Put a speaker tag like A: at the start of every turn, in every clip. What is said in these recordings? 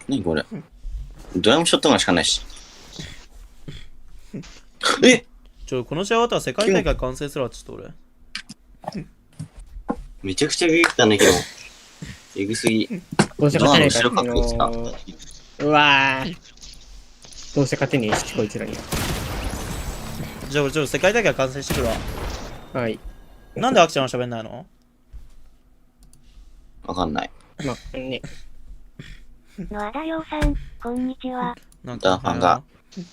A: 何これ。ドラムショットガンしかないし。え
B: この試合終わったら世界大会完成するわ、ちょっと俺。
A: めちゃくちゃビビったんだけど。えぐすぎ。
C: どうせ勝てないか
A: 後ろかっこいいですか。
C: うわー。どうせ勝てねえし、こいつらに。
B: じゃあ俺世界大会完成してくるわ。
C: はい。
B: なんでアキちゃんは喋んないの？
A: わかんない。
C: まあ、ね。
D: 野田洋さん、こんにちは。
A: ダーファンが。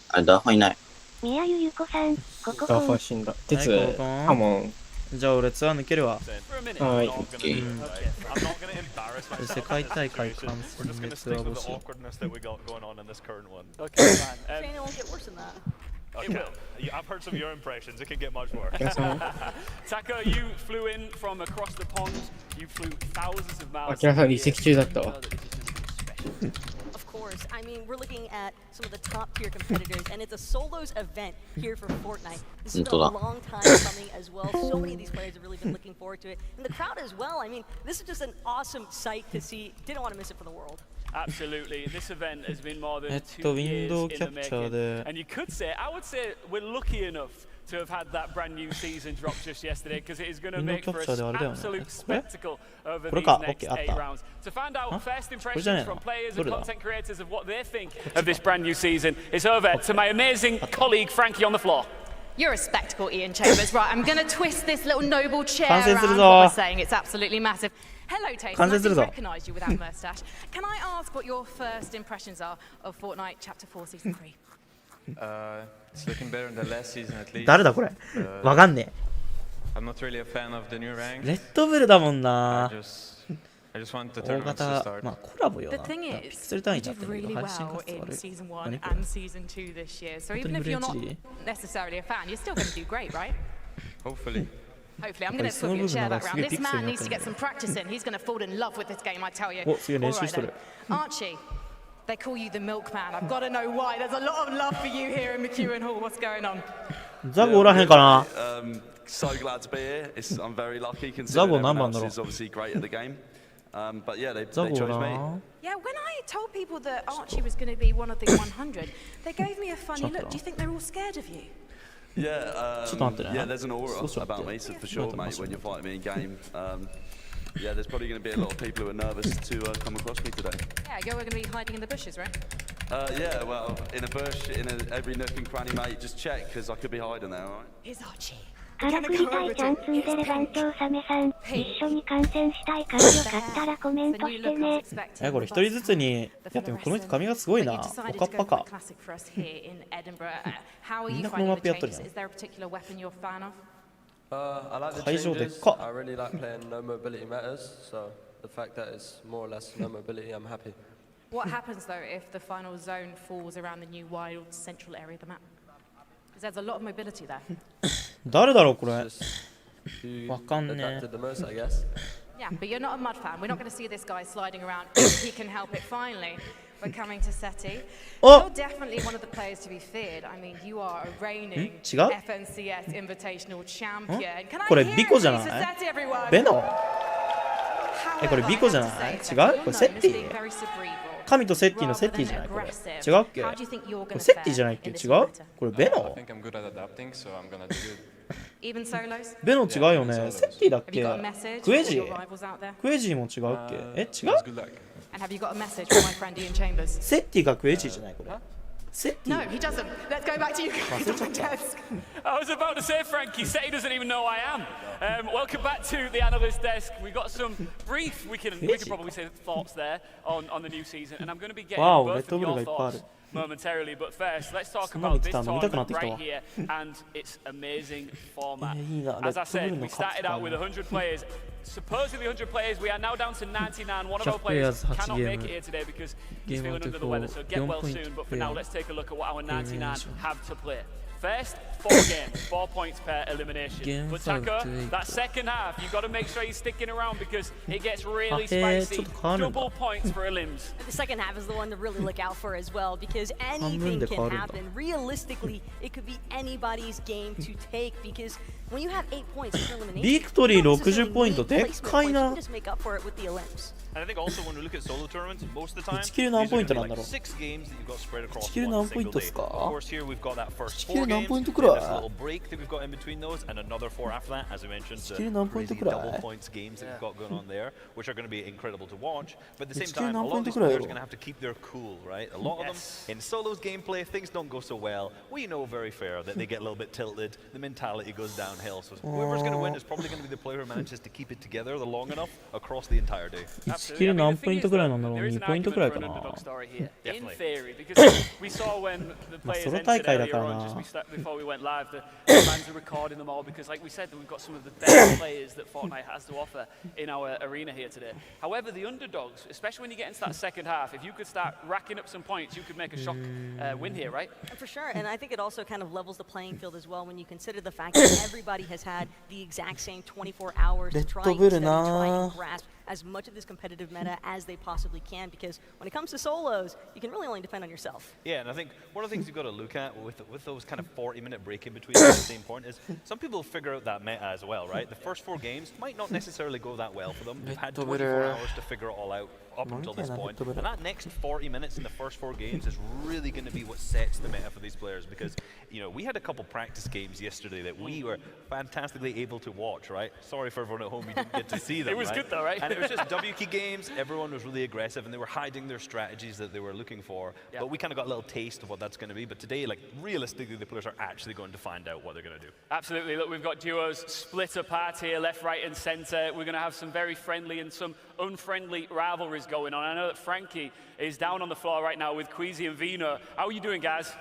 A: あれ、ダーファンいない。
D: 宮ゆゆこさん、ここ
C: ダーファー死んだ。鉄、カモン。
B: じゃあ俺ツアー抜けるわ。
C: はい。
B: 世界大会観戦でツアー募集。
E: It will. I've heard some of your impressions. It can get much worse. Taka, you flew in from across the pond. You flew thousands of miles.
C: アキラさん離席中だったわ。
F: Of course. I mean, we're looking at some of the top tier competitors, and it's a solos event here for Fortnite. This has been a long time coming as well. So many of these players have really been looking forward to it. And the crowd as well. I mean, this is just an awesome sight to see. Didn't want to miss it for the world.
E: Absolutely. This event has been more than 2 years in the making. And you could say, I would say we're lucky enough to have had that brand new season drop just yesterday because it is going to make for an absolute spectacle over these next 8 rounds. To find out first impressions from players and content creators of what they think of this brand new season, it's over to my amazing colleague Frankie on the floor.
G: You're a spectacle, Ian Chambers. Right, I'm going to twist this little noble chair around what we're saying. It's absolutely massive. Hello, Taste. I didn't recognise you without moustache. Can I ask what your first impressions are of Fortnite Chapter 4 Season 3?
H: It's looking better than the last season at least.
B: 誰だこれ？わかんねえ。
H: I'm not really a fan of the new rank.
B: レッドブルだもんな。
H: I just want the
B: 大
H: tournaments to
B: 型
H: start.
B: まあコラボよな。
G: The thing
B: ピク
G: is,
B: セル単位
G: you
B: になって
G: did
B: るけど
G: really
B: 配信
G: well
B: コスト
G: in
B: 悪い。
G: Season 1
B: 何こ
G: and Season 2 this year. So even if you're not necessarily a fan, you're still going to do great, right?
H: Hopefully.
G: Hopefully, I'm going to flip your chair back round. This man needs to get some practice in. He's going to fall in love with this game, I tell you. All right, then. Archie, they call you the milkman. I've got to know why. There's a lot of love for you here in McEwen Hall. What's going on?
B: ザゴおらへんかな。
I: So glad to be here. I'm very lucky considering everyone else is obviously great at the game. But yeah, they chose me.
G: Yeah, when I told people that Archie was going to be one of the 100, they gave me a funny look. Do you think they're all scared of you?
I: Yeah, there's an aura about me, so for sure, mate, when you're fighting me in game. Yeah, there's probably going to be a lot of people who are nervous to come across me today.
G: Yeah, you're going to be hiding in the bushes, right?
I: Yeah, well, in a bush, every nook and cranny, mate, just check, because I could be hiding there, alright?
G: Here's Archie.
D: からくりたいちゃんツンデレ番長サメさん、一緒に観戦したいからよかったらコメントしてね。
B: これ一人ずつにやってもこの人髪がすごいな。おかっぱか。みんなこのマップやっとるやん。会場でっか。
J: I really like playing no mobility matters, so the fact that it's more or less no mobility, I'm happy.
G: What happens though if the final zone falls around the new wild central area of the map? Because there's a lot of mobility there.
B: 誰だろうこれ。わかんねえ。
G: Yeah, but you're not a mud fan. We're not going to see this guy sliding around if he can help it. Finally, we're coming to SETI. You're definitely one of the players to be feared. I mean, you are a reigning FNCS Invitational champion.
B: これビコじゃない？ベノ？これビコじゃない？違う？これセッティ？神とセッティのセッティじゃないこれ。違うっけ？これセッティじゃないっけ？違う？これベノ？ベノ違うよね。セッティだっけ？クエジー？クエジーも違うっけ？え、違う？セッティがクエジーじゃないこれ。セッティ？
G: No, he doesn't. Let's go back to you guys on my desk.
E: I was about to say, Frankie, Seti doesn't even know I am. Welcome back to the analyst desk. We got some brief, we can probably say thoughts there on the new season, and I'm going to be getting both of your thoughts momentarily. But first, let's talk about this tournament right here and its amazing format. As I said, we started out with 100 players. Supposedly 100 players, we are now down to 99. One of our players cannot make it here today because he's feeling under the weather, so get well soon. But for now, let's take a look at what our 99 have to play. First, 4 games, 4 points per elimination. But Taka, that second half, you've got to make sure you're sticking around because it gets really spicy. Double points for elims.
F: The second half is the one to really look out for as well because anything can happen. Realistically, it could be anybody's game to take because when you have 8 points per elimination,
B: ビクトリー60ポイントでっかいな。
F: you just make up for it with the elims.
K: And I think also when we look at solo tournaments, most of the time,
B: 1キル何ポイントなんだろう。
K: 6 games that you've got spread across
B: 1キル何ポイントっすか。
K: Of course, here we've got that first
B: 1キル
K: 4
B: 何
K: games,
B: ポイントく
K: then
B: ら
K: this
B: い。
K: little break that we've got in between those, and another 4 after that, as we mentioned,
B: 1キル何ポイント
K: crazy
B: くらい。
K: double points games that we've got going on there, which are going to be incredible to watch. But at the same
B: 1キル
K: time, a
B: 何
K: lot
B: ポイ
K: of
B: ント
K: these
B: くらい
K: players
B: や
K: are
B: ろ
K: going to have to keep their cool, right? A lot of them in solos gameplay, things don't go so well. We know very fair that they get a little bit tilted, the mentality goes downhill. So whoever's going to win is probably going to be the player who manages to keep it together long enough across the entire day.
B: 1キル何ポイントくらいなんだろう。2ポイントくらいかな。
E: In theory, because we saw when the players
B: ソロ
E: entered
B: 大会だ
E: earlier
B: から
E: on,
B: な。
E: just before we went live, the fans are recording them all because, like we said, we've got some of the best players that Fortnite has to offer in our arena here today. However, the underdogs, especially when you get into that second half, if you could start racking up some points, you could make a shock win here, right?
F: For sure, and I think it also kind of levels the playing field as well when you consider the fact that everybody has had the exact same 24 hours to try and study, try and grasp as much of this competitive meta as they possibly can because when it comes to solos, you can really only depend on yourself.
K: Yeah, and I think one of the things you've got to look at with those kind of 40-minute break in between at the same point is some people figure out that meta as well, right? The first 4 games might not necessarily go that well for them. They've had 24 hours to figure it all out up until this point. And that next 40 minutes in the first 4 games is really going to be what sets the meta for these players because, you know, we had a couple practice games yesterday that we were fantastically able to watch, right? Sorry for everyone at home, you didn't get to see them,
E: It was good though, right?
K: And it was just W key games, everyone was really aggressive and they were hiding their strategies that they were looking for.
E: Yeah.
K: But we kind of got a little taste of what that's going to be. But today, like, realistically, the players are actually going to find out what they're going to do.
E: Absolutely. Look, we've got duos split apart here, left, right, and center. We're going to have some very friendly and some unfriendly rivalries going on. I know that Frankie is down on the floor right now with Queasy and Vino. How are you doing, guys?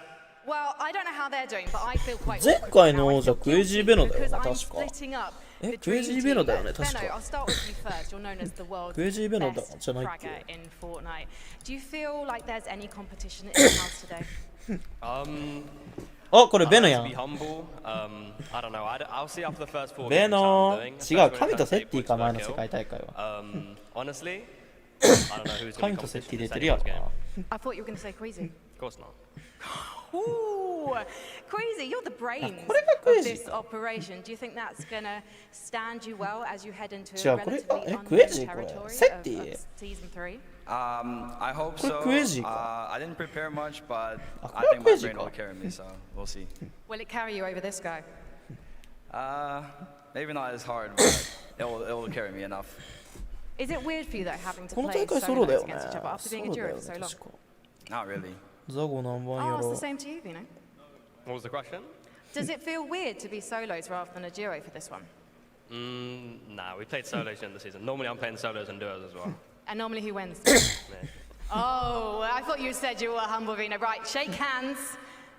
G: Well, I don't know how they're doing, but I feel quite
B: 前回の王者クエイジーベノだよね、確か。
G: splitting up
B: クエイジーベノだよね、確
G: Benno,
B: か。
G: I'll start with you first. You're known as the world's
B: クエイジーベノだ
G: best
B: じゃないっけ。
G: fragger in Fortnite. Do you feel like there's any competition in the house today?
B: あ、これベノやん。
J: I don't know. I'll see after the first 4 games
B: ベ
J: how
B: ノ
J: I'm doing.
B: 違う、神とセッティか、前の世界大会は。
J: Honestly, I don't know who's going
B: 神
J: to
B: と
J: be
B: セッティ
J: competition
B: 出
J: in
B: て
J: this
B: るや
J: anyone's
B: ろ
J: game.
B: な。
G: I thought you were going to say Queasy.
J: Of course not.
G: Ooh, Queasy, you're the brains
B: これが
G: of
B: クエイジ
G: this
B: ーか。
G: operation. Do you think that's going to stand you well as you head into
B: 違う、これ、
G: relatively
B: クエイ
G: unknown
B: ジーこれ。
G: territory
B: セッティ
G: of season 3?
L: I hope
B: これ
L: so.
B: クエイジーか。
L: I didn't prepare much, but
B: あ、こ
L: I
B: れは
L: think
B: クエ
L: my
B: イジー
L: brain
B: か。
L: will carry me, so we'll see.
G: Will it carry you over this guy?
L: Maybe not as hard, but it will carry me enough.
G: Is it weird for you that having to
B: この
G: play
B: 大会ソロだ
G: solos
B: よね。
G: against each other after
B: ソ
G: being
B: ロ
G: a
B: だ
G: duo
B: よ
G: for so
B: ね、
G: long?
B: 確か。
L: Not really.
B: ザゴ何番や
G: Oh, it's
B: ろ
G: the。same to you, Vino.
J: What was the question?
G: Does it feel weird to be solos rather than a duo for this one?
J: Nah, we played solos in the season. Normally I'm playing solos and duos as well.
G: And normally who wins?
J: Yeah.
G: Oh, I thought you said you were humble, Vino. Right, shake hands,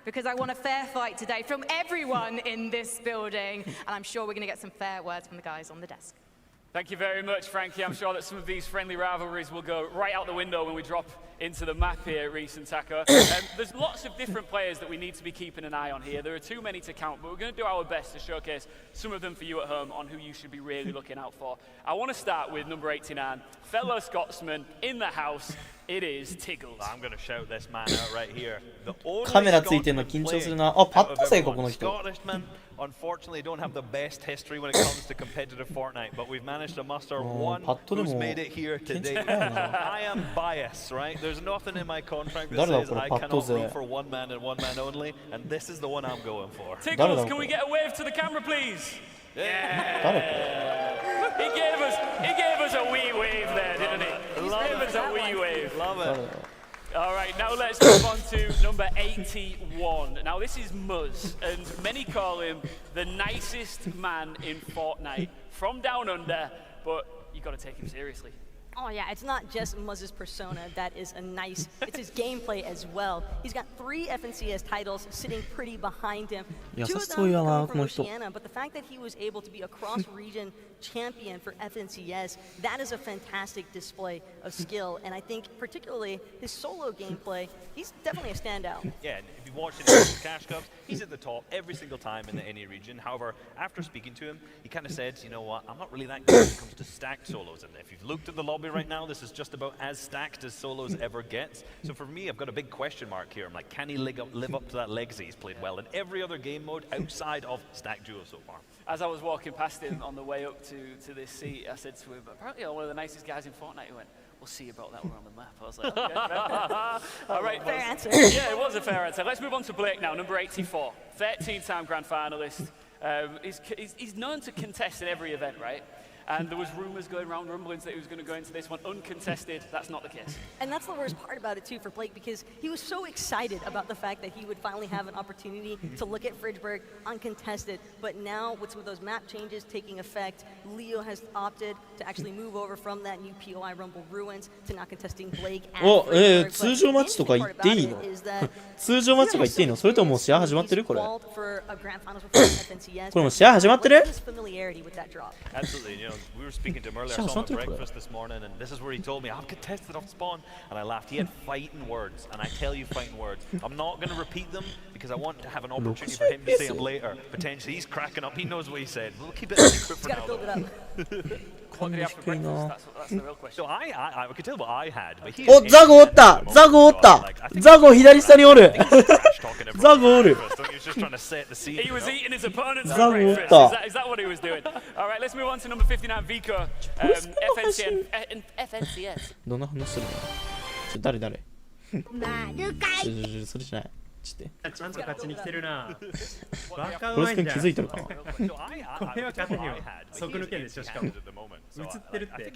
G: because I want a fair fight today from everyone in this building. And I'm sure we're going to get some fair words from the guys on the desk.
E: Thank you very much, Frankie. I'm sure that some of these friendly rivalries will go right out the window when we drop into the map here, Reese and Taka. There's lots of different players that we need to be keeping an eye on here. There are too many to count, but we're going to do our best to showcase some of them for you at home on who you should be really looking out for. I want to start with number 89, fellow Scotsman in the house. It is Tiggles.
K: I'm going to shout this man out right here. The only
B: カメラついてんの緊張するな。あ、パッとせいか、この人。
K: Scottishman, unfortunately, don't have the best history when it comes to competitive Fortnite, but we've managed to muster one who's made it here today. I am biased, right? There's nothing in my contract that says I cannot root for one man and one man only, and this is the one I'm going for.
E: Tiggles, can we get a wave to the camera, please? Yeah. He gave us a wee wave there, didn't he? He gave us a wee wave.
K: Love it.
E: All right, now let's move on to number 81. Now this is Muzz, and many call him the nicest man in Fortnite from down under, but you got to take him seriously.
F: Oh yeah, it's not just Muzz's persona that is a nice, it's his gameplay as well. He's got 3 FNCS titles sitting pretty behind him. 2 of them come from Oceania, but the fact that he was able to be a cross-region champion for FNCS, that is a fantastic display of skill. And I think particularly his solo gameplay, he's definitely a standout.
K: Yeah, and if you watch him in Cash Cups, he's at the top every single time in the NA region. However, after speaking to him, he kind of said, you know what, I'm not really that good when it comes to stacked solos. And if you've looked at the lobby right now, this is just about as stacked as solos ever gets. So for me, I've got a big question mark here. I'm like, can he live up to that legacy? He's played well in every other game mode outside of stacked duo so far.
E: As I was walking past him on the way up to this seat, I said to him, apparently you're one of the nicest guys in Fortnite. He went, we'll see about that one on the map. I was like, okay. All right,
F: fair answer.
E: Yeah, it was a fair answer. Let's move on to Blake now, number 84, 13-time grand finalist. He's known to contest in every event, right? And there was rumors going around, rumblings that he was going to go into this one uncontested. That's not the case.
F: And that's the worst part about it too for Blake, because he was so excited about the fact that he would finally have an opportunity to look at Fridgeburg uncontested. But now with some of those map changes taking effect, Leo has opted to actually move over from that new POI Rumble Ruins to not contesting Blake at Fridgeburg.
B: 通常マッチとか行っていいの？通常マッチとか行っていいの？それとももう試合始まってるこれ？これもう試合始まってる？
K: Absolutely, you know, we were speaking to him earlier. I saw him at breakfast this morning, and this is where he told me, I'm contested off spawn. And I laughed. He had fighting words, and I tell you fighting words. I'm not going to repeat them because I want to have an opportunity for him to say them later. Potentially, he's cracking up. He knows what he said. We'll keep it a secret for now, though.
E: What did he have for breakfast? That's the real question.
K: So I could tell what I had, but he
B: お、ザゴおったザゴおったザゴ左下におるザゴおる
E: He was eating his opponent's
B: ザゴおっ
E: breakfast.
B: た
E: Is that what he was doing? All right, let's move on to number 59, Vico. FNCS.
B: どんな話するの？誰それじゃないちょっ
C: ちゃんと勝ちに来てるな。バカう
B: とロス君
C: まいんじゃん。
B: 気づいてるかな
C: これは勝てるよ。即抜けでしょしかも。映ってるって。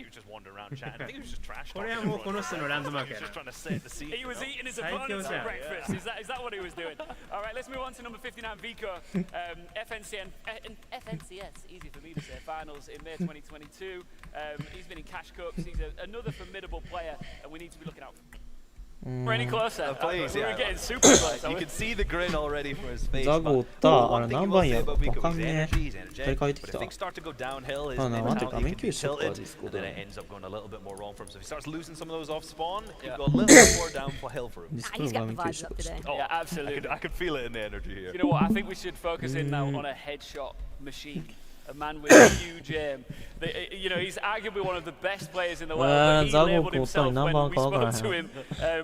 C: これはもうこの人のランドマークやな。
E: He was eating his opponent's breakfast. Is that what he was doing? All right, let's move on to number 59, Vico. FNCS, easy for me to say, finals in May 2022. He's been in Cash Cups. He's another formidable player, and we need to be looking out. We're any closer.
K: Please,
E: We're
K: yeah.
E: getting super close.
K: You can see the grin already from his face.
B: ザゴおったあれ何番やわかんねえ誰書いてきた
K: Things start to go downhill. His
B: あな待って画面
K: mentality
B: 共有
K: can
B: しと
K: be
B: くか
K: tilted,
B: ディスコ
K: and
B: ード
K: then it ends up going a little bit more wrong for him. So if he starts losing some of those off spawn, it could go a little bit more downhill for him.
B: ディスコード画面共有しとく
K: Oh,
E: Yeah, absolutely.
K: I could feel it in the energy here.
E: You know what? I think we should focus in now on a headshot machine. A man with a huge aim. You know, he's arguably one of the best players in the world. But he labelled himself when we spoke to him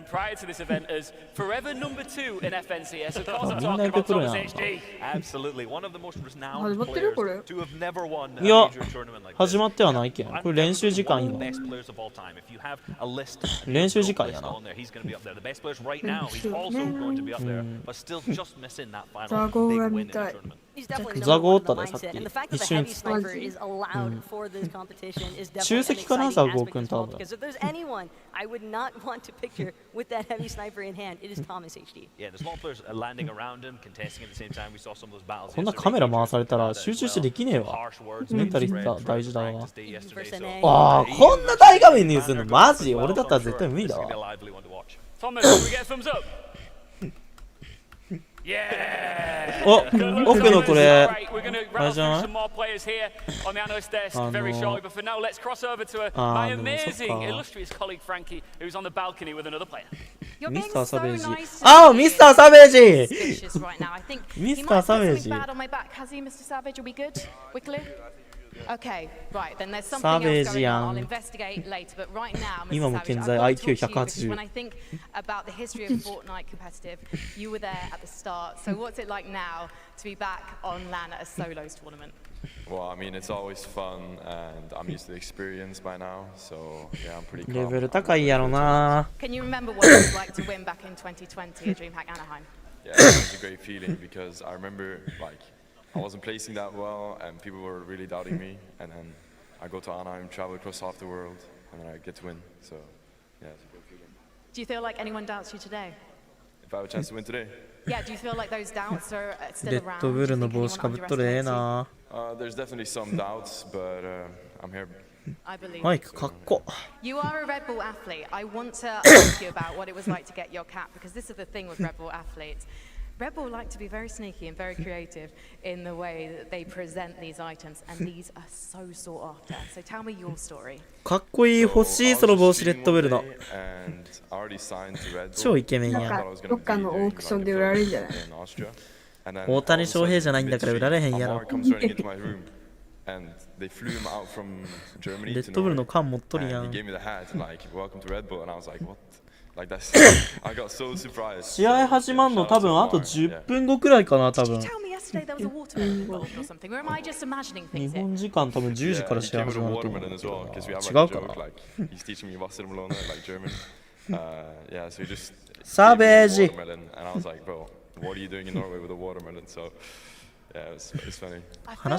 E: prior to this event as forever number 2 in FNCS. Of course, I'm talking about Thomas HG.
K: Absolutely, one of the most renowned players to have never won a
B: いや
K: major tournament like
B: 始まってはないけんこれ練習時間
K: one of
B: 今
K: the best players of all time. If you have a list,
B: 練習時間や
K: list
B: な
K: on there, he's going to be up there. The best players right now, he's also going to be up there, but still just missing that final big win in the tournament.
F: He's definitely
B: ザゴおっ
F: number
B: た
F: one
B: で
F: in
B: さっ
F: the mindset. And the fact that
B: き一
F: the
B: 緒に
F: heavy sniper is allowed for this competition is
B: 中
F: definitely
B: 席
F: an
B: かな
F: exciting
B: ザゴ
F: aspect
B: 君
F: as
B: 多
F: well.
B: 分
F: Because if there's anyone I would not want to picture with that heavy sniper in hand, it is Thomas HD.
K: Yeah, there's a lot of players landing around him, contesting at the same time. We saw some of those battles.
B: こんなカメラ回されたら集中してできねえわメンタリスト大事だわあーこんな大画面に映るのマジ俺だったら絶対無理だわ
E: Thomas, can we get a thumbs up? Yeah!
B: お奥のこれ
E: Right, we're going to
B: あれ
E: rattle
B: じゃ
E: through
B: ない
E: some more players here on the analyst desk very shortly. But for now, let's cross over to my amazing, illustrious colleague Frankie, who's on the balcony with another player.
G: You're
B: ミ
G: being
B: スター
G: so
B: サベージ
G: nice
B: あ
G: to
B: ミ
G: me.
B: スターサベージ
G: Suspicious right now. I think he
B: Mr.
G: might have put
B: Savage.
G: something bad on my back. Has he, Mr. Savage? Are we good? We're clear? Okay, right, then there's something
B: Savage
G: else going on. I'll
B: やん
G: investigate later, but right now, Mr.
B: 今も
G: Savage,
B: 健
G: I've
B: 在
G: got to talk to you
B: IQ
G: because
B: 180
G: when I think about the history of Fortnite competitive, you were there at the start. So what's it like now to be back on LAN at a solos tournament?
M: Well, I mean, it's always fun, and I'm used to the experience by now, so yeah, I'm pretty
B: レ
M: calm.
B: ベル高いやろな
G: Can you remember what it was like to win back in 2020 at DreamHack Anaheim?
M: Yeah, it was a great feeling because I remember, like, I wasn't placing that well, and people were really doubting me, and then I go to Anaheim, travel across half the world, and then I get to win, so yeah, it's a great feeling.
G: Do you feel like anyone doubts you today?
M: If I have a chance to win today?
G: Yeah, do you feel like those doubts are
B: レ
G: still
B: ッド
G: around?
B: ブ
G: Do
B: ル
G: you
B: の
G: think
B: 帽子か
G: anyone
B: ぶっとるええ
G: underestimates you?
B: な
M: There's definitely some doubts, but I'm here
B: マイクかっこ。
G: You are a Red Bull athlete. I want to ask you about what it was like to get your cap, because this is the thing with Red Bull athletes. Red Bull like to be very sneaky and very creative in the way that they present these items, and these are so sought after. So tell me your story.
B: かっこいい、欲しいその帽子、レッドブルの。超イケメンや。
N: どっかのオークションで売られるんじゃない？
B: 大谷翔平じゃないんだから売られへんやろ。レッドブルの缶持っとるやん。試合始まんの多分あと10分後くらいかな、多分。日本時間多分10時から試合始まると思う。違うかな。サーベージ。
G: I feel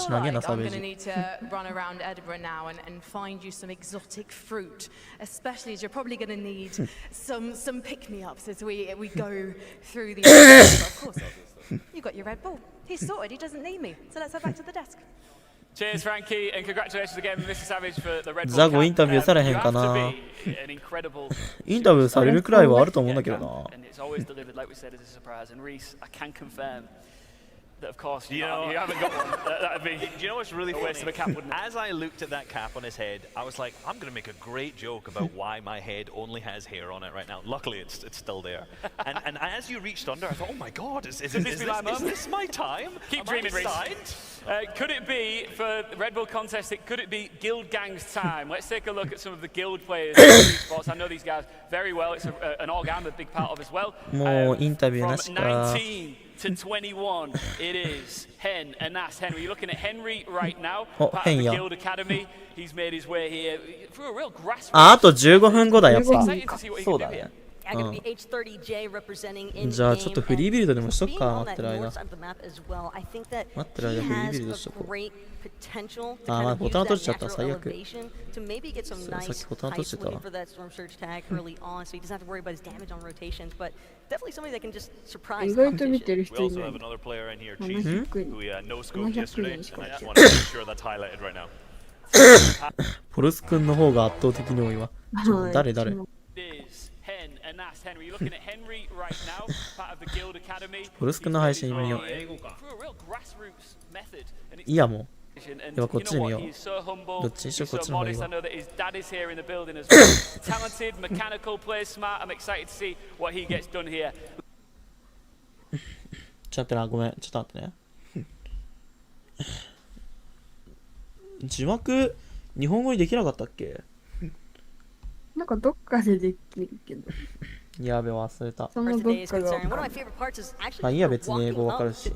G: like I'm going to need to run around Edinburgh now and find you some exotic fruit, especially as you're probably going to need some pick-me-ups as we go through the. Of course, you got your Red Bull. He's sorted. He doesn't need me. So let's head back to the desk.
E: Cheers, Frankie, and congratulations again, Mr. Savage, for the Red Bull.
B: ザゴインタビューされへんかな。インタビューされるくらいはあると思うんだけどな。
E: And it's always delivered, like we said, as a surprise. And Reese, I can confirm that, of course, you haven't got one. That'd be.
K: Do you know what's really funny?
E: Waste of a cap, wouldn't it?
K: As I looked at that cap on his head, I was like, I'm going to make a great joke about why my head only has hair on it right now. Luckily, it's still there. And as you reached under, I thought, oh my God, is this my time?
E: Keep dreaming, Reese. Could it be, for the Red Bull contest, could it be Guild Gang's time? Let's take a look at some of the Guild players in esports. I know these guys very well. It's an org I'm a big part of as well.
B: もうインタビューなしか。
E: 19 to 21, it is Hen and that's Henry. You're looking at Henry right now, part of the Guild Academy. He's made his way here through a real grassroots.
B: あと15分後だ、やっぱ。そうだね。じゃあちょっとフリービルドでもしとくか、待ってる間。待ってる間フリービルドしとこう。あ、まあボタン落としちゃった、最悪。さっきボタン落としてたわ。
N: 意外と見てる人いない。
B: ポルス君の方が圧倒的に多いわ。誰ポルス君の配信見よう。いいやもう。ではこっちで見よう。どっちにしよう、こっちの方がいいわ。ちょっと待ってな、ごめん、ちょっと待ってね。字幕、日本語にできなかったっけ？
N: なんかどっかでできるけど。
B: やべ、忘れた。
N: そのどっかが。
B: まあいいや、別に英語わかるし。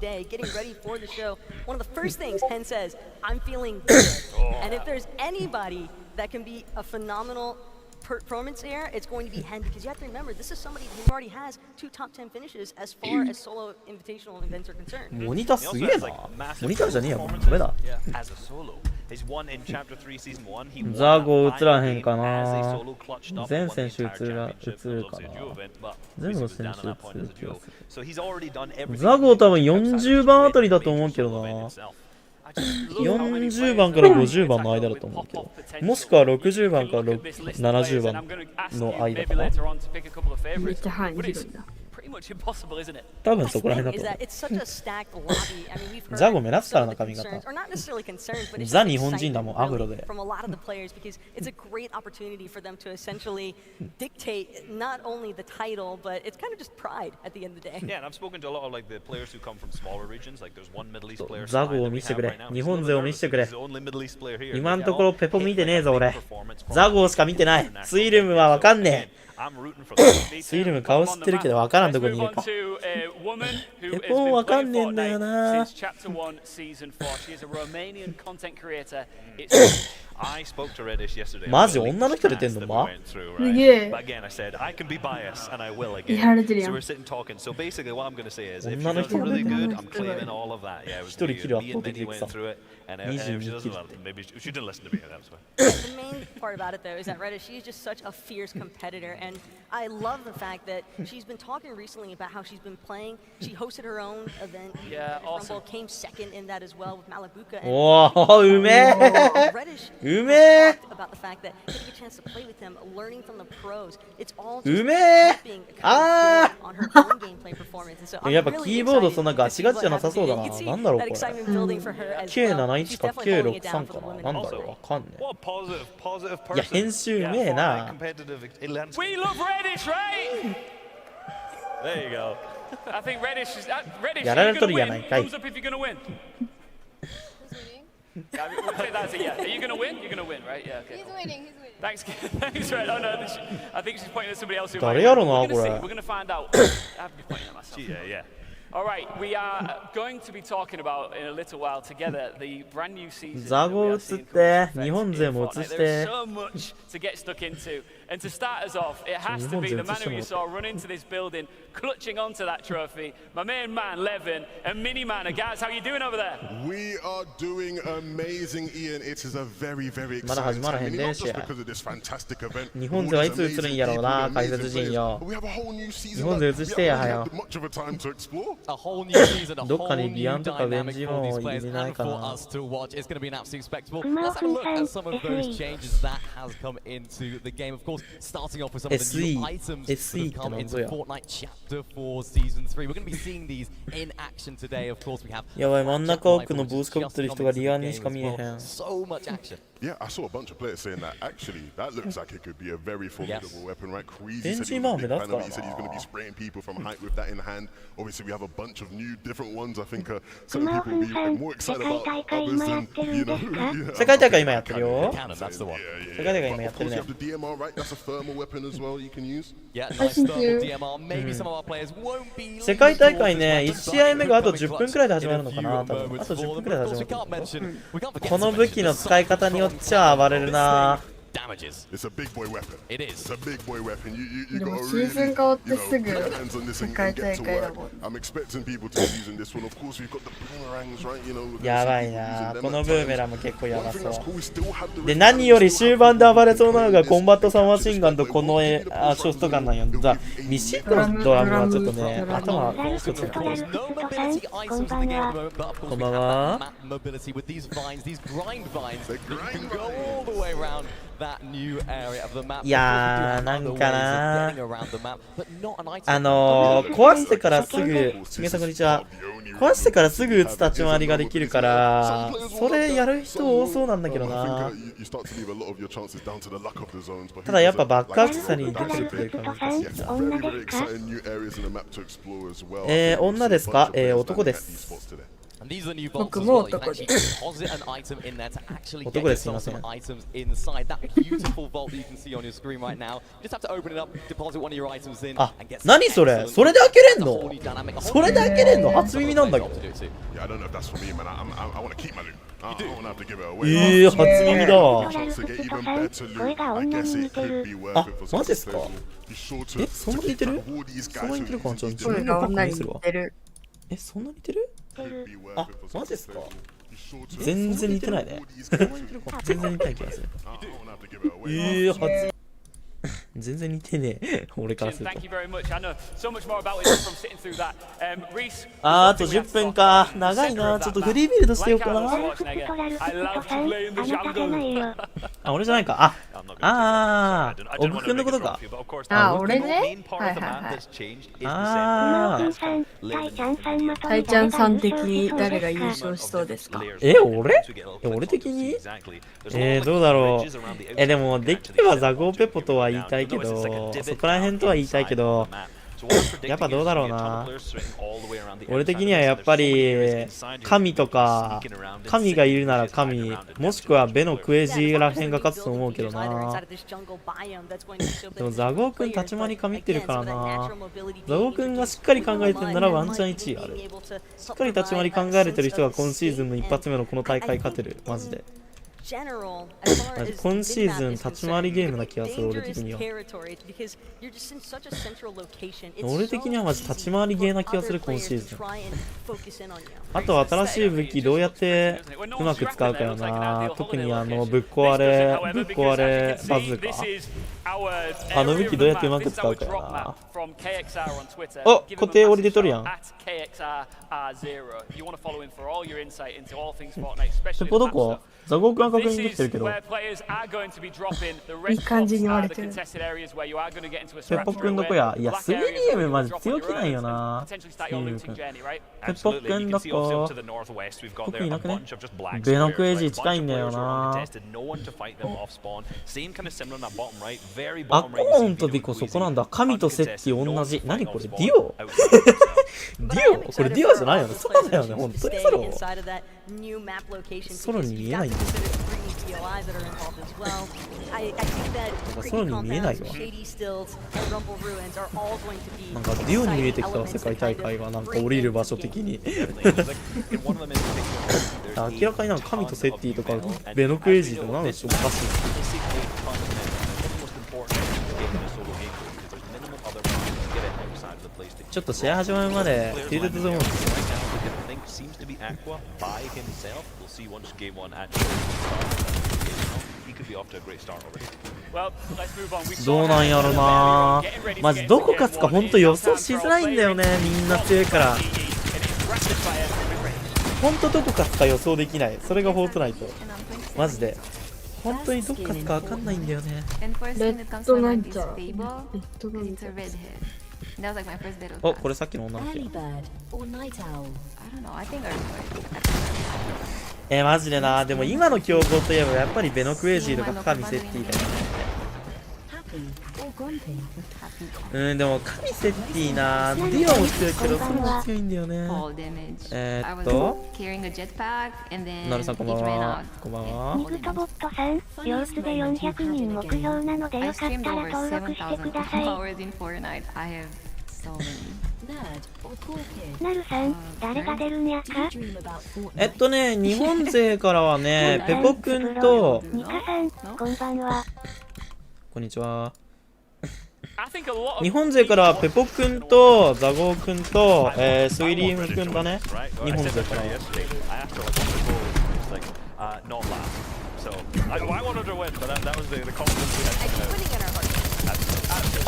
F: performance here, it's going to be Hen, because you have to remember, this is somebody who already has 2 top 10 finishes as far as solo invitational events are concerned.
B: モニターすげえな。モニターじゃねえよ、もうダメだ。ザゴ映らへんかな。全選手映るかな。全部の選手映る気がする。ザゴ多分40番あたりだと思うけどな。40番から50番の間だと思うけど、もしくは60番から70番の間かな。
N: めっちゃ範囲広いな。
B: 多分そこら辺だと思う。ザゴ目立つからな、髪型。ザ日本人だもん、アフロで。ザゴを見せてくれ。日本勢を見せてくれ。今のところペポ見てねえぞ俺。ザゴしか見てない。スイルムはわかんねえ。スイルム顔知ってるけどわからんとこにいるか。ペポわかんねえんだよな。マジ女の人出てんのま？
N: すげえ。やられてるやん。
B: 女の人出てる。一人キル圧倒的でさ。22キルって。
F: The main part about it though is that Reddish, she's just such a fierce competitor, and I love the fact that she's been talking recently about how she's been playing. She hosted her own event. Yeah, awesome. Rumble came second in that as well with Malabuka.
B: Oh, うめえ。うめえうめえあーやっぱキーボードそんなガチガチじゃなさそうだな。なんだろうこれ。K71 か K63 かな。なんだろうわかんねえ。いや編集うめえな。やられとるやないかい。
E: Yeah, we'll say that's it, yeah. Are you going to win? You're going to win, right? Yeah, okay. He's winning, he's winning. Thanks, thanks, right. Oh, no, I think she's pointing at somebody else who might. We're going to see. We're going to find out. I have to be pointing at myself.
K: Yeah, yeah.
E: All right, we are going to be talking about in a little while together the brand new season.
B: ザゴ映って日本勢も映して。
E: There's so much to get stuck into. And to start us off, it has to be the man who you saw run into this building, clutching onto that trophy, my main man, Levin, and Mini Man. Guys, how are you doing over there?
O: We are doing amazing, Ian. It is a very, very exciting time. Not just because of this fantastic event.
B: 日本勢はいつ映るんやろうな、解説陣よ。日本勢映してやはよ。どっかにビアンとかベンジも入れないかな。
P: Starting off with some of the new items that have come into Fortnite Chapter 4 Season 3. We're going to be seeing these in action today. Of course, we have.
B: やばい、真ん中奥のブースかぶってる人がリアンにしか見えへん。
P: So much action.
O: Yeah, I saw a bunch of players saying that actually that looks like it could be a very formidable weapon, right? Queasy said he was a big fan of it. He said he's going to be spraying people from height with that in hand. Obviously, we have a bunch of new different ones. I think some people will be more excited about others than, you know.
B: 世界大会今やってるよ。
P: That's the one.
B: 世界大会今やってるね。
O: You have the DMR, right? That's a thermal weapon as well you can use.
P: Yeah, nice thermal DMR. Maybe some of our players won't be.
B: 世界大会ね、1試合目があと10分くらいで始まるのかな。多分あと10分くらいで始まる。この武器の使い方によっちゃ暴れるな。
P: Damages.
O: It's a big boy weapon.
P: It is.
O: It's a big boy weapon. You
N: でも
O: got
N: シ
O: to
N: ーズン
O: really,
N: 変わってす
O: put
N: ぐ
O: your hands on this
N: 世
O: and
N: 界
O: get
N: 大
O: to
N: 会だ
O: work.
N: もん。
O: I'm expecting people to be using this one. Of course, we've got the boomerangs, right? You know.
B: やばいな。このブーメランも結構やばそう。で、何より終盤で暴れそうなのがコンバットサマーシンガンとこのショートガンなんや。ミシックのドラムはちょっとね、頭がちょっと。こんばんは。 いやー、なんかな壊してからすぐ、しげさんこんにちは。壊してからすぐ打つ立ち回りができるから、それやる人多そうなんだけどな。ただやっぱバックアクセサリーに出てるプレイが難しいな。女ですか？男です。
N: 僕も男です。
B: 男です、すいません。あ、何それ？それで開けれんの？それで開けれんの？初耳なんだけど。初耳だわ。あ、マジですか？え、そんな似てる？そんな似てるかな？ちょっと自分の確認するわ。え、そんな似てる？あ、マジですか？全然似てないね。全然似てない気がする。初全然似てねえ。俺からすると。あと10分か。長いな。ちょっとフリービルドしてようかな。あ、俺じゃないか。小久くんのことか。
N: 俺ね。はいはいはい。たいちゃんさん的に誰が優勝しそうですか？
B: 俺的に？どうだろう。でもできればザゴーペポとは言いたいけど、そこら辺とは言いたいけど、やっぱどうだろうな。俺的にはやっぱり神とか、神がいるなら神、もしくはベのクエジら辺が勝つと思うけどな。でもザゴーくん立ち回り神ってるからな。ザゴーくんがしっかり考えてるならワンチャン1位ある。しっかり立ち回り考えれてる人が今シーズンの一発目のこの大会勝てる。マジで。今シーズン立ち回りゲームな気がする。俺的にはマジ立ち回りゲーな気がする。今シーズンあと新しい武器どうやってうまく使うかよな。特にぶっ壊れバズーカあの武器どうやってうまく使うかやな。お、固定折り出とるやん。ペポどこ？ザゴー君は確認できてるけど。
N: いい感じに割れてる。
B: ペポ君どこや？いや、スミリウムマジ強気ないよな。ペポ君どこ？僕いなくね？ベノクエイジ近いんだよな。アコーンとビコそこなんだ。神とセッティ同じ。何これ？ディオ？ディオ？これディオじゃないよね。そうだよね。本当にソロ。ソロに見えないんだよ。ソロに見えないわ。なんかディオに見えてきたわ、世界大会が。なんか降りる場所的に。明らかになんか神とセッティとかベノクエイジとかなんでしょう、おかしい。ちょっと試合始まるまでフィールドゾーンどうなんやろな。マジどこ勝つかほんと予想しづらいんだよね。みんな強いからほんとどこ勝つか予想できない。それがフォートナイトマジで。本当にどこ勝つか分かんないんだよね。
N: レッドナイター。
B: お、これさっきの女の子や。マジでな。でも今の競合といえばやっぱりベノクエイジーとか神セッティだよね。でも神セッティな。ディオも強いけどそれも強いんだよね。なるさんこんばんは。こんばんは。
D: ニグトボットさん、様子で400人目標なのでよかったら登録してください。なるさん、誰が出るんやか？
B: 日本勢からはね、ペポくんと
D: ニカさん、こんばんは。
B: こんにちは。日本勢からはペポくんとザゴーくんと、スウィリームくんだね。日本勢からは。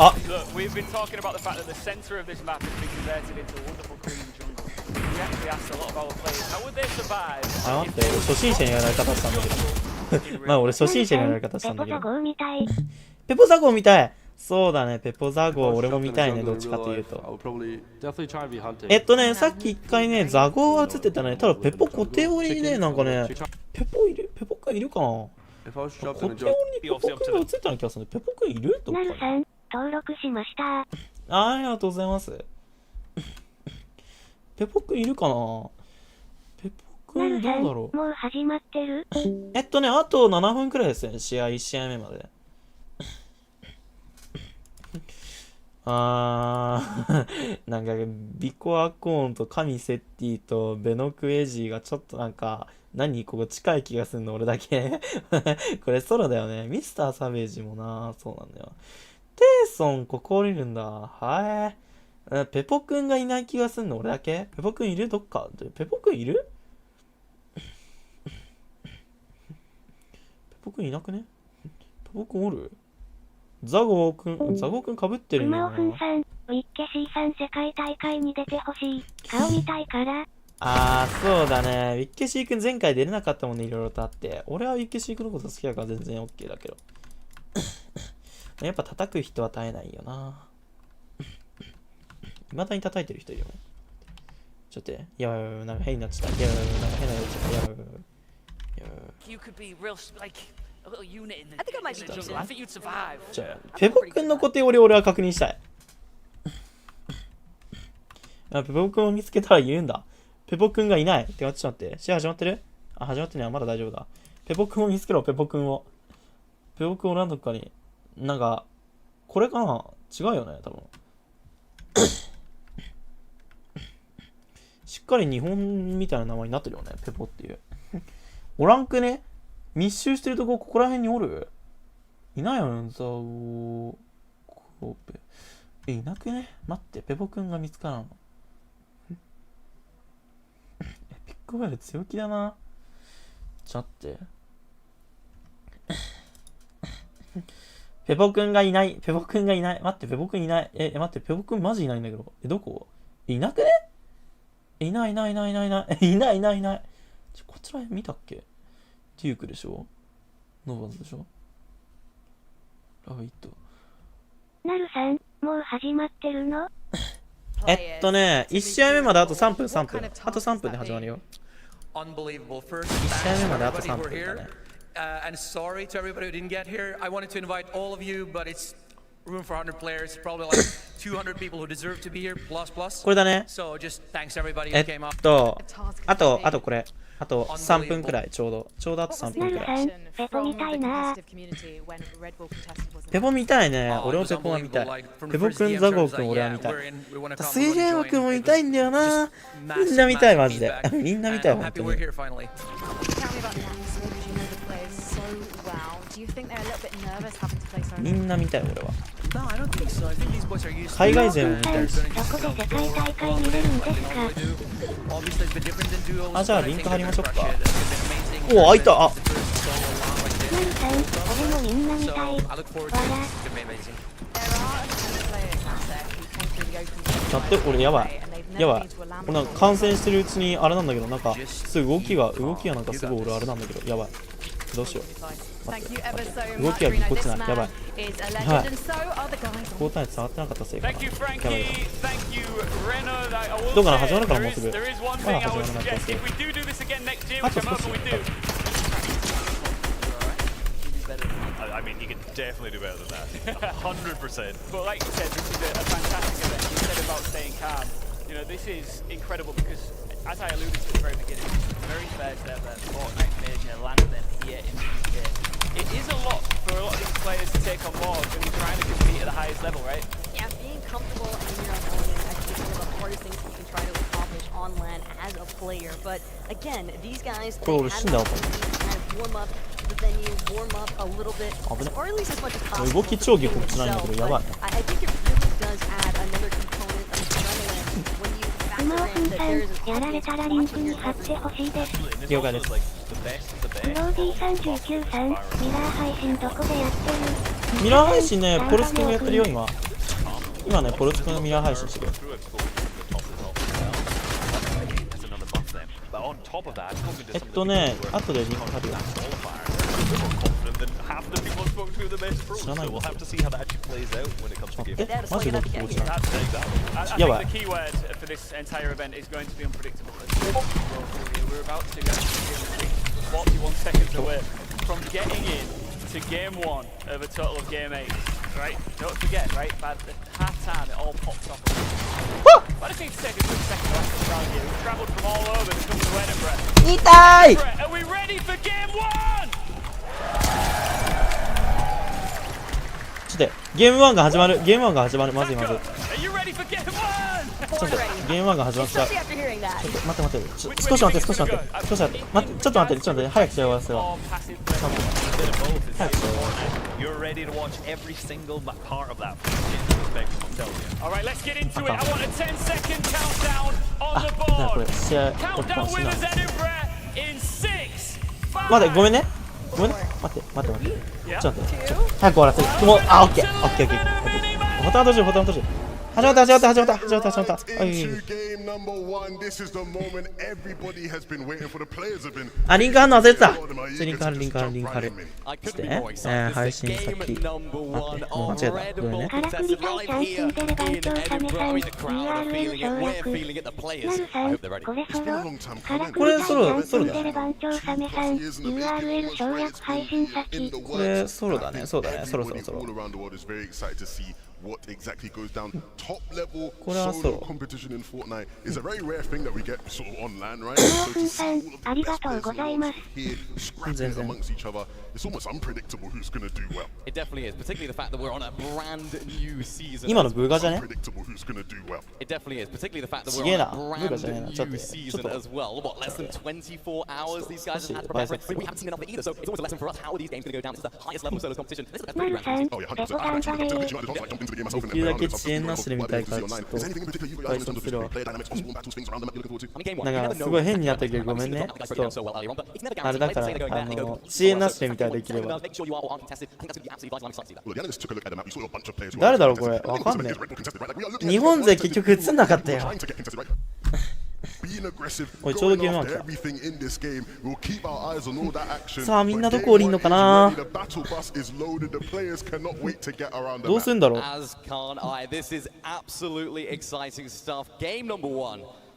B: あ、あ、待って、俺初心者にやられ方したんだけど。まあ俺初心者にやられ方したんだけど。ペポザゴー見たい。そうだね、ペポザゴー俺も見たいね、どっちかというと。さっき一回ね、ザゴーは映ってたね。ただペポ固定折りにね、なんかね、ペポくんいるかな。固定折りにペポくんが映ってたような気がするね。ペポくんいる？どっかに。
D: なるさん、登録しました。
B: ありがとうございます。ペポくんいるかな。ペポくんどうだろう。
D: もう始まってる？
B: あと7分くらいですね、試合1試合目まで。なんかビコアコーンと神セッティとベノクエジーがちょっとなんか、ここ近い気がするの俺だけ。これソロだよね。ミスターサベージもな、そうなんだよ。テイソンここ降りるんだ。はい。ペポくんがいない気がするの俺だけ。ペポくんいる？どっか。ペポくんいる？ペポくんいなくね？ペポくんおる？ザゴーくん被ってるんだよな。
D: ウマオフンさん、ウィッケシーさん世界大会に出てほしい。顔見たいから。
B: そうだね。ウィッケシーくん前回出れなかったもんね、いろいろとあって。俺はウィッケシーくんのこと好きだから全然 OK だけど。やっぱ叩く人は絶えないよな。未だに叩いてる人いるよね。ちょっとなんか変になっちゃった。なんか変なやつ。ペポくんの固定俺は確認したい。ペポくんを見つけたら言うんだ。ペポくんがいない。ちょっと待って。試合始まってる？始まってね。まだ大丈夫だ。ペポくんを見つけろ、ペポくんを。ペポくんを何度かに。なんか、これかな？違うよね、多分。しっかり日本みたいな名前になってるよね、ペポっていう。おらんくね？密集してるとここら辺におる？いないよね、ザゴーペ。いなくね？待って、ペポくんが見つからんの。ピックファイル強気だな。ちょっと待って。ペポくんがいない。ペポくんがいない。待って、ペポくんいない。待って、ペポくんマジいないんだけど。どこいなくねいない。こちら見たっけデュークでしょノーバンズでしょラビット。
D: なるさん、もう始まってるの
B: 1試合目まであと3分。あと3分で始まるよ。
Q: Unbelievable. First,
B: 1試合目まであと3
Q: everybody
B: 分
Q: who
B: だ
Q: were
B: ね。
Q: here, and sorry to everybody who didn't get here. I wanted to invite all of you, but it's room for 100 players. Probably like 200 people who deserve to be here. Plus.
B: これだね。
Q: So just thanks everybody who came up.
B: あとこれ。あと3分くらいちょうどあと3分くらい。
D: ペポみたいな。
B: ペポ見たいね。俺もペポは見たい。ペポくん、ザゴーくん、俺は見たい。水蓮くんも見たいんだよな。みんな見たい、マジで。みんな見たい、本当に。みんな見たい、俺は。海外勢も見たいし。あ、じゃあリンク貼りましょうか。お、開いた。あ、
D: 俺もみんな見たい。
B: だって俺やばい。俺なんか観戦してるうちにあれなんだけど、なんかすぐ動きがなんかすごい俺あれなんだけど、やばい。どうしよう。待って、動きがぎこちない。やばい。はい。交代伝わってなかったせいかな。やばい。どうかな、始まるからもうすぐ。まだ始まらなかったせい。あと少し。
K: I mean, you can definitely do better than that. 100%.
E: But like you said, this is a fantastic event. You said about staying calm. You know, this is incredible because, as I alluded to at the very beginning, very first ever Fortnite major landed here in the UK. It is a lot for a lot of these players to take on board when you're trying to compete at the highest level, right?
F: Yeah, being comfortable in your own element is actually one of the hardest things you can try to accomplish on LAN as a player. But again, these guys, they have to warm up the venue, warm up a little bit, or at least as much as possible.
B: I think it really
F: does add another component of adrenaline when you factor in that there is a
D: やられたらリンクに貼ってほしいです。
B: 了解です。
D: ブローディ39さん、ミラー配信どこでやってる？
B: ミラー配信ね、ポルス君がやってるよ、今。今ね、ポルス君がミラー配信してる。後でリンク貼るよ。知らないわ。待って、マジ動き落ちない。やばい。
E: 41 seconds away from getting in to game 1 of a total of game 8, right? Don't forget, right? By the half time, it all pops off. But I think to take a quick second off the ground here. We've travelled from all over to come to Edinburgh. Are we ready for game 1?
B: ちょっとゲーム1が始まる。まずい。ちょっとゲーム1が始まった。ちょっと待って。少し待って。早く試合終わらせろ。早く試合終わらせろ。
K: You're ready to watch every single part of that.
E: All right, let's get into it. I want a 10-second countdown on the board. Countdown winners Edinburgh in 6, 5.
B: 待って、ごめんね。待って。ちょっと待って。早く終わらせる。もう、オッケー。ボタン閉じる。始まった。あ、リンク貼るの忘れてた。リンク貼る。して、配信先。待って、もう間違えた。ごめんね。
D: からくりたいちゃん住んでる番長サメさん、URL 省略。住んでる番長サメさん、URL 省略配信先。
B: これソロだね。そろ。
O: What exactly goes down? Top level
B: これは
O: solo competition in Fortnite is a very rare thing that we get sort of online, right? So to see all of the players here scrapping amongst each other, it's almost unpredictable who's going to do well.
P: It definitely is, particularly the fact that we're on a brand new season.
B: 今のブーガじゃね?
O: Unpredictable who's going to do well.
P: It definitely is, particularly the fact that we're on a brand new season as well. What, less than 24 hours these guys have had to prepare for it? We haven't seen enough either, so it's always a lesson for us. How are these games going to go down? This is the highest level of solo competition. This is the
D: マルさん、ペポ頑張れー。
B: できるだけ遅延なしで見たいからちょっと解散するわ。なんかすごい変になったけどごめんね。ちょっとあれだから遅延なしで見たいできれば。誰だろうこれわかんねえ。日本勢結局映んなかったよ。おいちょうどゲームなんだ。さあみんなどこ降りんのかな。どうすんだろう。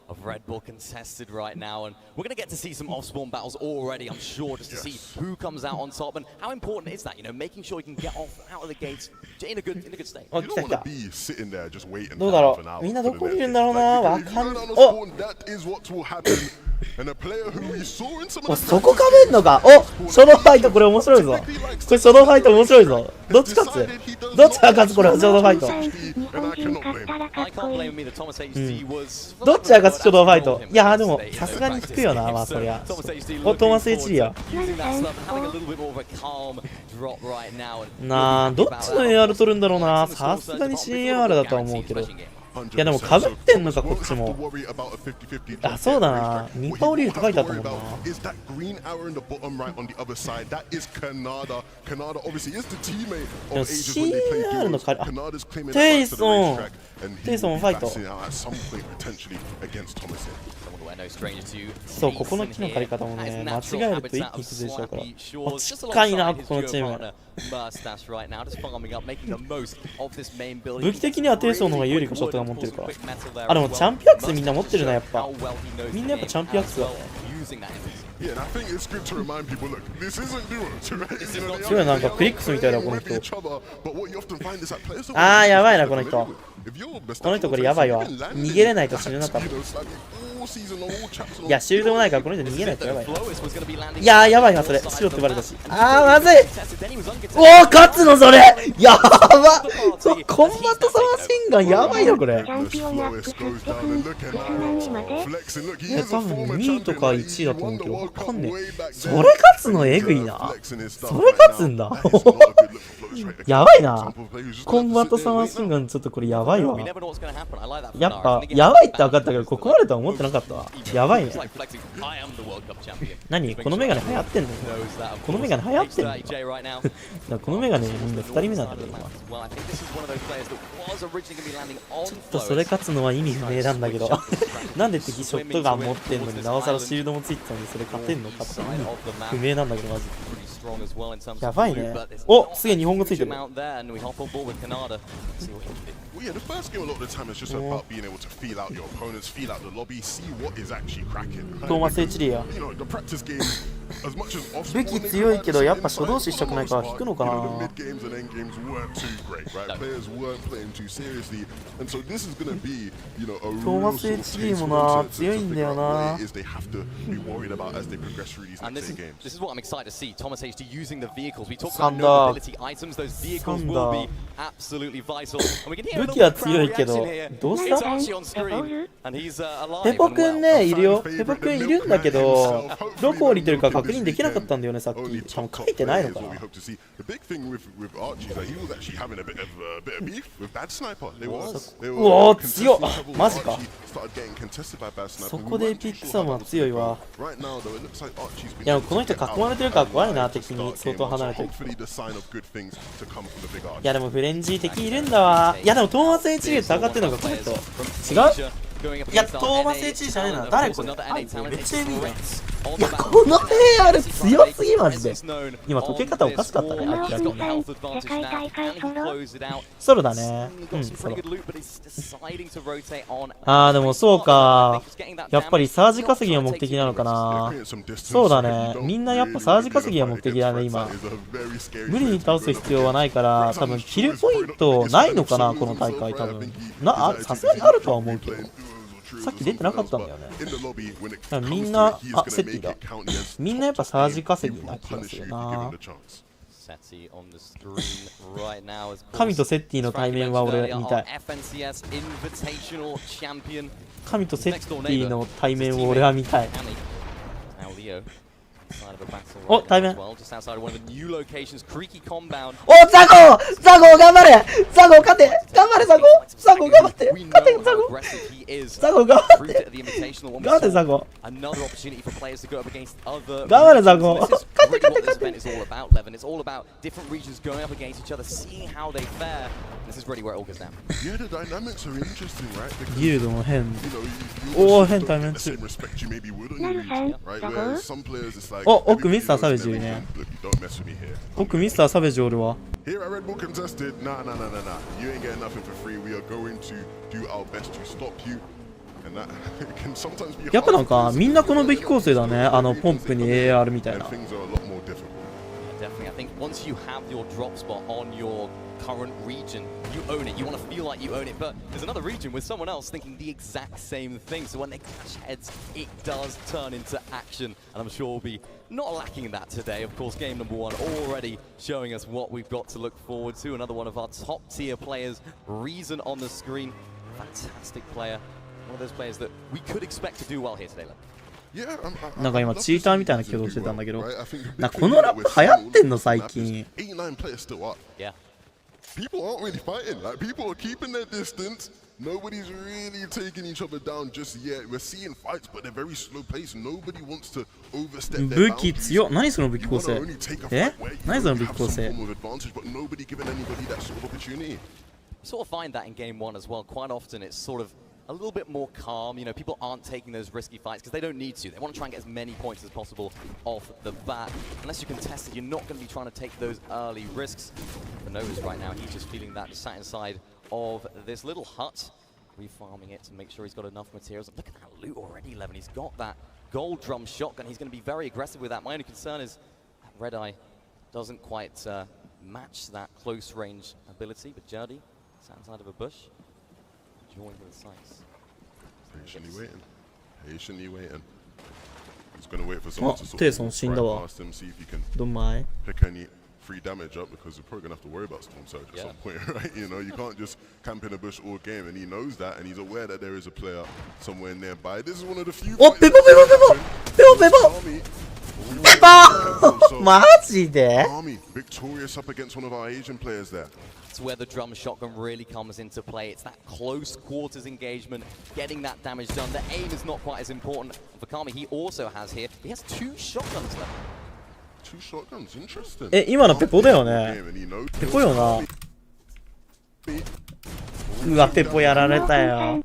P: Of Red Bull contested right now, and we're going to get to see some off-spawn battles already, I'm sure, just to see who comes out on top. And how important is that, you know, making sure you can get off out of the gates in a good state.
B: お、来た来た。どうだろう。みんなどこにいるんだろうな。わかんない。お、お、そこかぶんのか。お、初動ファイトこれ面白いぞ。これ初動ファイト面白いぞ。どっち勝つ？どっちが勝つこれ初動ファイト。どっちが勝つ初動ファイト。いやでもさすがに引くよな。まあそりゃ。お、トーマス HD や。なあ、どっちの AR 取るんだろうな。さすがに CAR だとは思うけど。いやでもかぶってんのかこっちも。あ、そうだな。2パオリールって書いてあったもんな。でも CAR の借り、あ、テイソンファイト。そう、ここの木の借り方もね、間違えると一気に崩れちゃうから。近いな、ここのチーム。武器的にはテイソンの方が有利かショットが持ってるから。あ、でもチャンピアクスみんな持ってるな、やっぱ。みんなやっぱチャンピアクスだね。すごいなんかクリックスみたいだこの人。あーやばいなこの人。この人これやばいわ。逃げれないと死ぬな多分。いやシールドもないからこの人逃げないとやばいな。いやーやばいなそれ。白ってバレたし。あーまずい。おー勝つのそれやばっ。そうコンバットサマーシンガンやばいよこれ。いや多分2位とか1位だと思うけどわかんねえ。それ勝つのえぐいな。それ勝つんだやばいな。コンバットサマーシンガンちょっとこれやばいわ。やっぱやばいって分かったけどここまでとは思ってなかったわ。やばいね。何このメガネ流行ってんの。このメガネ流行ってんのこのメガネみんな2人目なんだけど今。ちょっとそれ勝つのは意味不明なんだけどなんで敵ショットガン持ってんのになおさらシールドもついてたのにそれ勝てんのかって意味不明なんだけどマジやばいね。お、すげえ日本語ついてる。
O: Yeah, the first game a lot of the time is just about being able to feel out your opponents, feel out the lobby, see what is actually cracking.
B: トーマス HD や。武器強いけどやっぱ初動詞したくないから引くのかな。トーマス HD もな強いんだよな。サンダー。武器は強いけどどうした？ペポくんねいるよ。ペポくんいるんだけどどこ降りてるか確認できなかったんだよねさっき。多分書いてないのかな。うおー強っマジか。そこでエピックサムは強いわ。いやこの人囲まれてるから怖いな。敵に相当離れてる。いやでもフレンジ敵いるんだわ。いやでもトーマス HD で戦ってるのがこの人違う。いやトーマス HD じゃねえな。誰これ。あいつめっちゃエビいな。いやこの AR 強すぎマジで。今溶け方おかしかったね。明らかにソロだね。うんソロ。あーでもそうか。やっぱりサージ稼ぎが目的なのかな。そうだね。みんなやっぱサージ稼ぎが目的だね今。無理に倒す必要はないから多分キルポイントないのかなこの大会多分。さすがにあるとは思うけど。さっき出てなかったんだよね。みんな、あ、セッティだ。みんなやっぱサージ稼ぎな気がするな。神とセッティの対面は俺見たい。神とセッティの対面を俺は見たい。お、対面。お、ザゴ頑張れ。ザゴ勝て。頑張れザゴザゴ頑張って勝てザゴザゴ頑張って頑張ってザゴ頑張れザゴ勝て勝て勝て
P: It's all about different regions going up against each other, seeing how they fare. This is really where it all goes down.
O: Yeah, the dynamics are interesting, right?
B: ギルドの変おお変タイム中お奥ミスターサベージいるね奥ミスターサベージおるわ
O: Here at Red Bull Contested, nah. You ain't getting nothing for free. We are going to do our best to stop you. And that can sometimes be
B: やっぱなんかみんなこのべき構成だねポンプに AR みたいな
O: things are a lot more difficult.
P: Definitely, I think once you have your drop spot on your current region, you own it. You want to feel like you own it, but there's another region with someone else thinking the exact same thing. So when they clash heads, it does turn into action, and I'm sure we'll be not lacking that today. Of course, game number 1 already showing us what we've got to look forward to. Another one of our top tier players, Reason on the screen. Fantastic player. One of those players that we could expect to do well here today.
B: なんか今チーターみたいな挙動してたんだけどなこのラップ流行ってんの最近
P: Yeah.
O: People aren't really fighting. Like people are keeping their distance. Nobody's really taking each other down just yet. We're seeing fights, but they're very slow paced. Nobody wants to overstep their
B: 武器強っ何その武器構成何その武器構成
P: Sort of find that in game 1 as well. Quite often it's sort of a little bit more calm. You know, people aren't taking those risky fights because they don't need to. They want to try and get as many points as possible off the bat. Unless you contest it, you're not going to be trying to take those early risks. For Nova's right now, he's just feeling that, just sat inside of this little hut, refarming it to make sure he's got enough materials. Look at that loot already, Levin. He's got that gold drum shotgun. He's going to be very aggressive with that. My only concern is that Red Eye doesn't quite match that close range ability, but Jurdy sat inside of a bush. Join to the sights.
O: Patiently waiting. He's gonna wait for someone to sort of run past him, see if he can pick any free damage up because we're probably gonna have to worry about Storm Surge at some point, right? You know, you can't just camp in a bush all game, and he knows that, and he's aware that there is a player somewhere nearby. This is one of the few.
B: Oh, Pepo!
O: Army victorious up against one of our Asian players there.
P: That's where the drum shotgun really comes into play. It's that close quarters engagement, getting that damage done. The aim is not quite as important. For Kami, he also has here. He has 2 shotguns left.
O: 2 shotguns, interesting.
B: 今のペポだよねペポよなうわペポやられたよ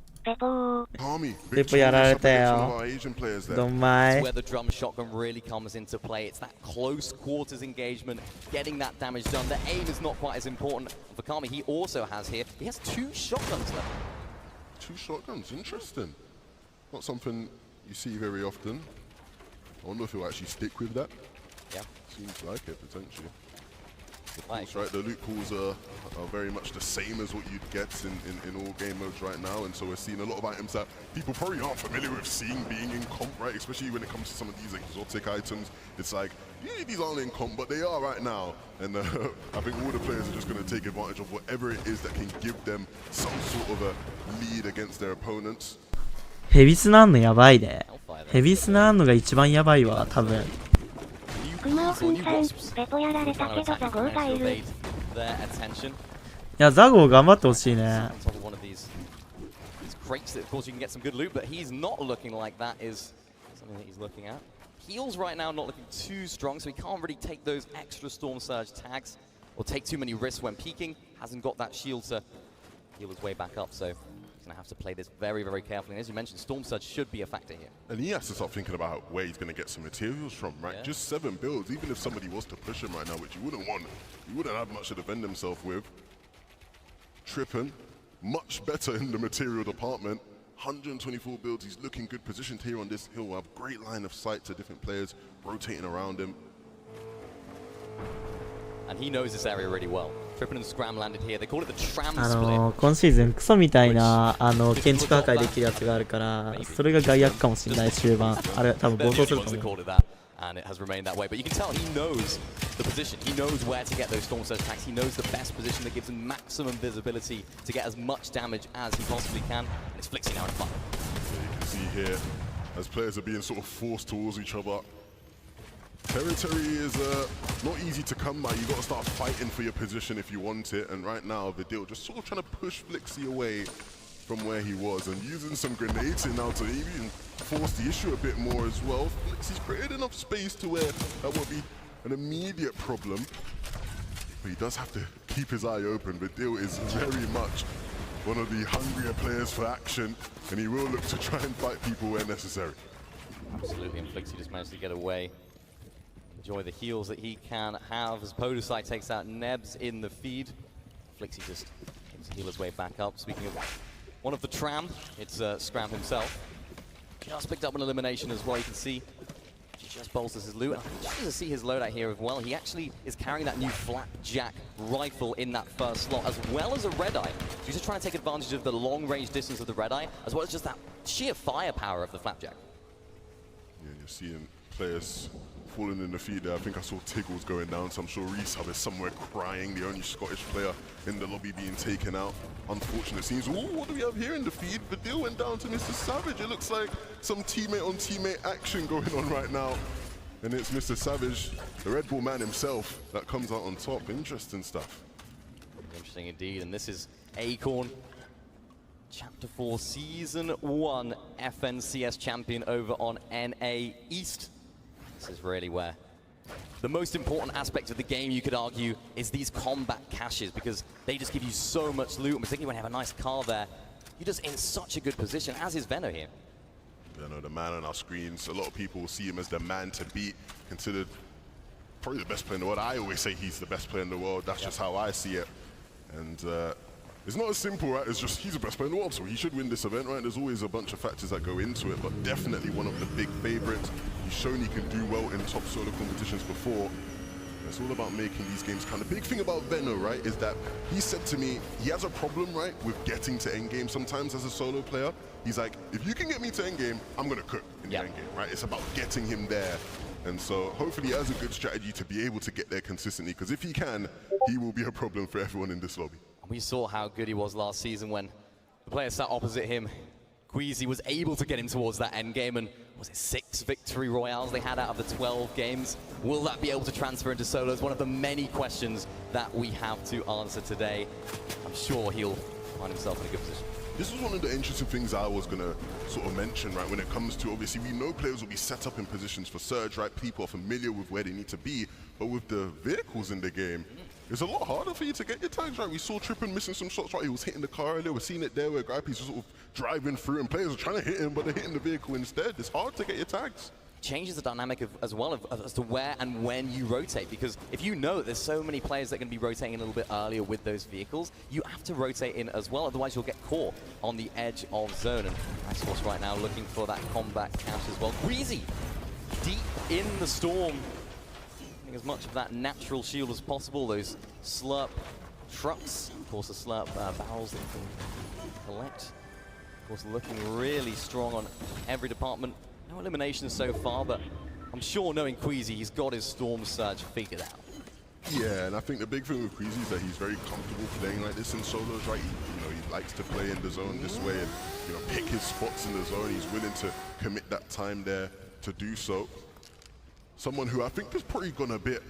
B: ペポやられたよどんまい
P: Where the drum shotgun really comes into play. It's that close quarters engagement, getting that damage done. The aim is not quite as important. For Kami, he also has here. He has 2 shotguns left.
O: 2 shotguns, interesting. Not something you see very often. I wonder if he'll actually stick with that.
P: Yeah.
O: Seems like it, potentially. Of course, right, the loot pools are very much the same as what you'd get in all game modes right now, and so we're seeing a lot of items that people probably aren't familiar with seeing being in comp, right? Especially when it comes to some of these exotic items. It's like, yeah, these aren't in comp, but they are right now. And I think all the players are just going to take advantage of whatever it is that can give them some sort of a lead against their opponents.
B: ヘビスナーンのやばいねヘビスナーンのが一番やばいわ多分
D: 熊尾くんさん、ペポやられたけどザゴーがいる。い
B: や、ザゴー頑張ってほしいね。
P: Heals right now not looking too strong, so he can't really take those extra Storm Surge tags or take too many risks when peeking. Hasn't got that shield to heal his way back up, so he's going to have to play this very, very carefully. And as you mentioned, Storm Surge should be a factor here.
O: And he has to start thinking about where he's going to get some materials from, right? Yeah. Just 7 builds, even if somebody was to push him right now, which you wouldn't want, you wouldn't have much to defend himself with. Trippin', much better in the material department. 124 builds, he's looking good positioned here on this hill. We'll have great line of sight to different players rotating around him.
P: And he knows this area really well. Trippin and Scram landed here. They call it the tram split.
B: 今シーズンクソみたいな建築破壊できるやつがあるからそれが害悪かもしれない終盤あれ多分暴走すると思う
P: And it has remained that way, but you can tell he knows the position. He knows where to get those Storm Surge attacks. He knows the best position that gives him maximum visibility to get as much damage as he possibly can. And it's Flixie now in front.
O: So you can see here, as players are being sort of forced towards each other, Territory is not easy to come by. You got to start fighting for your position if you want it. And right now, Vidil just sort of trying to push Flixie away from where he was and using some grenades in now to even force the issue a bit more as well. Flixie's created enough space to where that won't be an immediate problem. But he does have to keep his eye open. Vidil is very much one of the hungrier players for action, and he will look to try and fight people where necessary.
P: Absolutely, and Flixie just managed to get away. Enjoy the heals that he can have as Podosai takes out Nebs in the feed. Flixie just takes to heal his way back up. Speaking of one of the Tram, it's Scram himself. Just picked up an elimination as well. You can see he just bolsters his loot. And I'm just to see his loadout here as well. He actually is carrying that new Flapjack rifle in that first slot, as well as a Red-Eye. So he's just trying to take advantage of the long-range distance of the Red-Eye, as well as just that sheer firepower of the Flapjack.
O: Yeah, you're seeing players falling in the feed there. I think I saw Tiggles going down, so I'm sure Reese is somewhere crying, the only Scottish player in the lobby being taken out. Unfortunate scenes. Ooh, what do we have here in the feed? Vidil went down to Mr. Savage. It looks like some teammate on teammate action going on right now. And it's Mr. Savage, the Red Bull man himself, that comes out on top. Interesting stuff.
P: Interesting indeed, and this is Acorn. Chapter 4, Season 1 FNCS champion over on NA East. This is really where the most important aspect of the game, you could argue, is these combat caches, because they just give you so much loot, and particularly when you have a nice car there, you're just in such a good position, as is Venno here.
O: You know, the man on our screens, a lot of people will see him as the man to beat, considered probably the best player in the world. I always say he's the best player in the world. That's just how I see it. And it's not as simple, right? It's just he's the best player in the world, so he should win this event, right? There's always a bunch of factors that go into it, but definitely one of the big favorites. He's shown he can do well in top solo competitions before. It's all about making these games count. The big thing about Venno, right, is that he said to me, he has a problem, right, with getting to endgame sometimes as a solo player. He's like, if you can get me to endgame, I'm going to cook in the endgame, right? It's about getting him there. And so hopefully he has a good strategy to be able to get there consistently, because if he can, he will be a problem for everyone in this lobby.
P: We saw how good he was last season when the player sat opposite him. Queasy was able to get him towards that end game, and was it 6 victory royales they had out of the 12 games? Will that be able to transfer into solos? One of the many questions that we have to answer today. I'm sure he'll find himself in a good position.
O: This was one of the interesting things I was going to sort of mention, right, when it comes to, obviously, we know players will be set up in positions for surge, right? People are familiar with where they need to be, but with the vehicles in the game, it's a lot harder for you to get your tags, right? We saw Trippin missing some shots, right? He was hitting the car earlier. We're seeing it there where Gripey's sort of driving through and players are trying to hit him, but they're hitting the vehicle instead. It's hard to get your tags.
P: Changes the dynamic as well as to where and when you rotate, because if you know that there's so many players that are going to be rotating a little bit earlier with those vehicles, you have to rotate in as well, otherwise you'll get caught on the edge of zone. And Iceforce right now looking for that combat cache as well. Queasy deep in the storm, getting as much of that natural shield as possible. Those slurp trucks, of course the slurp barrels that you can collect, of course looking really strong on every department. No eliminations so far, but I'm sure knowing Queasy, he's got his Storm Surge figured out.
O: Yeah, and I think the big thing with Queasy is that he's very comfortable playing like this in solos, right? He likes to play in the zone this way and, pick his spots in the zone. He's willing to commit that time there to do so. Someone who I think has probably gone a bit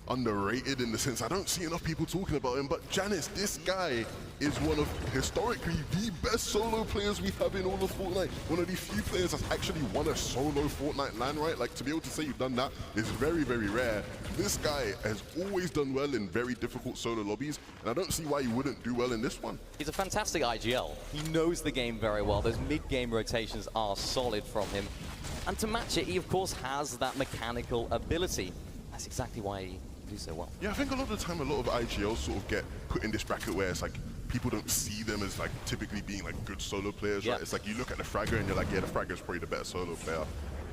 O: underrated in the sense I don't see enough people talking about him, but Janice, this guy is one of historically the best solo players we have in all of Fortnite. One of the few players that's actually won a solo Fortnite LAN, right? Like, to be able to say you've done that is very, very rare. This guy has always done well in very difficult solo lobbies, and I don't see why he wouldn't do well in this one.
P: He's a fantastic IGL. He knows the game very well. Those mid-game rotations are solid from him. And to match it, he of course has that mechanical ability. That's exactly why he do so well.
O: Yeah, I think a lot of the time, a lot of IGLs sort of get put in this bracket where it's like people don't see them as like typically being like good solo players, right? It's like you look at the Fragger and you're like, yeah, the Fragger's probably the better solo player.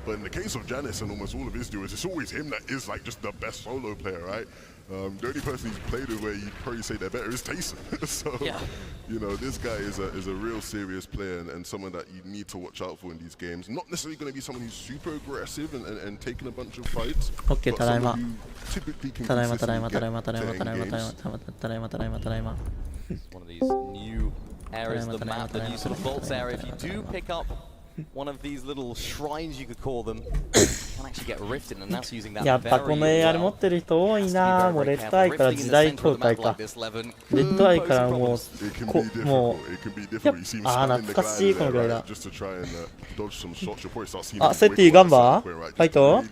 O: But in the case of Janice and almost all of his duos, it's always him that is like just the best solo player, right? The only person he's played with where you'd probably say they're better is Tayson. So, this guy is a real serious player and someone that you need to watch out for in these games. Not necessarily going to be someone who's super aggressive and taking a bunch of fights.
B: Okay, Tadaima.
P: One of these new areas of the map, the new sort of vaults area. If you do pick up one of these little shrines, you could call them,
B: やっぱこの AR 持ってる人多いな。もうレッドアイから時代交代か。レッドアイからもうああ懐かしいこのぐらいだ。あ、セッティガンバーファイト。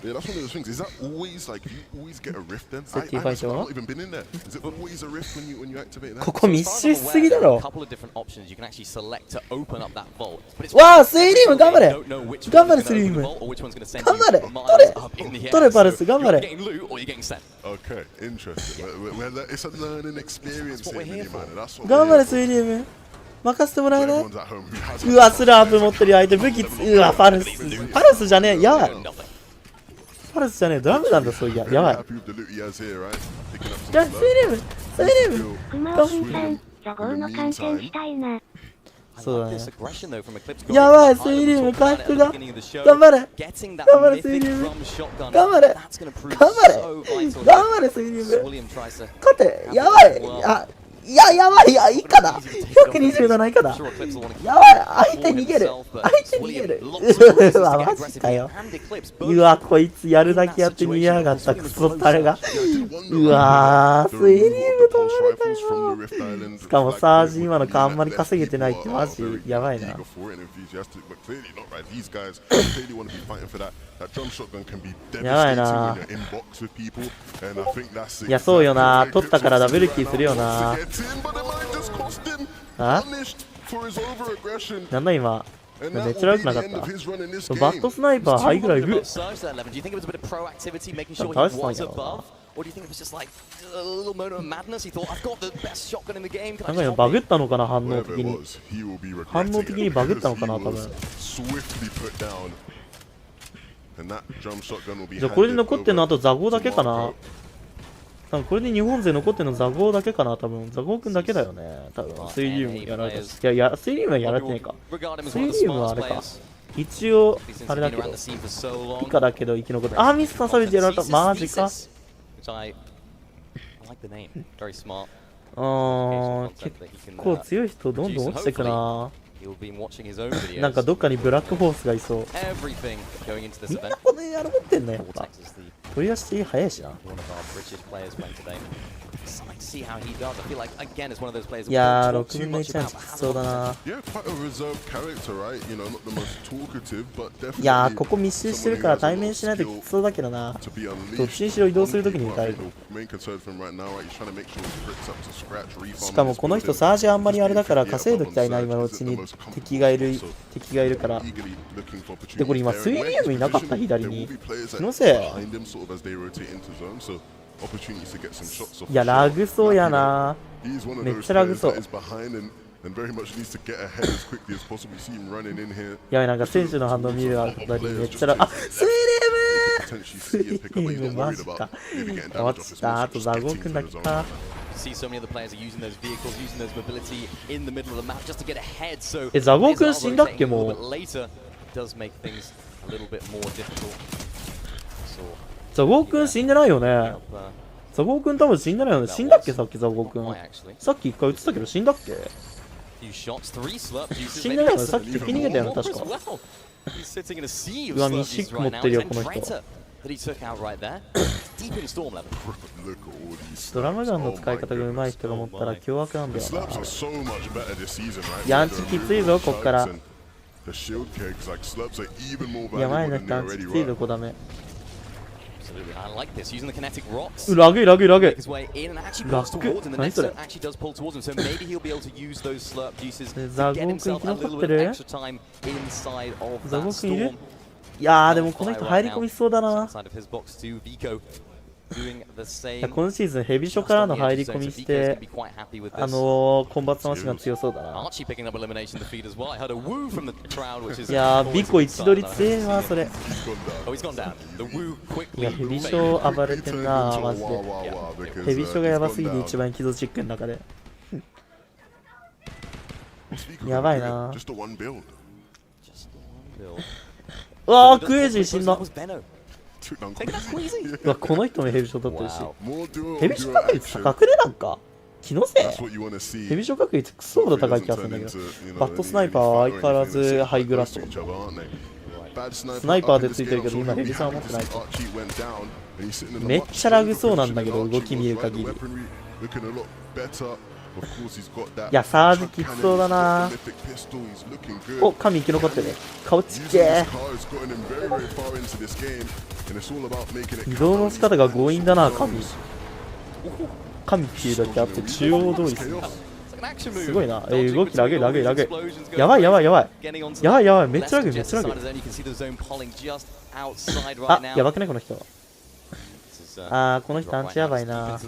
O: Yeah, that's one of those things. Is that always like you always get a rift then?
B: I've
O: not even been in there. Is it always a rift when you activate that?
B: ここ密集しすぎだろ。わあ、スイリーム頑張れ。頑張れスイリーム。頑張れ。取れパルス頑張れ。
O: Okay, interesting. It's a learning experience here, man. That's what.
B: 頑張れスイリーム。任せてもらえない？うわ、スラープ持ってる相手武器うわ、パルスじゃねえ。やばい。パルスじゃねえ、ドラムなんだ、そういや、やばい。じゃあ、スイリーム
D: 熊尾さん、ザゴーの観戦したいな。
B: そうだね。やばい、スイリーム回復が。頑張れ。頑張れ、スイリーム。頑張れ。頑張れ。頑張れ、スイリーム。勝て。やばい。いや、やばい、いいかな。127以下だ。やばい、相手逃げる。うわ、マジかよ。うわ、こいつやるだけやって逃げやがった、クソタレが。うわー、スイリーム取られたよ。しかもサージ今のかあんまり稼げてないってマジやばいな。やばいな。いや、そうよな。取ったからダブルキーするよな。あ？なんだ今。めっちゃ良くなかった。バットスナイパーハイぐらいいる。倒したんやろな。なんか今バグったのかな、反応的に。反応的にバグったのかな、多分。じゃあこれで残ってるのあとザゴーだけかな。多分これで日本勢残ってるのザゴーだけかな、多分。ザゴーくんだけだよね、多分。スイリウムやられたし。いや、スイリウムはやられてねえか。スイリウムはあれか。一応、あれだけど。以下だけど生き残って。あ、ミスターサビジやられた。マジか。結構強い人どんどん落ちてくな。なんかどっかにブラックホースがいそう。みんなこの AR 持ってんのやっぱ。取り出して早いしな。いやー、6分の1なんてきつそうだな。いやー、ここ密集してるから対面しないときつそうだけどな。どっちにしろ移動するときに歌える。しかもこの人サージあんまりあれだから稼いどきたいな、今のうちに。敵がいるから。で、これ今スイリウムいなかった左に。気のせい。いや、ラグそうやな。めっちゃラグそう。やばい、なんか選手の反応見るあたりめっちゃラグ。あ、スイリウムマジか。落ちた。あとザゴーくんだけか。え、ザゴーくん死んだっけもう。ザゴーくん死んでないよね。ザゴーくん多分死んでないよね。死んだっけさっきザゴーくん。さっき一回撃ってたけど死んだっけ。死んでないよね。さっき敵逃げたよね、確か。うわ、ミシック持ってるよ、この人。ドラムガンの使い方が上手い人が持ったら凶悪なんだよな。ヤンチきついぞ、こっから。やばいな、ヤンチきついぞ、こダメ。ラグラグ。ラグ。何それ。ザゴーくん生き残ってる？ザゴーくんいる？いやー、でもこの人入り込みそうだな。今シーズンヘビショからの入り込みしてコンバットマシンが強そうだな。いやー、ビコ一取り強えわ、それ。いや、ヘビショ暴れてんな、マジで。ヘビショがやばすぎて一番エキゾチックの中で。やばいな。うわー、クエイジー死んだ。うわ、この人もヘビショ取ってるし。ヘビショ確率高くねなんか。気のせい？ヘビショ確率クソほど高い気がするんだけど。バットスナイパーは相変わらずハイグラスト。スナイパーでついてるけど今ヘビさんは持ってないと。めっちゃラグそうなんだけど動き見る限り。いやサージきつそうだな。お、神生き残ってる。顔ちっけー。移動の仕方が強引だな神。神っていうだけあって中央通りする。すごいな。動きラグい。やばい。めっちゃラグ。あ、やばくねこの人。あー、この人アンチやばいな。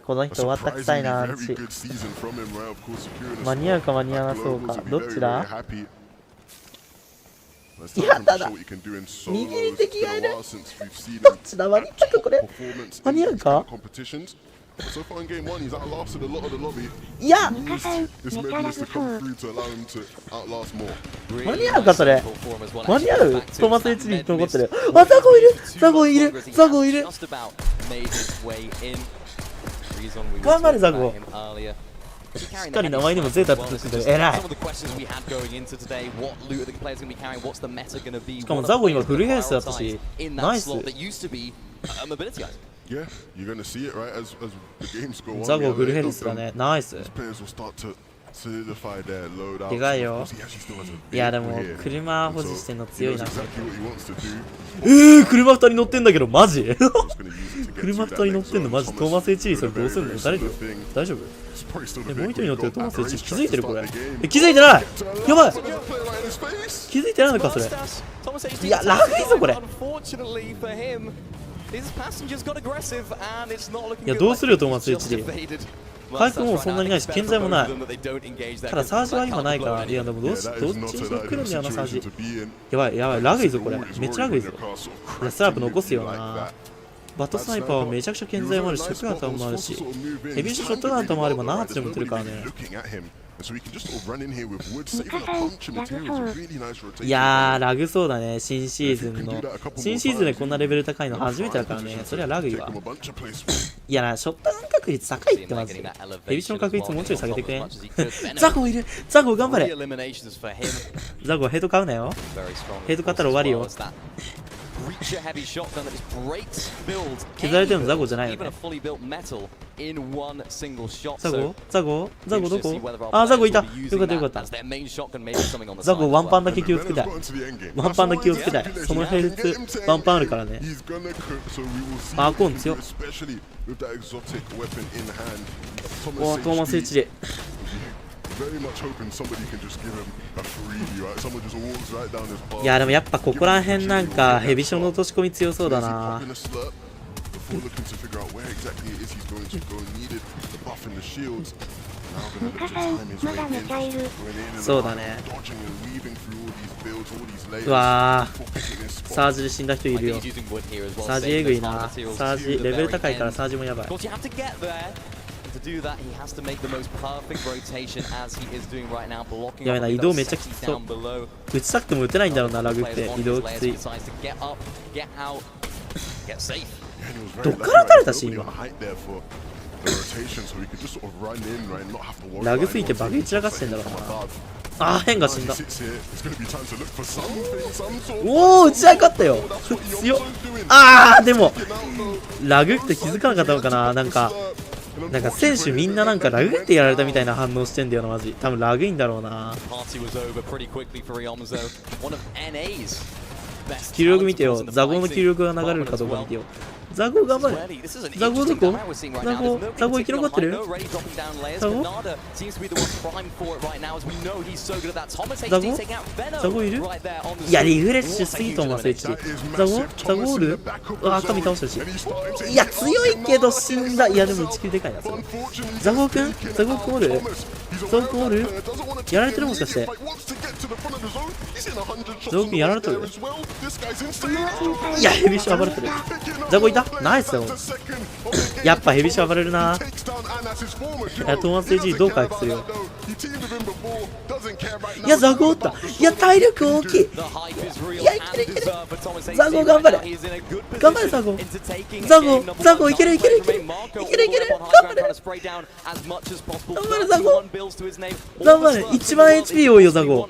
B: この人終わったくさいなアンチ。間に合うか間に合わそうか。どっちだ？いや、ただ右に敵がいる。どっちだ？割り切るこれ間に合うか？いや、
D: ミカさん、めちゃラグそう。
B: 間に合うかそれ。間に合う？トーマス HD 残ってる。あ、ザゴいる。頑張れザゴ。しっかり名前にもゼータってついてる。偉い。しかもザゴ今フルヘースだったしナイス。ザゴフルヘルスだね。ナイス。でかいよ。いやでも車保持してんの強いな。車2人乗ってんだけどマジ車2人乗ってんのマジ。トーマス HE それどうすんの？誰？大丈夫？もう一人乗ってるトーマス HE 気づいてるこれ？気づいてない。やばい。気づいてないのかそれ。いやラグいぞこれ。いやどうするよトーマス HD。回復もそんなにないし健在もない。ただサージは今ないから。いやでもどっちにしろ来るんだよなサージ。やばいラグいぞこれ。めっちゃラグいぞ。いやスラープ残すよな。バットスナイパーはめちゃくちゃ健在もあるしショットガンターもあるしヘビーショットガンターもあれば7発でも撃てるからね。いやーラグそうだね。新シーズンでこんなレベル高いの初めてだからね。それはラグいわ。いやな、ショットガン確率高いってマジで。ヘビショの確率もうちょい下げてくれ。ザゴいる。ザゴ頑張れ。ザゴヘッド買うなよ。ヘッド買ったら終わりよ。削られてるのザゴじゃないよね。ザゴどこ？あ、ザゴいた。よかった。ザゴワンパンだけ気をつけたい。そのヘルツワンパンあるからね。アーコン強っ。おー、トーマス HD。いやでもやっぱここら辺なんかヘビショの落とし込み強そうだな。
D: ミカさん、まだめちゃいる。
B: そうだね。うわー、サージで死んだ人いるよ。サージエグいな。サージレベル高いからサージもやばい。やばいな、移動めっちゃきつそう。打ちたくても打てないんだろうな、ラグって移動きつい。どっから撃たれたし今。ラグすぎてバグ散らかしてんだろうな。あー、変が死んだ。おお、打ち合い勝ったよ。強っ。あー、でもラグって気づかなかったのかな。なんか選手みんななんかラグってやられたみたいな反応してんだよなマジ。多分ラグいんだろうな。キルログ見てよ。ザゴのキルログが流れるかどうか見てよ。ザゴ頑張れ。ザゴどこ？ザゴ生き残ってる？ザゴいる？いやリフレッシュすぎと思う。ザゴおる？あ、神倒したし。いや強いけど死んだ。いやでも1キルでかいなそれ。ザゴくんおる？やられてるもしかして。ザゴくんやられてる？いやヘビシ暴れてる。ザゴいた？ナイスだよ。やっぱヘビシ暴れるな。いやトーマス AG どう回復するよ。いやザゴおった。いや体力大きい。いや、いけるいける。ザゴ頑張れ。頑張れ、ザゴ。ザゴいけるいけるいける。いけるいける。頑張れ。頑張れ、ザゴ。頑張れ。1万 HP 多いよ、ザゴ。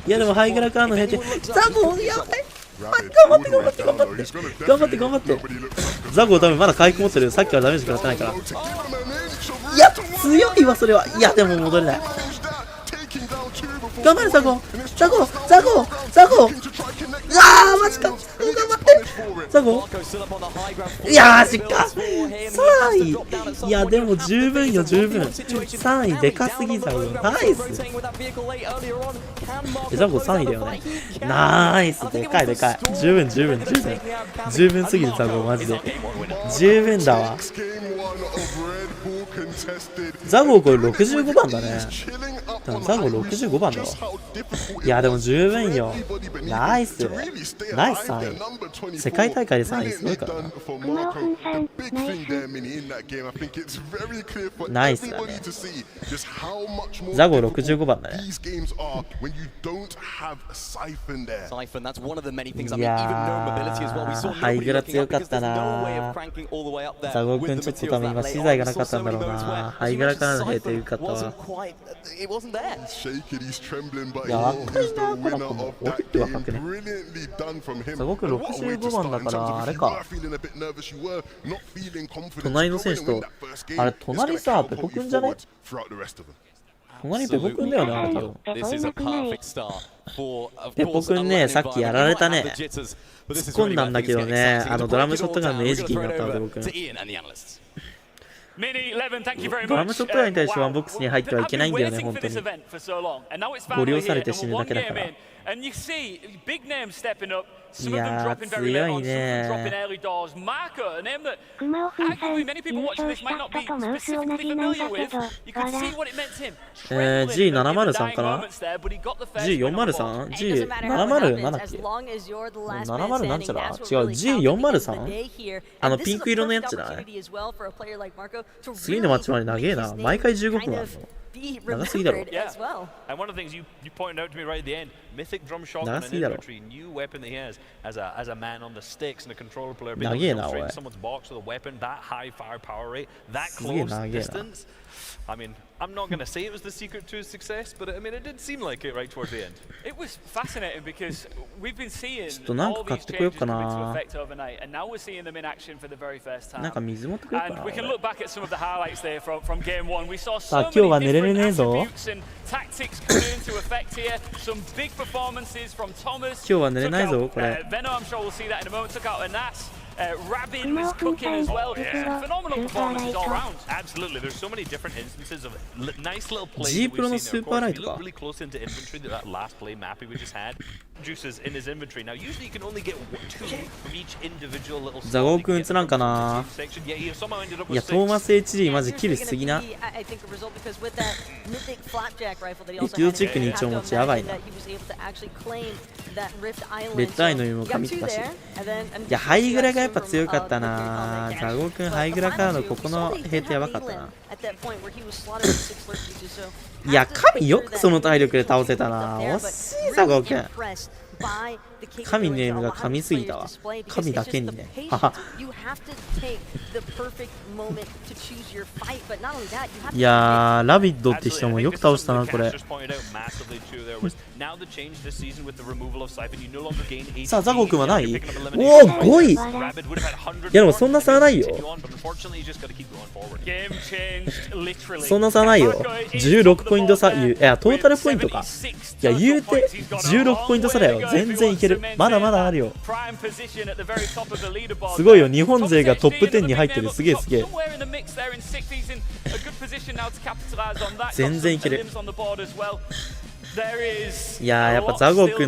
B: いや、でもハイグラからの閉店。ザゴ、やばい。頑張って頑張って頑張って頑張って頑張って。ザゴ多分まだ回復持ってる。さっきからダメージ食らってないから。いや、強いわ、それは。いや、でも戻れない。頑張れ、ザゴ。ザゴ。うわー、マジか。頑張って。ザゴ。いやー、しっか。3位。いや、でも十分よ、十分。3位でかすぎザゴ。ナイス。ザゴ3位だよね。ナイス。でかいでかい。十分十分すぎるザゴ、マジで。十分だわ。ザゴこれ65番だね。ザゴ65番だわ。いやでも十分よ。ナイス3位。世界大会で3位すごいからな。ナイスだね。ザゴ65番だね。いやー、ハイグラ強かったな。ザゴくんちょっと多分今資材がなかったんだろうな。ハイグラからの閉店よかったわ。いや、若いな、この子も。おって若くね。ザゴくん65番だから、あれか。隣の選手と、あれ、隣さ、ペコくんじゃね？隣ペコくんだよね、あれ多分。ペコくんね、さっきやられたね。突っ込んだんだけどね、ドラムショットガンの餌食になったわ、ペコくん。ドラムショットガンに対してワンボックスに入ってはいけないんだよね、本当に。ご利用されて死ぬだけだから。いやー、強いね。
D: クマオフンさん、優勝した人とマウス同じなんだけど、
B: G703 かな ?G403? G70 なんだっけ ?70 なんちゃら違う、G403? ピンク色のやつじゃない次のマッチまで長えな。毎回15分あるの。長すぎだろ。長すぎだろ。長えな、おい。すげえ長えな。
K: I mean, I'm not going to say it was the secret to his success, but I mean, it did seem like it right towards the end.
E: It was fascinating because we've been seeing
B: ちょっとなんか買ってこようかな。
E: and now we're seeing them in action for the very first time.
B: なんか水持ってこようかな。
E: And we can look back at some of the highlights there from game one. We saw so
B: 今日は
E: many
B: 寝れる
E: different
B: ねえぞ。
E: attributes and tactics coming into effect here. Some big performances from Thomas.
B: 今日は寝れないぞ、これ。
E: Venom, I'm sure we'll see that in a moment. Took out a Nas. Rabid was cooking as well. Phenomenal performances all round.
K: Absolutely. There's so many different instances of nice little plays.
B: G Pro のスーパーライトか。
K: Really close into inventory that last play Mappy we just had. Juices in his inventory. Now usually you can only get 2 from each individual little.
B: ザゴーくん映らんかな。いや、トーマス HD マジキルしすぎな。エキゾチックに一応持ちやばいな。レッドアイの夢も神ったし。いや、ハイグラがやっぱ強かったな。ザゴーくんハイグラからのここのヘイトやばかったな。いや、神よくその体力で倒せたな。惜しいザゴーくん。神ネームが神すぎたわ。神だけにね。いやー、ラビッドって人もよく倒したな、これ。さあ、ザゴーくんはない？おお、5位！いや、でもそんな差はないよ。そんな差はないよ。16ポイント差。いや、トータルポイントか。いや、言うて、16ポイント差だよ。全然いける。まだまだあるよ。すごいよ。日本勢がトップ10に入ってる。すげえすげえ。全然いける。いやー、やっぱザゴーく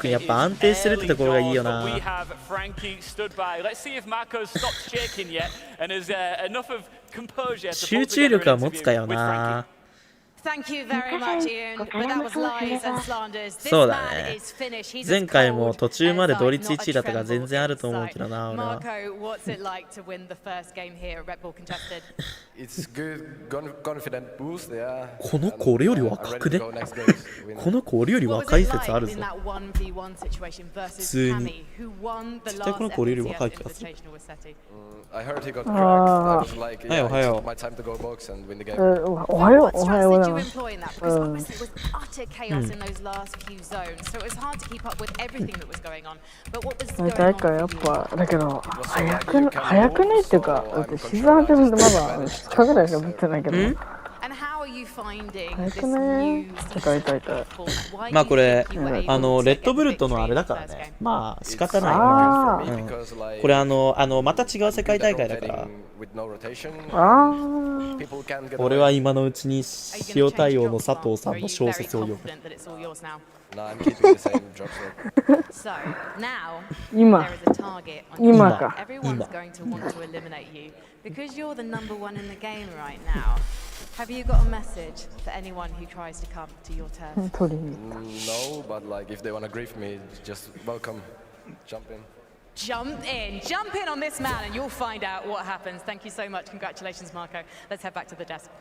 B: んやっぱ安定してるってところがいいよな。集中力は持つかよな。そうだね。前回も途中まで同率1位だったから全然あると思うけどな、俺は。この子俺より若くね？この子俺より若い説あるぞ。普通に。絶対この子俺より若い気がする。
J: はい、
B: おはよう。
J: おはよう。おはようございます。誰かやっぱだけど早くねっていうか、だってシーズン始めてまだ2日ぐらいしか経ってないけど。早くね。
B: まあこれレッドブルとのあれだからね。まあ仕方ない。これまた違う世界大会だから。俺は今のうちに塩対応の佐藤さんの小説を読む。
J: 今か。
G: Have you got a message for anyone who tries to come to your turf?
J: No, but like if they want to grief me, just welcome. Jump in.
G: Jump in on this man and you'll find out what happens. Thank you so much. Congratulations, Marco. Let's head back to the desk.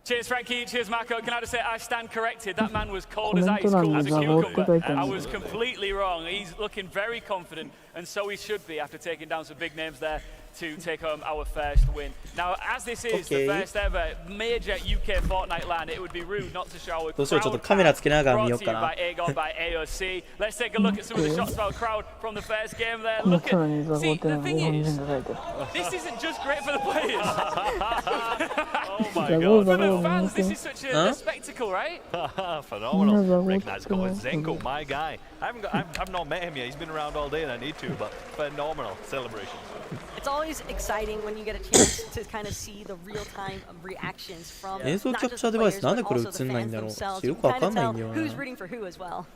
E: Cheers, Frankie. Cheers, Marco. Can I just say I stand corrected? That man was cold as ice, cool as a cucumber. I was completely wrong. He's looking very confident, and so he should be after taking down some big names there to take home our first win. Now, as this is the first ever major UK Fortnite LAN, it would be rude not to show a crowd brought to you by Aegon by AOC. Let's take a look at some of the shots of our crowd from the first game there. Look at, see, the thing is, this isn't just great for the players.
K: Oh my god.
E: For the fans, this is such a spectacle, right?
K: Phenomenal. Recognize Zenko, my guy. I've not met him yet. He's been around all day and I need to, but phenomenal celebration.
F: It's always exciting when you get a chance to kind of see the real-time reactions from not just the players, but also the fans themselves. You can kind of tell who's rooting for who as well.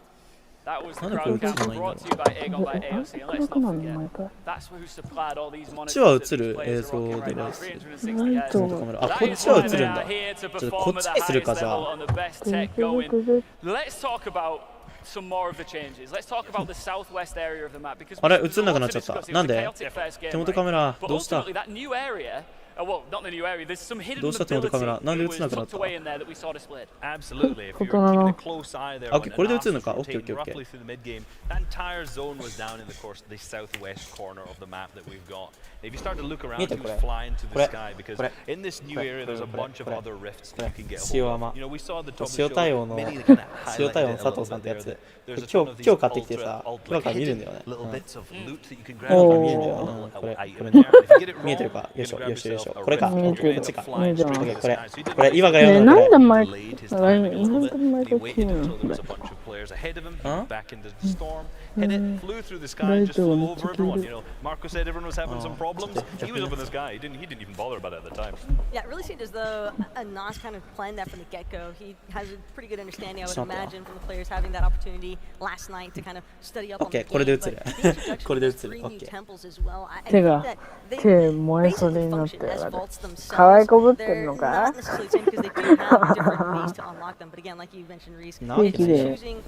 E: That was the crowd capture brought to you by Aegon by AOC, and let's not forget, that's who supplied all these monitors to the players rocking right now, 360 Hz. That is why they are here to perform at the highest level on the best tech going. Let's talk about some more of the changes. Let's talk about the southwest area of the map because we should be able to discuss it. It was a chaotic first game, right? But ultimately that new area, well, not the new area, there's some hidden ability that was tucked away in there that we saw displayed.
K: Absolutely. If you're keeping a close eye there when an artist was rotating roughly through the mid-game, that entire zone was down in the course the southwest corner of the map that we've got. If you start to look around, who's flying to the sky, because in this new area there's a bunch of other rifts that you can get a hold of. You know, we saw the top of the show, many of the kind of highlighted elements there, that there's a ton of these ultra hidden little bits of loot that you can grab from each little item in there. If you get it wrong, you can grab yourself a red and you're going to fly straight to the sky. So he didn't really delayed his timing a little bit, and he waited until there was a bunch of players ahead of him, back into the storm, hit it, flew through the sky, and just flew over everyone. You know, Marco said everyone was having some problems. He was up in the sky. He didn't even bother about it at the time.
F: Yeah, it really seemed as though Nas kind of planned that from the get-go. He has a pretty good understanding, I would imagine, from the players having that opportunity last night to kind of study up on the game. But the introduction of 3 new temples as well. I think that they basically function as vaults themselves. They're not necessarily the same because they do have different ways to unlock them. But again, like you mentioned, Reese, it's like a 50-50.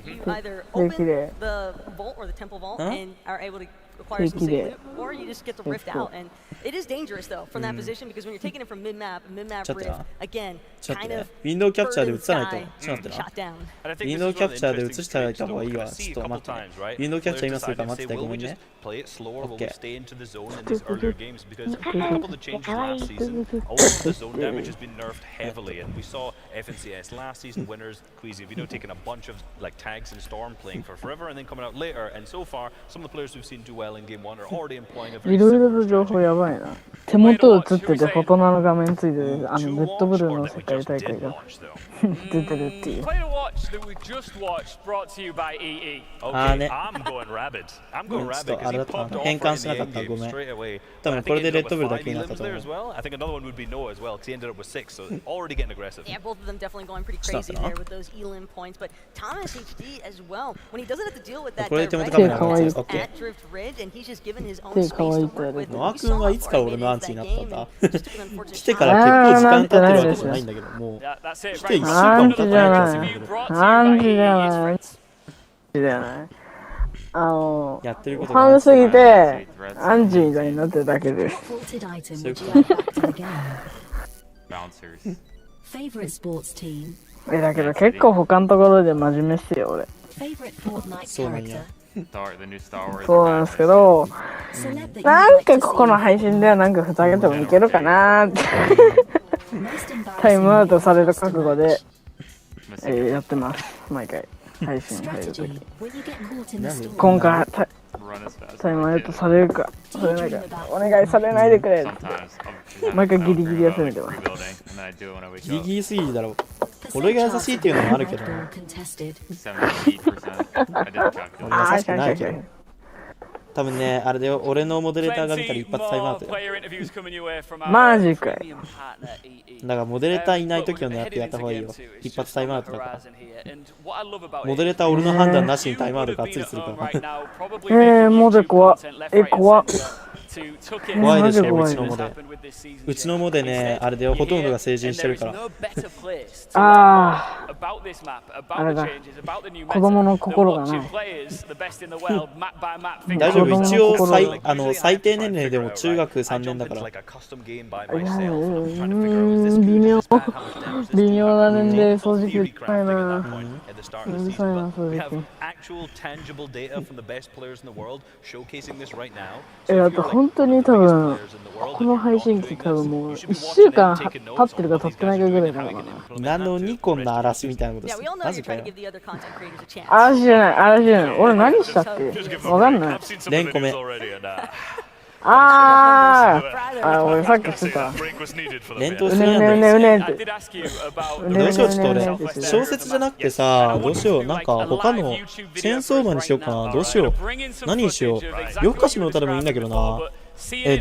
F: You either open the vault or the temple vault and are able to acquire some safe loot, or you just get the rift out. And it is dangerous though from that position because when you're taking it from mid-map rift, again, kind of
B: window capture で映さないと。ちょっと待って
F: shot down.
B: な。window capture で映してあげた方がいいわ。ちょっと待って。window capture 今するから待っててごめんね。
K: Play it slower while we stay into the zone in these earlier games because a couple of the changes last season, a lot of the zone damage has been nerfed heavily, and we saw FNCS last season winners, Queasy Vino taking a bunch of like tags in Storm, playing for forever, and then coming out later. And so far, some of the players we've seen do well in Game 1 are already employing a very similar
J: 情報やばいな。手元映っててフォトナの画面ついてるレッドブルの世界大会が出てるっていう。
E: Play to watch that we just watched brought to you by EE.
K: Okay, I'm going rabid. I'm going rabid because he popped off right in the end game straight away. I think he ended up with 5 elims there as well. I think another one would be Noah as well because he ended up with 6, so already getting aggressive.
F: Yeah, both of them definitely going pretty crazy there with those elim points. But Thomas HD as well, when he doesn't have to deal with that direct at Drift Ridge, and he's just given his own space to work with.
B: ノア君はいつから俺のアンチになったんだ来てから結構時間経ってるわけじゃないんだけど、もう来て1週間も経たないから。
J: アンチじゃない。
B: やってること
J: ファンすぎて、アンジみたいになってるだけです。だけど結構他のところで真面目っすよ、俺。
B: そうなんや。
J: そうなんですけど、なんかここの配信ではなんかふざけてもいけるかなーってタイムアウトされる覚悟で、やってます、毎回配信入るとき。今回タイムアウトされるかされないかお願いされないでくれって毎回ギリギリ休めてます。
B: ギリギリすぎるだろう。俺が優しいっていうのもあるけどな。優しくないけど。多分ね、あれで俺のモデレーターが見たら一発タイムアウトよ。
J: マジかい。
B: だからモデレーターいない時のやってやった方がいいよ。一発タイムアウトだから。モデレーター俺の判断なしにタイムアウトがっつりするから。
J: モデ怖っ。怖っ。
B: 怖いでしょ、うちのモデ。うちのモデね、あれでほとんどが成人してるから。
J: あれだ。子供の心がない。
B: 大丈夫、一応最低年齢でも中学3年だから。
J: 微妙な年齢、正直言ったいな。うるさいな、正直。あと本当に多分この配信機多分もう1週間経ってるか経ってないかぐらいだから
B: なのにこんな嵐みたいなことしてマジかよ。
J: 嵐じゃない、嵐じゃない。俺何したっけわかんない。
B: 連コメ。
J: 俺さっきしてた。
B: 連投してないんだよ。どうしよう、ちょっと俺小説じゃなくてさ、どうしよう、なんか他のチェーンソーマンにしようかな。どうしよう、何にしよう。夜更かしの歌でもいいんだけどな。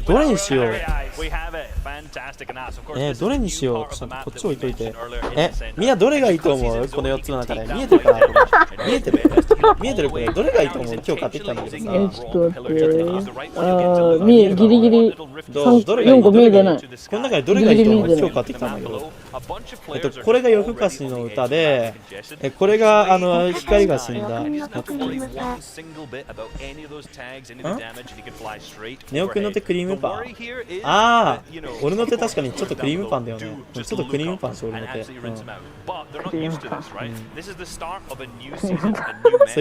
B: どれにしよう。どれにしよう。ちょっとこっち置いといて。みんなどれがいいと思う？この4つの中で見えてるかな。見えてるこれ。どれがいいと思う？今日買ってきたんだけどさ。
J: ちょっと待って。ギリギリ4個見えてない。
B: この中でどれがいいと思う？今日買ってきたんだけど。これが夜更かしの歌で、これが光が死んだ。ネオくんの手クリームパン。俺の手確かにちょっとクリームパンだよね。ちょっとクリームパンし俺の手。そ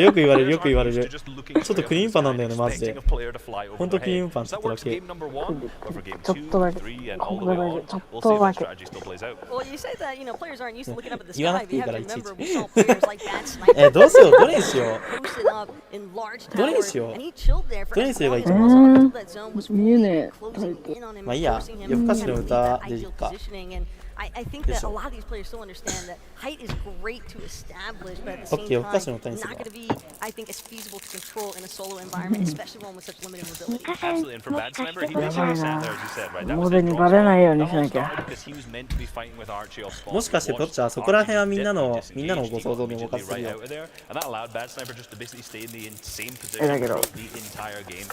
B: うよく言われる。ちょっとクリームパンなんだよねマジで。ほんとクリームパンちょっとだけ。
J: ちょっとだけ。
B: 言わなくていいからいちいち。どうしよう、どれにしよう。どれにすればいいと思う？
J: 見えね
B: え。まあいいや、夜更かしの歌でいいか。
F: I think that a lot of these players still understand that height is great to establish, but at the same time, not going to be, I think, as feasible to control in a solo environment, especially one with such limited mobility.
K: Absolutely, and for Bad Sniper, he basically sat there, as you said, right? That was
J: his
K: because he was meant to be fighting with Archie off spawn.
B: もしかしてどっちはそこら辺はみんなのご想像にお任せするよ。
K: And that allowed Bad Sniper just to basically stay in the same position throughout the entire game.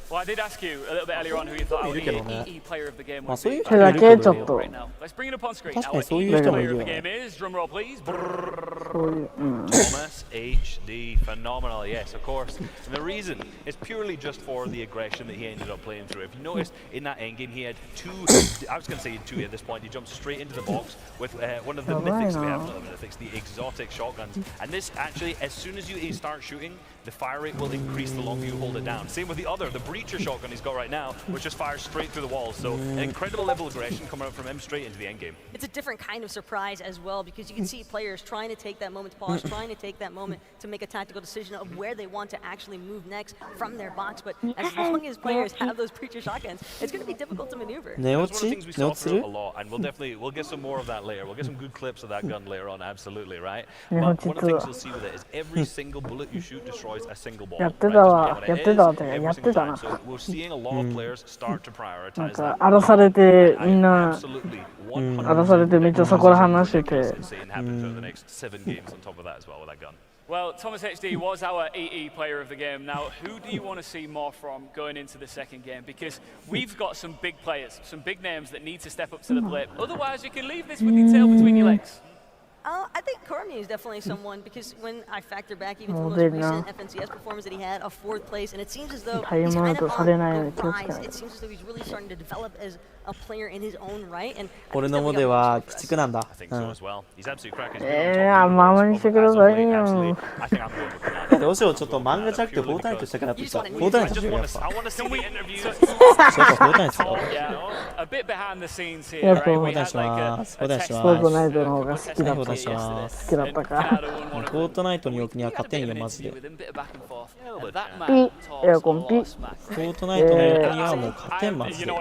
E: Well, I did ask you a little bit earlier on who you thought our EE player of the game was. Let's bring it up on screen. Our EE player of the game is, drum roll please.
K: Thomas HD, phenomenal, yes, of course. And the reason is purely just for the aggression that he ended up playing through. If you noticed, in that endgame he had I was going to say two at this point, he jumped straight into the box with one of the mythics we have, not the mythics, the exotic shotguns. And this actually, as soon as you start shooting, the fire rate will increase the longer you hold it down. Same with the other, the breacher shotgun he's got right now, which just fires straight through the walls. So an incredible level of aggression coming out from him straight into the endgame.
F: It's a different kind of surprise as well, because you can see players trying to take that moment to pause, trying to take that moment to make a tactical decision of where they want to actually move next from their box. But as long as players have those breacher shotguns, it's going to be difficult to maneuver.
K: That's one of the things we saw through a lot, and we'll get some more of that later. We'll get some good clips of that gun later on, absolutely, right? But one of the things you'll see with it is every single bullet you shoot destroys a single ball.
J: やってたわ、やってたな。なんか荒らされてみんな荒らされてめっちゃそこら話してて。
E: Well, Thomas HD was our EE player of the game. Now, who do you want to see more from going into the second game? Because we've got some big players, some big names that need to step up to the plate. Otherwise, you can leave this with your tail between your legs.
F: I think Cormier is definitely someone because when I factor back even to the most recent FNCS performance that he had, a 4th place, and it seems as though he's kind of on the rise. It seems as though he's really starting to develop as a player in his own right. And
B: 俺のモデは鬼畜なんだ。
J: ままにしてくださいよ。
B: どうしよう、ちょっと漫画じゃなくてフォートナイトしたくなってきた。フォートナイトしようやっぱ。そうか、フォートナイトしよう。やっぱフォートナイトします。フォートナイトします。
J: フォートナイトの方が好きだった。好きだったか。
B: フォートナイトに置くには勝てんよ、マジで。
J: ピエアコンピ。
B: フォートナイトの置くにはもう勝てん、マジで。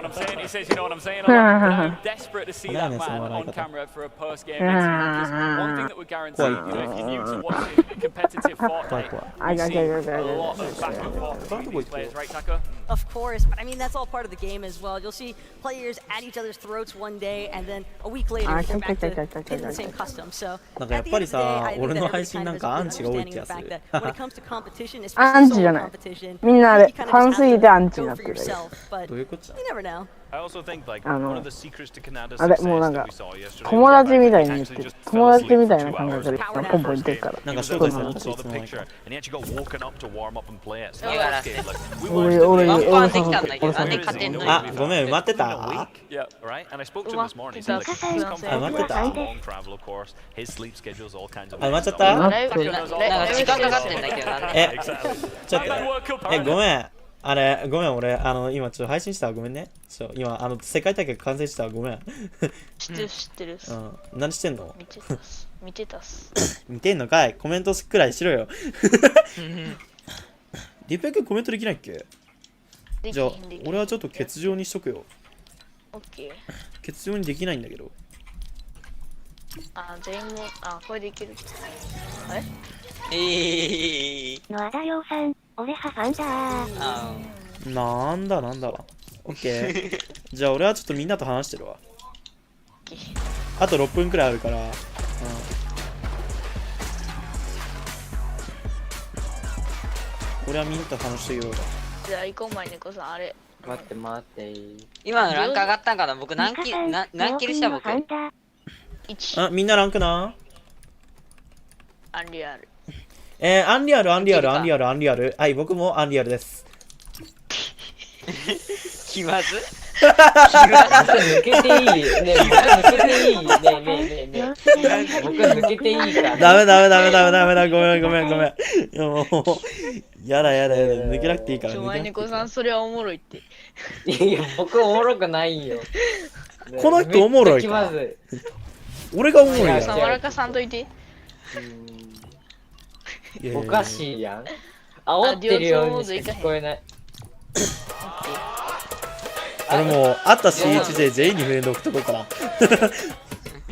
F: Of course, but I mean that's all part of the game as well. You'll see players at each other's throats one day, and then a week later they're back to hitting the same custom. So
B: なんかやっぱりさ、俺の配信なんかアンチが多い気がする。
J: アンチじゃない。みんなあれ、ファンすぎてアンチになってる。ど
B: ういうこと？
J: あれ、もうなんか友達みたいに言ってる。友達みたいな感覚でポンポン言ってるから。
B: なんか招待されたしいつの間にか。あ、ごめん、埋まってた？埋まってた？埋まっちゃった？
R: なんか時間かかってんだけどな。
B: ちょっとごめん。あれ、ごめん、俺、今ちょっと配信したわ、ごめんね。今、世界大会完成したわ、ごめん。
R: 知ってる。
B: うん。何してんの？
R: 見てたっす。
B: 見てんのかい？コメントくらいしろよ。リペ君コメントできないっけ？じゃあ、俺はちょっと欠場にしとくよ。
R: オッケー。
B: 欠場にできないんだけど。
R: 全員も、これできる。
D: 野田洋さん、俺ハファンだ
B: なんだ。オッケー。じゃあ俺はちょっとみんなと話してるわ。あと6分くらいあるから。俺はみんなと話してるよ。
R: じゃあ行こう、まいねこさん、あれ。
S: 待って。
R: 今のランク上がったんかな？僕何キルした僕？1。
B: みんなランクな？
R: アンリアル。
B: アンリアル。はい、僕もアンリアルです。
R: 気まず？
S: 抜けていいねえ、僕抜けていいから。
B: ダメ。ごめん。いやもう、やだ、抜けなくていいから。
R: まいねこさん、それはおもろいって。
S: いや、僕おもろくないよ。
B: この人おもろいか。俺がおもろいやん。
R: わらかさんといて。
S: おかしいやん。煽ってるようにしか聞こえない。
B: 俺もう会った C1 で全員にフレンド送っとこうかな。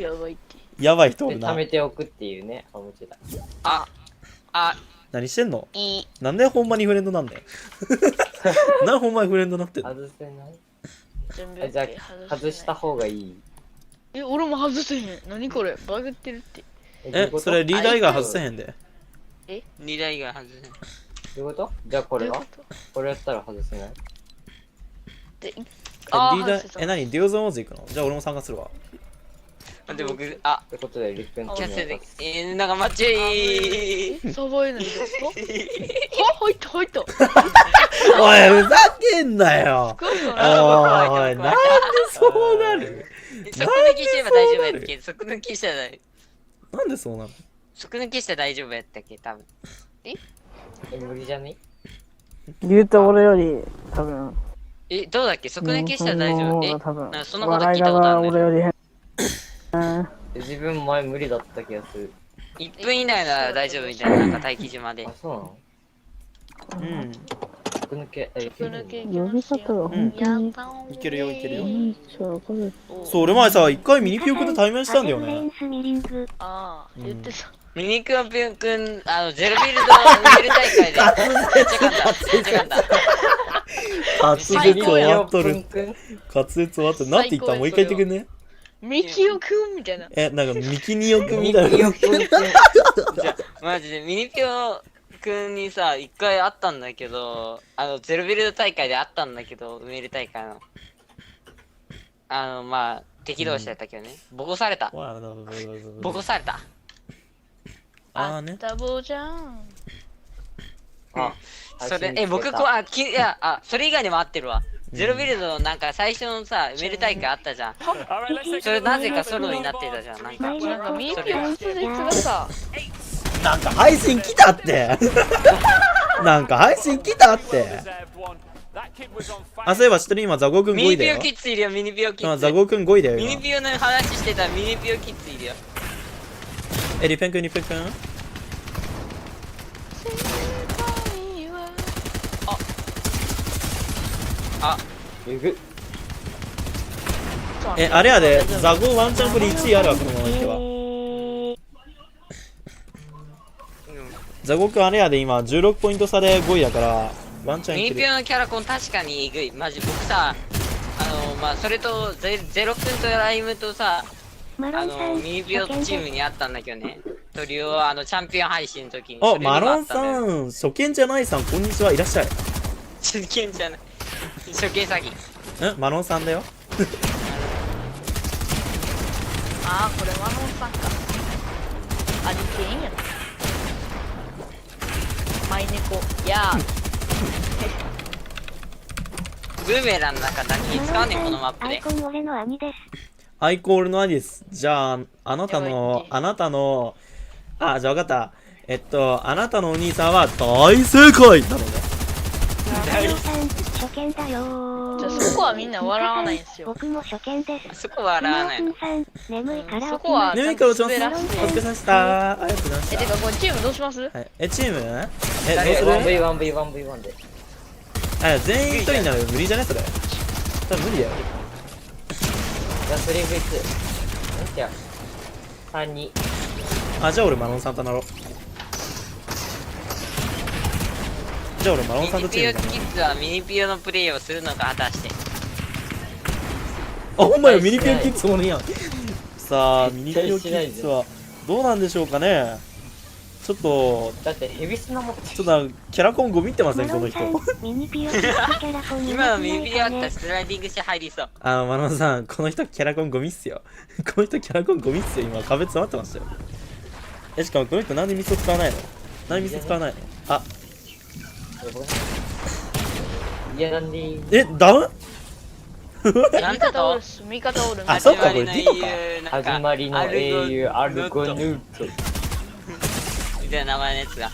R: やばいって。
B: やばい人おるな。
S: 貯めておくっていうね、おもちだ。
B: 何してんの？なんでほんまにフレンドなんだよ。なんでほんまにフレンドなってんの？
S: 外せない？じゃあ外した方がいい。
R: 俺も外せへん。何これ？バグってるって。
B: それリーダー以外外せへんで。
R: リーダー以外外せへん。
S: どういうこと？じゃあこれは？これやったら外せない？
B: リーダー、何？デュオゾンオーズ行くの？じゃあ俺も参加するわ。
R: で僕、
S: ってことでリップン
R: キャンセルで、なんか待ちサバエナにですか？入った。
B: おい、ふざけんなよ。おい、なんでそうなる？
R: 即抜きしてれば大丈夫やったっけ？即抜きしたら
B: なんでそうなの？
R: 即抜きしたら大丈夫やったっけ？多分。
S: 無理じゃね？
J: 言うと俺より多分。
R: どうだっけ？即抜きしたら大丈夫？そのこと聞いたことあるね。
J: 俺より変。
S: 自分前無理だった気がする。
R: 1分以内なら大丈夫みたいな、なんか待機島で。
S: そうなの？即抜け。
J: 呼び方は本当に
B: いけるよ。そう、俺前さ、一回ミニピオ君と対面したんだよね。
R: 言ってた。ミニピオ君、ゼロビルドウィル大会で。
B: 滑舌終わっとる。滑舌終わっとる。なんて言った？もう一回言ってくんね。
R: ミキオくんみたいな。
B: なんかミキニオくんみたいな。
R: じゃマジでミニピオくんにさ、一回会ったんだけど、ゼロビルド大会で会ったんだけど、埋める大会の。まあ、敵同士だったけどね。ボコされた。
B: あね。
T: ダボじゃん。
R: それ、僕それ以外にも合ってるわ。ゼロビルドのなんか最初のさ、メル大会あったじゃん。それなぜかソロになってたじゃん。なんか
T: ミーピョン普通でがさ。
B: なんか配信来たってなんか配信来たってあ、そういえば知ってる今ザゴくん5位だよ。
R: ミニピオキッズいるよ、ミニピオキッズ。
B: ザゴくん5位だよ。
R: ミニピオの話してたミニピオキッズいるよ。
B: リペンくん、リペンくん。
S: えぐ。
B: あれやで、ザゴワンチャンこれ1位あるわ、このままいけば。ザゴくんあれやで、今16ポイント差で5位だからワンチャンいける。
R: ミニピオのキャラコン確かにえぐい。マジ僕さ、それとゼロくんとライムとさ、ミニピオチームにあったんだけどね。トリオチャンピオン配信の時に。
B: あ、マロンさん、初見じゃないさん、こんにちは、いらっしゃい。
R: 初見じゃない。初見詐欺。
B: マロンさんだよ。
T: あー、これマロンさんか。ありけんやな。マイネコ。
R: ブーメランの中だけ使うねん、このマップで。
D: アイコン俺の兄です。
B: アイコン俺の兄です。じゃあ、あなたの、じゃあ分かった。あなたのお兄さんは大正解なのね。
D: 初見だよ。
T: じゃあそこはみんな笑わないんですよ。
D: 僕も初見です。
R: そこは笑わない。
D: 眠いから
T: そこは
B: 眠いから落ちます。お疲れ様でした。ありがとうございました。
T: てかこれチームどうします？
B: チーム？どうする？
S: 1v1v1v1 で。
B: 全員1人になる無理じゃねそれ。多分無理だよ。
S: じゃあ 3v2。なんてや。3-2。
B: じゃあ俺マロンさんとなろう。じゃあ俺マロンさんとチームだな。
R: ミニピオキッズはミニピオのプレイをするのか果たして。
B: あ、ほんまよ、ミニピオキッズおるやん。さあ、ミニピオキッズはどうなんでしょうかね。ちょっと
S: だってヘビスナも
B: ちょっとキャラコンゴミってませんこの人。
D: ミニピオキッズキャラコン
R: 今のミニピオあったらスライディングして入りそう。
B: マロンさん、この人キャラコンゴミっすよ。この人キャラコンゴミっすよ。今壁詰まってましたよ。しかもこの人なんでミス使わないの？なんでミス使わないの？
S: いや、なんで
B: ダウン？
R: なんだと？
T: 味方おる。
B: あ、そっか、これディコか。
S: 始まりの英雄アルゴヌート
R: みたいな名前のやつが。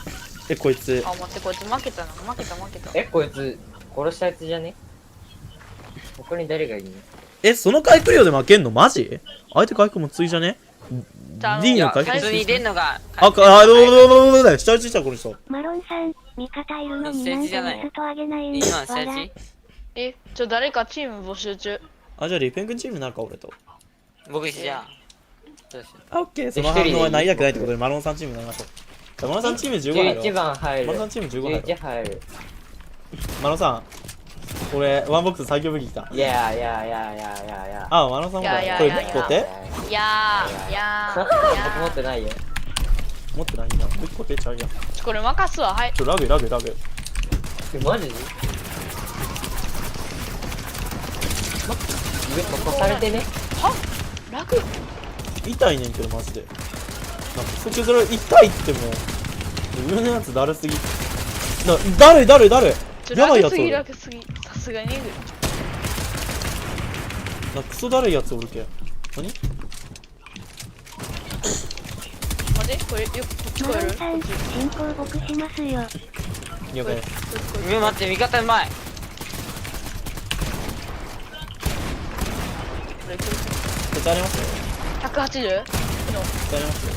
B: こいつ。
T: あ、待って、こいつ負けたな。負けた。
S: こいつ殺したやつじゃね？ここに誰がいる
B: の？その回復量で負けんの？マジ？相手回復もついじゃね？ D の回復
R: 普通に出んのが。
B: どうだよ、下打ちしたこの人。
D: マロンさん、味方いるのになんでミスとあげないんですか？
T: 誰かチーム募集中。
B: じゃあリペン君チームになるか俺と。
R: 僕じゃ
B: あ。オッケー、その反応はないやくないってことでマロンさんチームになりましょう。マロンさんチーム15入る。
S: 11番入る。
B: マロンさんチーム15入る。
S: 11入る。
B: マロンさん、俺ワンボックス最強武器来た。
S: いや。
B: マロンさんもこれ武器取って。
S: 僕持ってないよ。
B: 持ってないんだ。武器取ってちゃうやん。
T: これ任すわ、はい。
B: ラグ。
S: マジ？上突破されてね。
T: は？ラグ？
B: 痛いねんけどマジで。なんかそれ痛いってもう上のやつだるすぎ。だるやばいやつおる。
T: ラグすぎ。さすがに
B: クソだるいやつおるけ。何？
T: 待って、これこっち来る？
D: 進行僕しますよ。
B: 了解。
R: 待って、味方うまい。
B: これありますよ。
T: 180？
B: ありますよ。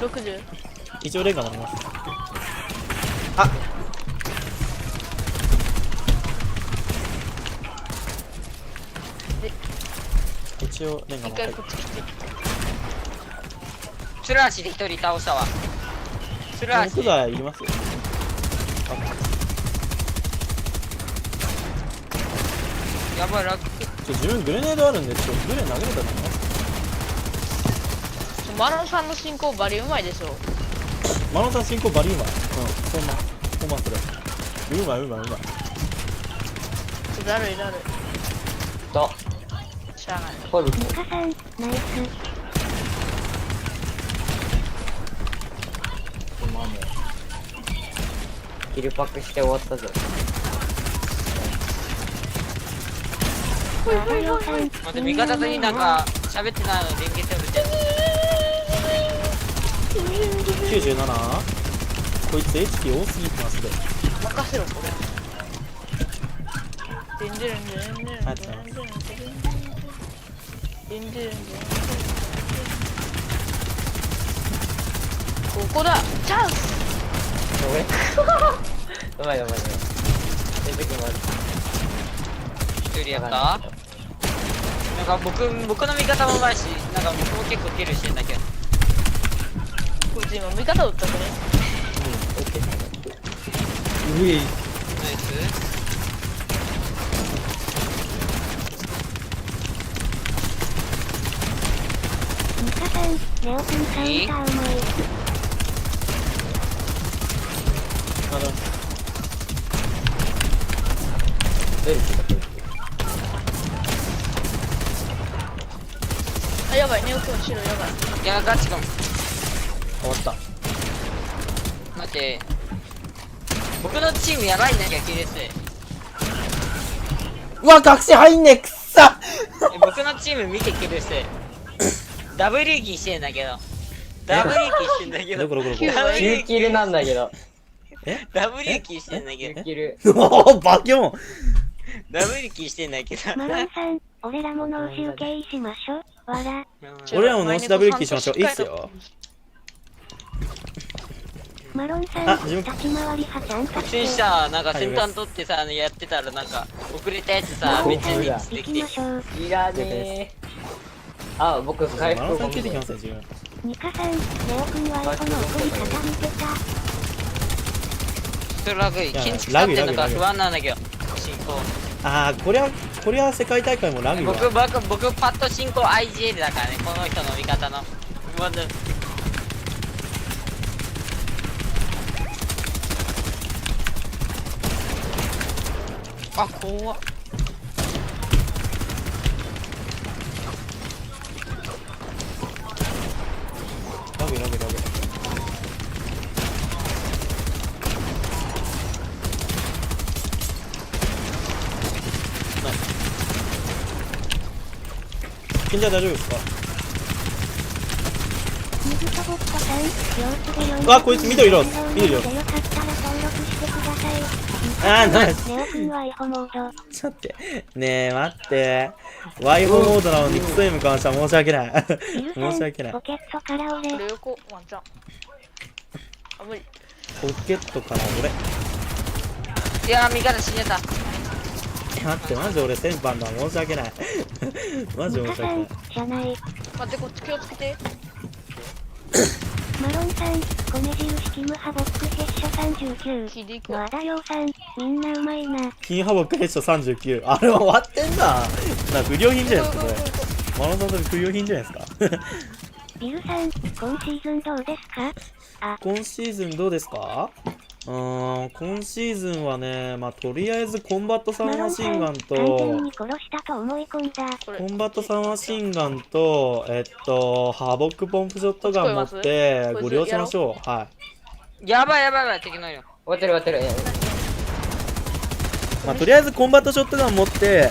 T: 60？
B: 一応レンガになります。一応レンガも入る。
R: ツルハシで一人倒したわ。ツルハシ。
B: 木材いりますよ。
R: やばい、ラック。
B: 自分グレネードあるんで、グレ投げれたらな。
T: マロンさんの進行バリうまいでしょ。
B: マロンさん進行バリうまい。そんなほんまそれうまい。
T: だるい
S: と
T: しゃあない。
S: ホル
D: ミカさんナイス。
S: キルパックして終わったぞ。
R: 待って、味方とになんか喋ってないの連携取れてる。
B: 97。こいつ HP 多すぎてますで。
T: 任せろこれ。でんでるんでんでるんでんでるんでんでるんでんでるん。ここだ、チャンス。
S: うまい。出てきます。
R: 一人やった。なんか僕の味方もうまいし、なんか僕も結構キルしてんだけど。
T: こいつ今味方打ったくね。
B: うい。
R: ナイス。
D: ミカさん、ネオくんカウンターうまい。
T: あ、やばい、ネオくん後ろやばい。
R: いや、ガチかも。
B: 終わった。
R: 待って、僕のチームやばいんだけど、キル数。
B: うわ、隠し入んねえ、くっさ。
R: 僕のチーム見てキル数。ダブルキーしてんだけど。ダブルキーしてんだけど。
S: 9キルなんだけど。
R: ダブルキーしてんだけど。
S: 9キル。
B: おお、バキョン。
R: ダブルキーしてんだけど。
D: マロンさん、俺らも脳死受けしましょ。わら。
B: 俺らも脳死ダブルキーしましょう。いいっすよ。
D: マロンさん、立ち回り派ちゃんと
R: 突進したなんか先端取ってさ、やってたらなんか遅れたやつさ、めっちゃミックスできて。
S: いらねー。あ、僕回復
B: マロンさんついてきますよ、自分。
D: ミカさん、ネオくんはこの送り方見てた。
R: それラグい。建築立ってんのか不安なんだけど。進行。
B: ああ、これは世界大会もラグよ。
R: 僕パッと進行 IGL だからね、この人の味方の。あ、怖っ。
B: ラグ。賢者大丈夫ですか？うわ、こいつ緑色。あー、ナイス。ちょっと待って。ねえ、待って。ワイフォモードなのにクソ M かわしたら申し訳ない。申し訳ない。
T: これ横ワンチャン。あ、無理。
B: ポケットから俺。
R: いやー、味方死んでた。
B: 待って、マジ俺先般だ。申し訳ない。マジ申し訳ない。
T: 待って、こっち気をつけて。
D: マロンさん、米印キムハボックヘッショ39。和田洋さん、みんなうまいな。
B: 金ハボックヘッショ39。あれは終わってんだ。不良品じゃないですか、これ。マロンさんと不良品じゃないですか。
D: ビルさん、今シーズンどうですか？
B: 今シーズンどうですか？今シーズンはね、とりあえずコンバット3マシンガンと、コンバット3マシンガンと、ハボックポンプショットガン持って、ご了承ましょう。はい。
R: やばい、敵のよ。
S: 終わってる。
B: とりあえずコンバットショットガン持って、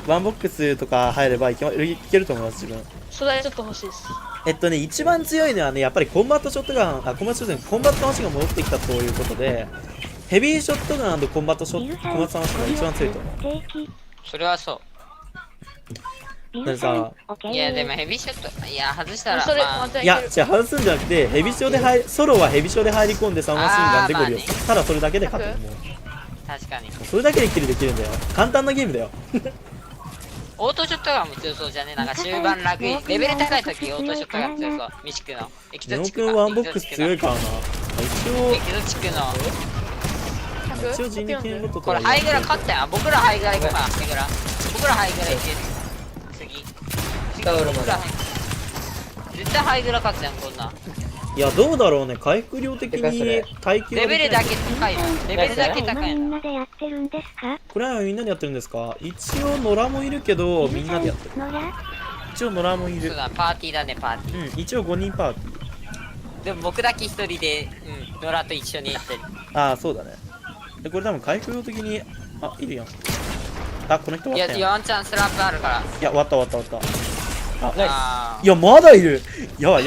B: ワンボックスとか入ればいけると思います、自分。
T: それちょっと欲しいです。
B: 一番強いのはね、やっぱりコンバットショットガン、コンバットマシンが戻ってきたということで、ヘビーショットガン&コンバットマシンが一番強いと思う。
R: それはそう。
B: でさ、
R: いや、でもヘビーショット、いや、外したら、
B: いや、外すんじゃなくて、ソロはヘビショで入り込んで3マシンガンでご利用。ただそれだけで勝てる。もう
R: 確かに。
B: それだけでできるんだよ。簡単なゲームだよ。
R: オートショットガンも強そうじゃね。なんか終盤楽にレベル高い時オートショットガン強そう。ミシクのエキゾチクの。
B: ネオくんワンボックス強いからな。
R: エキゾチクの。
B: 一応人力剣ロットと
R: これハイグラ勝ったよ。僕らハイグラ行くか。僕らハイグラ行ってる。次。絶対ハイグラ勝つやん、こんな。
B: いや、どうだろうね。回復量的に耐久
R: レベルだけ高い。レベルだけ高い。
D: みんなでやってるんですか？
B: これはみんなでやってるんですか？一応野良もいるけど、みんなでやってる。一応野良もいる。
R: そうだ、パーティーだね、パーティー。
B: 一応5人パーティー。
R: でも僕だけ1人で、野良と一緒にやってる。
B: ああ、そうだね。で、これ多分回復用的に、あ、いるやん。あ、この人終わったやん。
R: いや、ワンチャンスラップあるから。
B: いや、終わった。あ、いや、まだいる。やばい。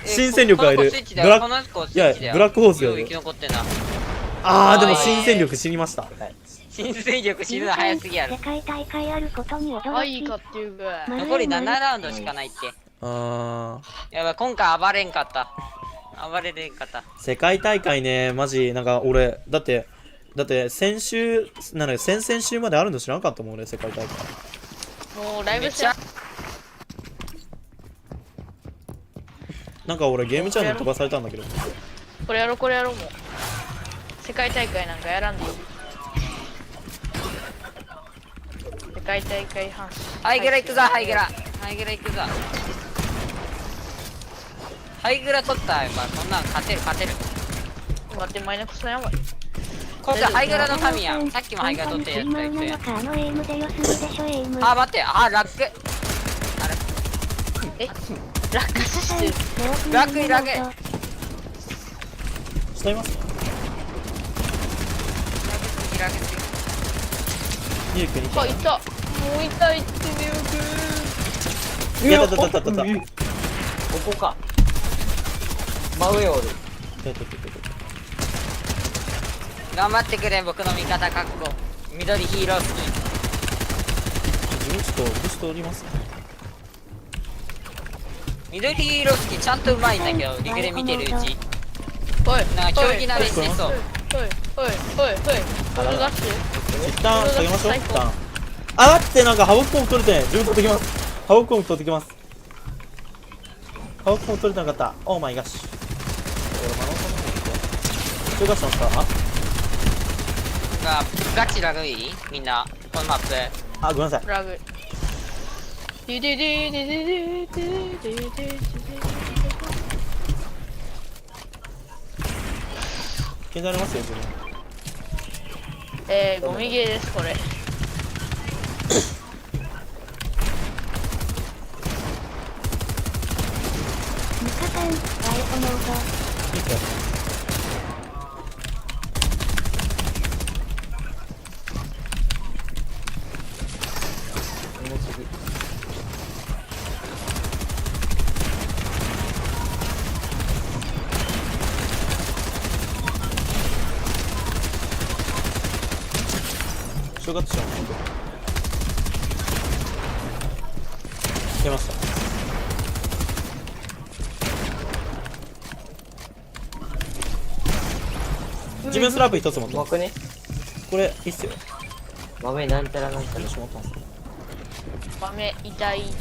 B: 新戦力がいる。いや、ブラックホースがいる。あー、でも新戦力死にました。
R: 新戦力死ぬの早すぎやろ。
D: 世界大会あることに驚
T: いいかっていうか。
R: 残り7ラウンドしかないって。やばい、今回暴れんかった。
B: 世界大会ね、マジ、なんか俺、だって先週、先々週まであるの知らなかったもん、俺、世界大会。
T: もうライブしちゃう。
B: なんか俺、ゲームチャンネル飛ばされたんだけど。
T: これやろうもう。世界大会なんかやらんでいい。世界大会反射。
R: ハイグラ行くぞ。ハイグラ取ったら、やっぱこんなん勝てる。
T: 待って、マイナスやばい。
R: これハイグラの神やん。さっきもハイグラ取ってやったやつや。あ、待って、あ、ラック。
T: え、落下してる。
R: ラグ。
B: 下います。ミルクに。
T: あ、いた。もう痛いってミルク。
B: いや、た。
S: ここか。真上おる。
R: 頑張ってくれ、僕の味方確保。緑ヒーロースキン。
B: 自分ちょっとブストおります。
R: 緑ヒーロースキンちゃんとうまいんだけど、リグで見てるうち。
T: おい、
R: なんか競技慣れしてそう。
T: おい。
B: 一旦下げましょう。一旦。あ、待って、なんかハボックも取れて、自分取ってきます。ハボックも取れてなかった。オーマイガッシュ。中ガッシュの
R: ガチラグいいみんな、このマップ。
B: あ、ごめんなさい。
T: ラグ。
B: 剣ざれますよ、自分。
T: ゴミゲーです、これ。
D: ミカさん、ライトモード。
B: 正月じゃん。出ました。自分スラップ一つ持ってます。これいいっすよ。
S: 豆なんちゃらなんちゃら。
T: 豆痛い。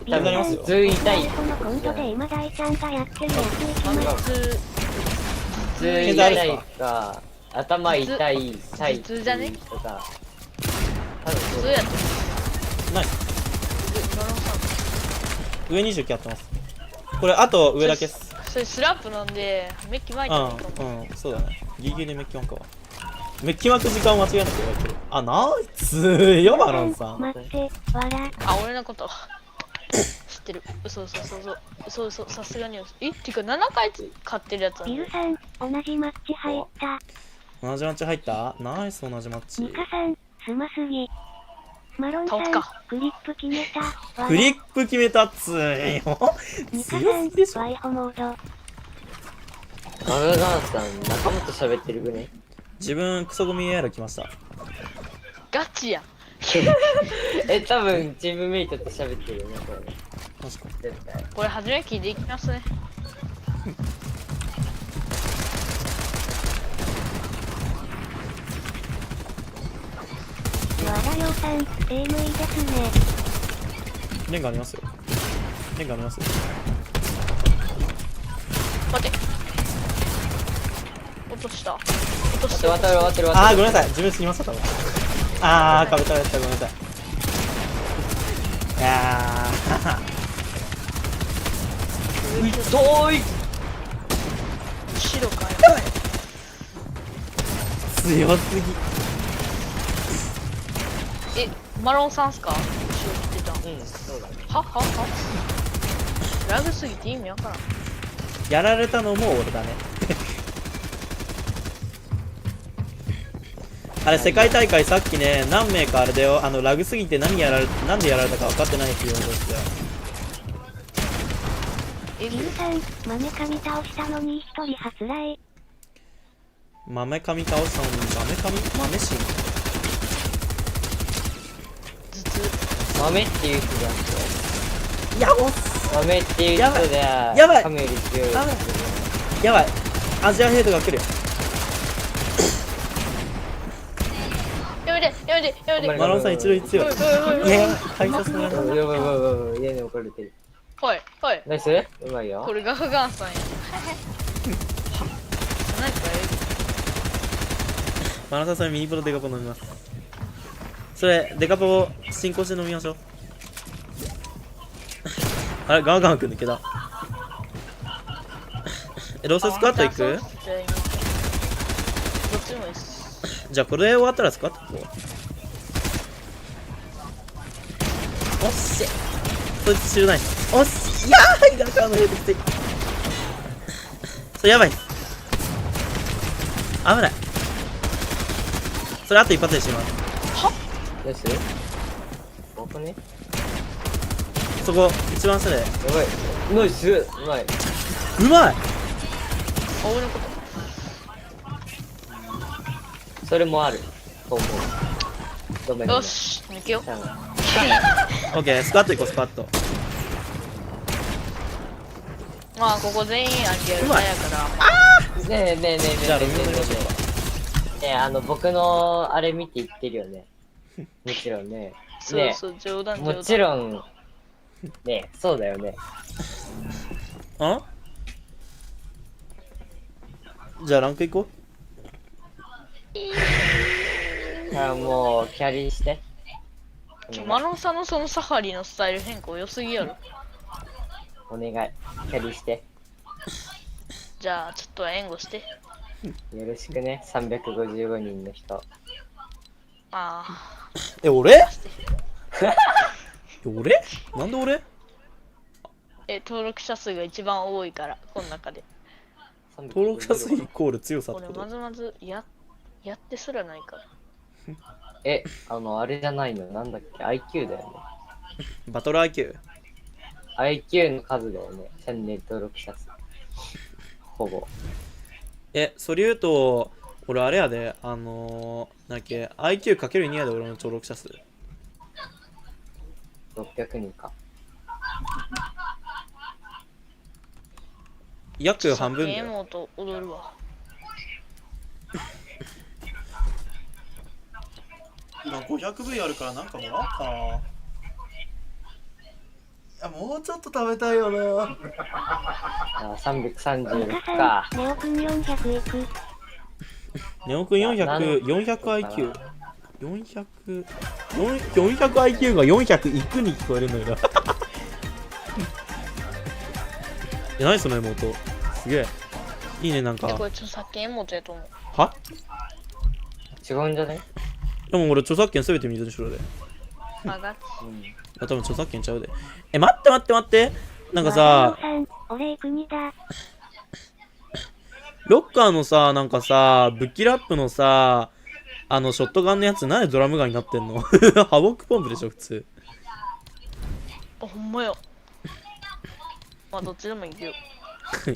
B: 痛くなりますよ。
D: このコントで今大ちゃんがやってるやついきます。
S: 痛いか、頭痛い、
T: 普通じゃね
S: とか。
T: 普通やと。
B: ナイス。上29やってます。これあと上だけっす。
T: それスラップなんでメッキ巻いてる。
B: そうだね。ギリギリでメッキ巻くわ。メッキ巻く時間を間違えなきゃいけないけど。あ、ナイスよ、マロンさん。
D: 待って、笑。
T: あ、俺のこと知ってる。そう、さすがに。ってか7回買ってるやつなんで。
D: ビルさん、同じマッチ入った。
B: 同じマッチ入った？ナイス、同じマッチ。
D: ミカさん、すますぎ。マロンさん、クリップ決めた。
B: クリップ決めたっつーよ。強すぎでしょ。
D: ワイホモード。
S: マルガンさん、仲間と喋ってるぐね。
B: 自分、クソゴミエアロ来ました。
T: ガチや。
S: 多分、チームメイトと喋ってるよね、これ。
B: 確かに。
S: 絶対。
T: これ初め聞いていきますね。
D: 和田洋さん、エームいいですね。
B: レンガありますよ。
T: 待って。落とした。
S: 渡ってる。
B: あー、ごめんなさい。自分死にました、多分。あー、壁からやった、ごめんなさい。いや
S: ー。遠い。
T: 白かよ。
B: 強すぎ。
T: マロンさんっすか？後ろ来てた。
S: そうだね。
T: はラグすぎて意味わからん。
B: やられたのも俺だね。あれ世界大会さっきね、何名かあれだよ、ラグすぎてなんでやられたか分かってないって言われて
D: ゆうさん、豆神倒したのに一人初来。
B: 豆神倒したのに豆神
S: 豆っていう人じゃん。
B: やばっ
S: 豆っていう人で
B: やばい
S: カメより強い。
B: やばい、アジアヘイトが来るよ。
T: やめてやめてやめて。
B: マロンさん一塁強い。いや、解説もやる。
S: やばい家に怒られてる。
T: はい、はい。
S: ナイス？うまいよ。
T: これがフガンさんや。何か
B: マロンさん、それミニプロデカポ飲みます。それ、デカポ進行して飲みましょう。あれ、ガーガーくん抜けた。ローススクワットいく？
T: どっちもいいっす。
B: じゃあこれ終わったらスクワット行こう。おっしゃ、そいつ知らない。おっしゃ、やーい、ガーガーのヘイトきつい。それやばい。危ない。それあと一発でしまう。
S: ナイス？ここね。
B: そこ一番下で。や
S: ばい。ナイス。うまい。
B: うまい。
T: 俺のこと。
S: それもある。と思う。ごめん。
T: よし、抜けよう。
B: オッケー、スクワット行こう、スクワット。
T: まあここ全員あげるやから。
S: ねえ。
B: じゃあ6分の
S: ねえ、僕のあれ見て言ってるよね。もちろんね。
T: そうそう、冗談。
S: もちろん。ねえ、そうだよね。
B: あ？じゃあランク行こ
S: う。もうキャリーして。
T: マロンさんのそのサハリのスタイル変更良すぎやろ。
S: お願い、キャリーして。
T: じゃあちょっと援護して。
S: よろしくね、355人の人。
T: ああ。
B: 俺？俺？なんで俺？
T: 登録者数が一番多いから、この中で。
B: 登録者数イコール強さってこと？
T: 俺まずやってすらないから。
S: あれじゃないの、なんだっけ、IQ だよね。
B: バトル IQ？
S: IQ の数だよね、チャンネル登録者数。ほぼ。
B: それ言うと、俺あれやで、なんだっけ、IQ×2 やで、俺の登録者数。
S: 600人か。
B: 約半分だよ。
T: ゲームと踊るわ。
B: 今 500V あるからなんかもらおうかな。いや、もうちょっと食べたいよな。
S: 336か。
D: ネオくん400いく。
B: ネオくん400IQ。400IQ が400いくに聞こえるんだけど。何その妹。すげえ。いいね、なんか。
T: これ著作権元やと思う。
B: は？
S: 違うんじゃない？
B: でも俺著作権すべて水にしろで。
T: あがっ
B: 多分著作権ちゃうで。待って。なんかさ、
D: 俺国だ。
B: ロッカーのさ、なんかさ、武器ラップのさ、ショットガンのやつなんでドラムガンになってんの？ハボックポンプでしょ、普通。
T: ほんまよ。まあどっちでもいいよ。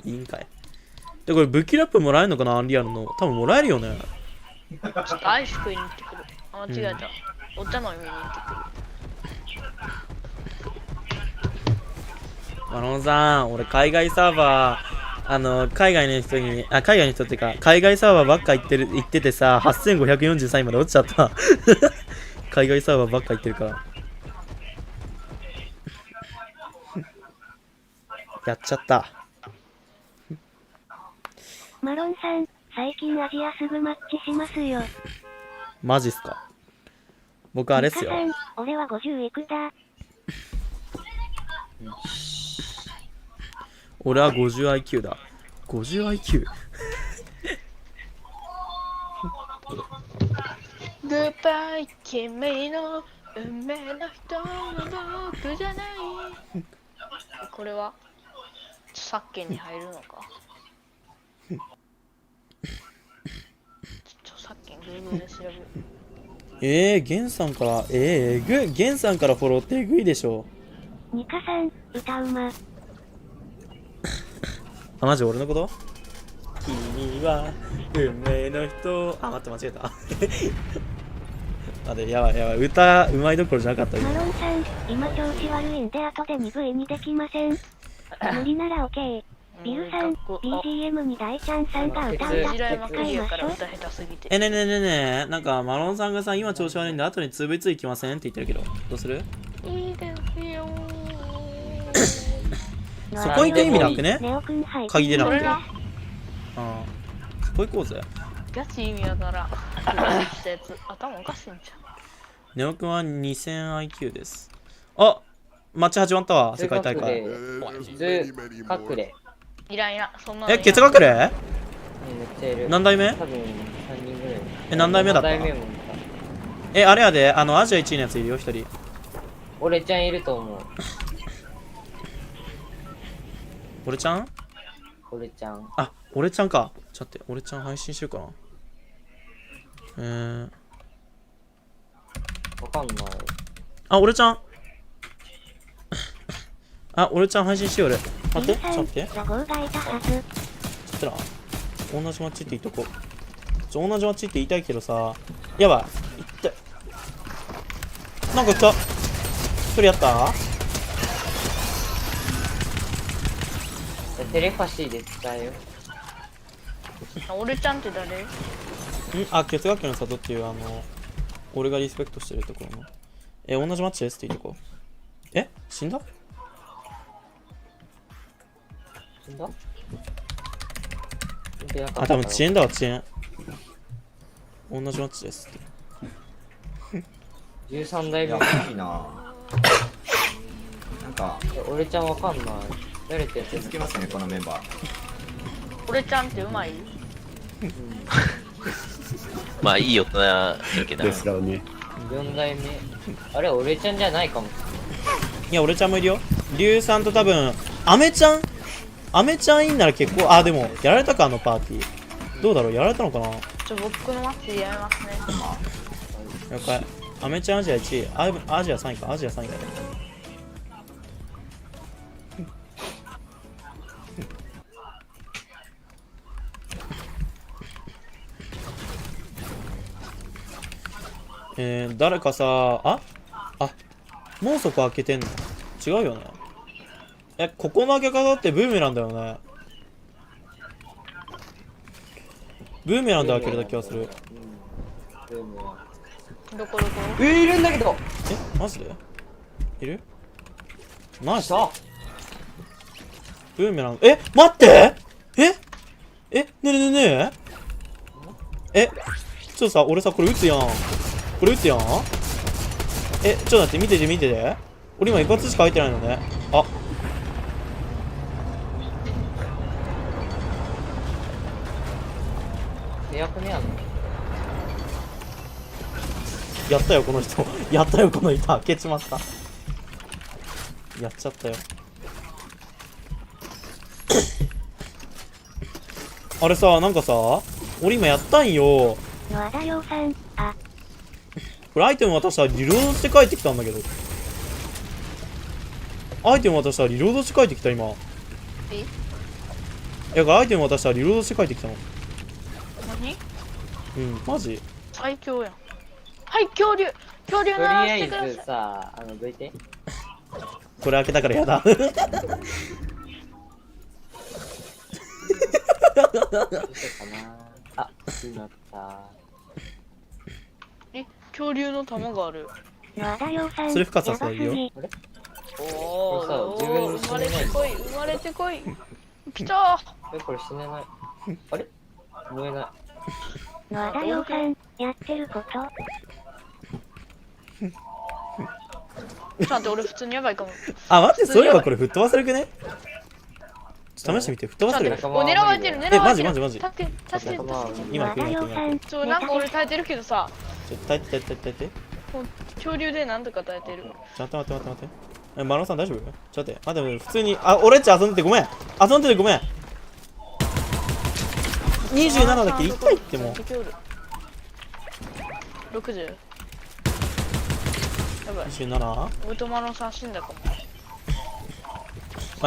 B: いいんかい。で、これ武器ラップもらえるのかな、アンリアルの。多分もらえるよね。
T: ちょっとアイス食いに行ってくる。間違えた。お茶飲みに行ってくる。
B: マロンさん、俺海外サーバー、海外の人っていうか、海外サーバーばっか行っててさ、8543位まで落ちちゃった。海外サーバーばっか行ってるから。やっちゃった。
D: マロンさん、最近アジアすぐマッチしますよ。
B: マジっすか。僕あれっすよ。
D: 俺は50いくだ。
B: 俺は 50IQ だ。50IQ？
T: グッバイ君の運命の人も僕じゃない。これは著作権に入るのか。著作権 Google で調べる。
B: ゲンさんから、えぐい。ゲンさんからフォローってえぐいでしょ。
D: ニカさん、歌うま。
B: あ、マジ俺のこと？君は運命の人。あ、待って間違えた。待って、やばいやばい。歌うまいどころじゃなかった
D: マロンさん、今調子悪いんで後で2Vにできません。無理なら OK。ビルさん、BGM に大ちゃんさんが歌うだって使いましょう。
B: ねえねえねえねえ、なんかマロンさんがさ、今調子悪いんで後に 2V2 行きませんって言ってるけど、どうする？
T: いいですよ。
B: そこ行く意味なくね？鍵でなくて。
T: それな。
B: そこ行こうぜ。
T: ガチ意味やからしたやつ頭おかしいんじゃん。
B: ネオくんは 2000IQ です。あ、マッチ始まったわ、世界大会。
S: 隠れ。
T: いらんいらん、そんな。
B: ケツ隠れ？何代目？
S: 多分3人ぐらい。
B: 何代目だった？あれやで、アジア1位のやついるよ、1人。
S: 俺ちゃんいると思う。
B: 俺ちゃん？
S: 俺ちゃん。
B: あ、俺ちゃんか。ちょっと待って、俺ちゃん配信しようかな。
S: わかんない。
B: あ、俺ちゃん。あ、俺ちゃん配信しよう俺。待って、ちょっと待って。ちょっとな。同じマッチって言っとこう。同じマッチって言いたいけどさ。やばい。いって。なんか来た。一人やった？
S: テレパシーで使えよ。
T: 俺ちゃんって誰？
B: あ、血学の里っていう俺がリスペクトしてるところの。同じマッチですって言うとこ。死んだ？
S: 死んだ？
B: あ、多分遅延だわ、遅延。同じマッチですって。
S: 13代目。
L: いいな。なんか、
S: 俺ちゃんわかんない。誰ってやつ
L: つけますね、このメンバー。
T: 俺ちゃんってうまい？
U: まあいい大人だけどですからね。
S: 4代目。あれ俺ちゃんじゃないかも。
B: いや俺ちゃんもいるよ。リュウさんと多分アメちゃんいんなら結構。あ、でもやられたか、あのパーティー。どうだろう、やられたのかな。
T: 僕のマッチやめますね。
B: 了解。アメちゃんアジア1位、アジア3位か。アジア3位だね。誰かさ、もうそこ開けてんの？違うよね。ここの開け方ってブーメランだよね。ブーメランで開けるだけはする。
T: どこどこ？
S: いるんだけど。
B: マジで？いる？ナイス。ブーメラン。待って！ねえねえ。ちょっとさ、俺さ、これ撃つやん。ちょっと待って、見てて。俺今一発しか入ってないのね。あ。やったよ、この人。やったよ、この人。開けちまった。やっちゃったよ。あれさ、なんかさ、俺今やったんよ。これアイテム渡したらリロードして帰ってきたんだけど。アイテム渡したらリロードして帰ってきた今。アイテム渡したらリロードして帰ってきたの。
T: 何？
B: マジ？
T: 最強やん。はい、恐竜鳴らしてください。
S: とりあえずさ、どいて。
B: これ開けたからやだ。
S: どうしたかな。あ、しまった。
T: 恐竜の玉がある。
B: それ深さされるよ。
T: おお、生まれてこい。来た
S: ー。これ死ねない。あれ？燃えない。
D: 野田洋さん、やってること。
T: ちょっと待って、俺普通にやばいかも。
B: 待って、そういえばこれ吹っ飛ばせるくね？ちょっと試してみて、吹っ飛ばせる。
T: 狙われてる。
B: マジ。
T: 助けて。
B: 今行く。
T: なんか俺耐えてるけどさ。
B: 耐えて。
T: 恐竜でなんとか耐えてる。
B: ちょっと待って。マロンさん大丈夫？ちょっと待って、普通に、俺っち遊んでてごめん。27だけ1回っても。
T: 60。やばい。
B: 27？
T: 俺とマロンさん死んだかも。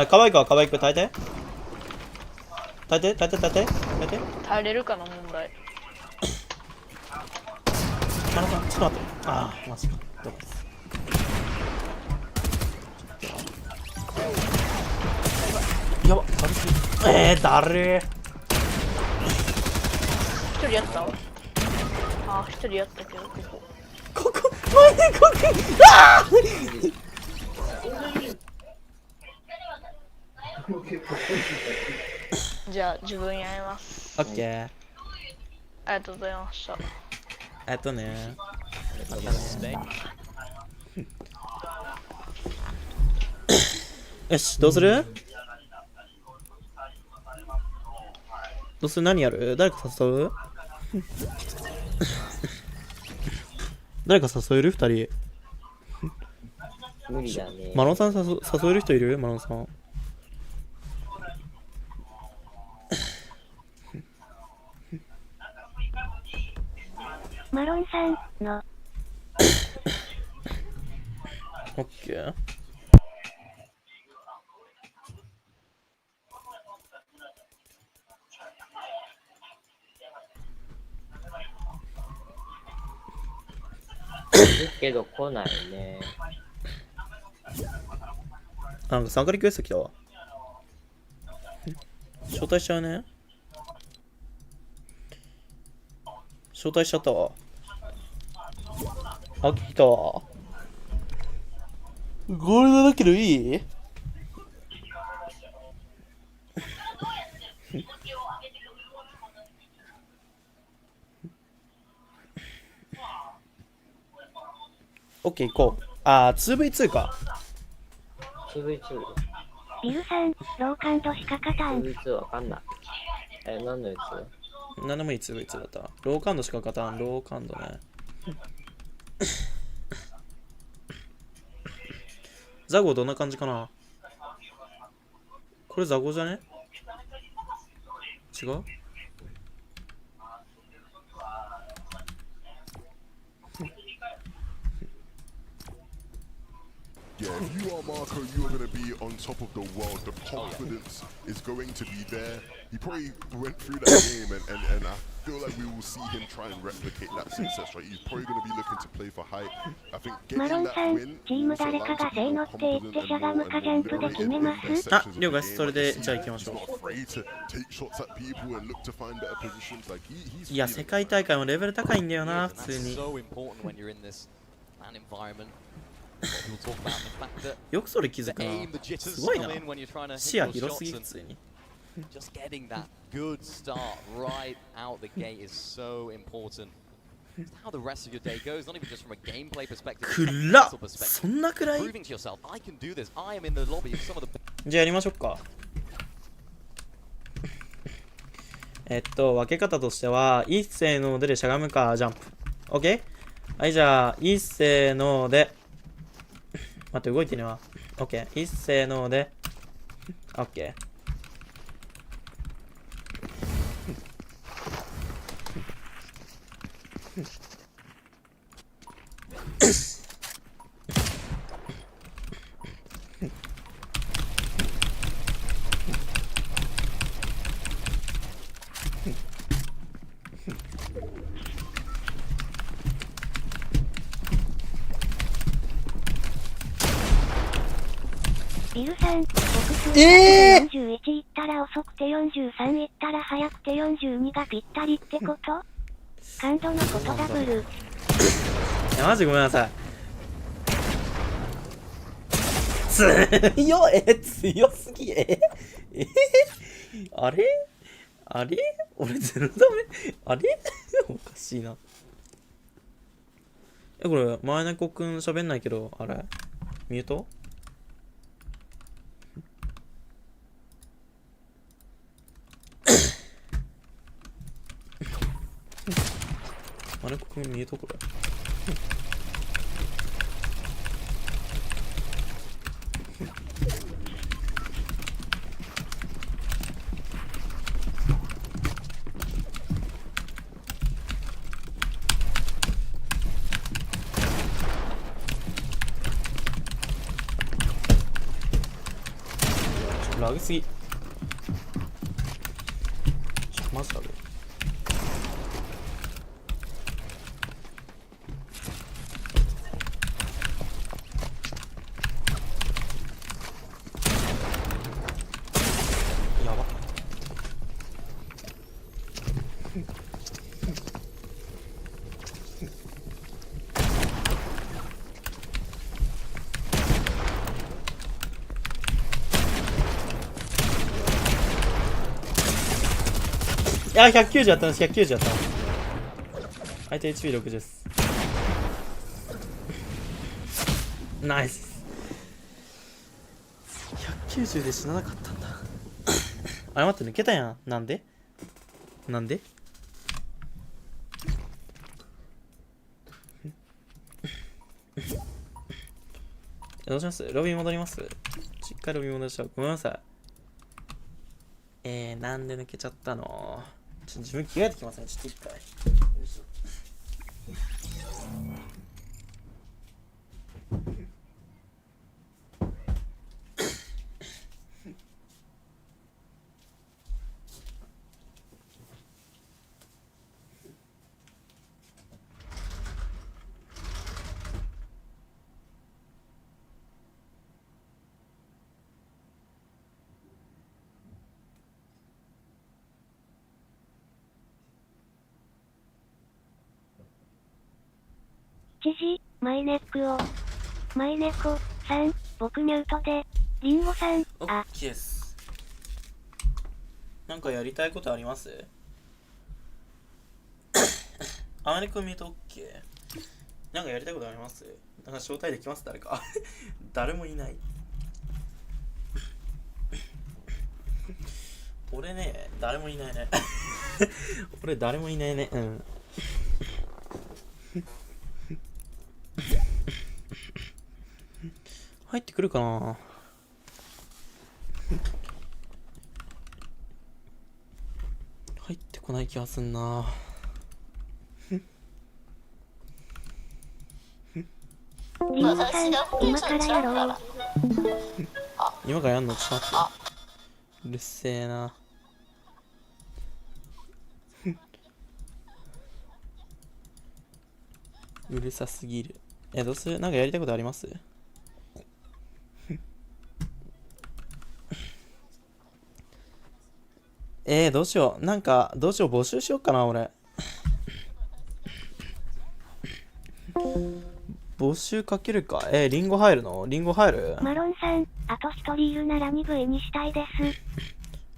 B: 可愛いか、可愛く耐えて。耐えて。
T: 耐えれるかの問題。
B: マロンさん、ちょっと待って。ああ、マジか。どうです。やば、軽すぎ。だるー。
T: 一人やったわ。ああ、一人やったけど、ここ。
B: マジでここ。ああ
T: じゃあ、自分やります。
B: オッケー。
T: ありがとうございました。
B: ありがとうね。またね。よし、どうする？何やる？誰か誘う？誰か誘える？二人。
S: 無理だね。
B: マロンさん誘える人いる？マロンさん。
D: マロンさんの。
B: オッケー。
S: けど来ないね。
B: なんか参加リクエスト来たわ。招待しちゃうね。招待しちゃったわ。あ、来たわ。ゴールドだけどいい？オッケー行こう。あー、2v2 か。
S: 2v2。
D: ビルさん、ローカンドしか勝たん。
S: 2v2 わかんない。何のやつ？
B: 何でもいい 2v2 だった。ローカンドしか勝たん。ローカンドね。ザゴどんな感じかな？これザゴじゃね？違う？Yeah,
O: if you are Marco, you are going to be on top of the world. The confidence is going to be there. He probably went through that game, and I feel like we will see him try and replicate that success. Right? He's probably going to be looking to play for height. I think getting that win.
D: チーム誰かがせーのって言ってしゃがむかジャンプで決めます。
B: あ、了解です。それでじゃあ行きましょう。いや、世界大会もレベル高いんだよな、普通に。よくそれ気づくな。すごいな。視野広すぎ、普通に。
P: Just getting that good start right out the gate is so important. How the rest of your day goes, not even just from a gameplay perspective.
B: 暗っ。そんなくらい？
P: Proving to yourself, I can do this. I am in the lobby of some of the.
B: じゃあやりましょうか。分け方としては、一斉のでしゃがむかジャンプ。OK？ はい、じゃあ、一斉ので。待って、動いてねわ。OK。一斉ので。OK。
D: ビルさん、僕数41いったら遅くて43いったら早くて42がぴったりってこと？感度のことダブル。
B: いや、マジごめんなさい。強すぎ。あれ俺ゼロダメ？あれおかしいな。これ、前猫くん喋んないけど、あれミュート？前猫くんミュートこれ。ラグすぎ。マジラグ。やば。いや、190あったんです、190あった。相手 HP60 です。ナイス。190で死ななかったんだ。あれ待って、抜けたやん。なんでなんでどうします？ロビー戻ります？しっかりロビー戻しちゃう。ごめんなさい。なんで抜けちゃったの？自分着替えてきますね、ちょっと一回。
D: 知事、マイネックを。マイネコさん、僕ミュートで。リンゴさん、あ。
B: オッケーです。なんかやりたいことあります？アメリカミュートオッケー。なんかやりたいことあります？なんか招待できます？誰か。誰もいない。俺ね、誰もいないね。俺誰もいないね。うん。入ってくるかな。入ってこない気がすんな。
D: 今からやろう。
B: 今からやんの？ちょっと待って。うるせえな。うるさすぎる。どうする？なんかやりたいことあります？どうしよう。なんか、どうしよう。募集しようかな、俺。募集かけるか。リンゴ入るの？リンゴ入る？
D: マロンさん、あと1人いるなら2部にしたいです。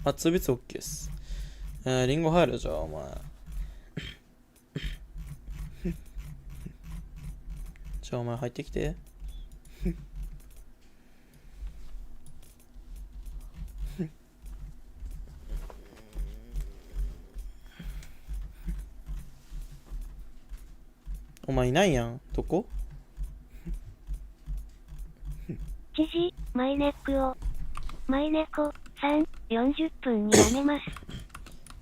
B: あ、2別 OK です。リンゴ入るじゃあ、お前。じゃあ、お前入ってきて。お前いないやん。どこ？
D: 知事、マイネックを。マイネコさん、40分にやめます。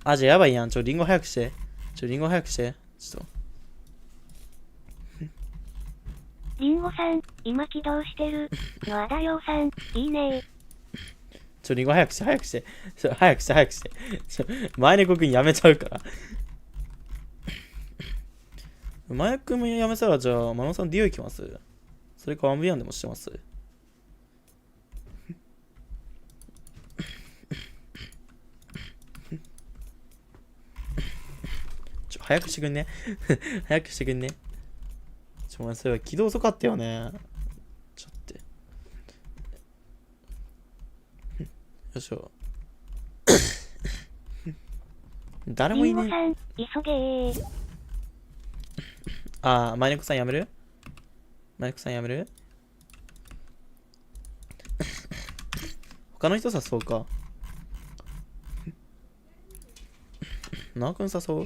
B: あ、じゃあやばいやん。リンゴ早くして。リンゴ早くして。ちょっと。
D: リンゴさん、今起動してる。のあだようさん、いいね
B: ー。リンゴ早くして、早くして。早くして、早くして。前猫くんやめちゃうから。前猫くんもやめたら、じゃあ、マノさんディオ行きます？それかワンビアンでもしてます？早くしてくんね。早くしてくんね。お前それは起動遅かったよね。ちょっと。よいしょ。誰もいねえ。
D: 急げー。
B: あー、マイネコさんやめる？マイネコさんやめる？他の人誘そうか。なあくん誘う？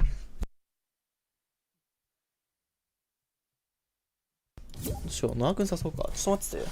B: ノア君誘おうか。ちょっと待ってて。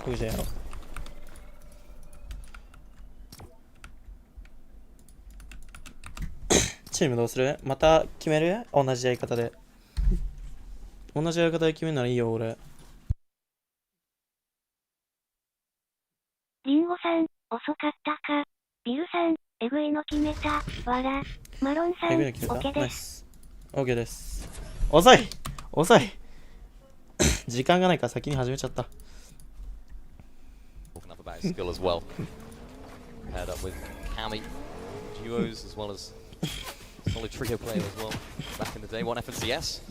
B: 僕じゃやろう。チームどうする？また決める？同じやり方で。同じやり方で決めるならいいよ、俺。
D: リンゴさん、遅かったか。ビルさん、エグいの決めた。わら。マロンさん、オッケーです。
B: オッケーです。遅い遅い時間がないから先に始めちゃった。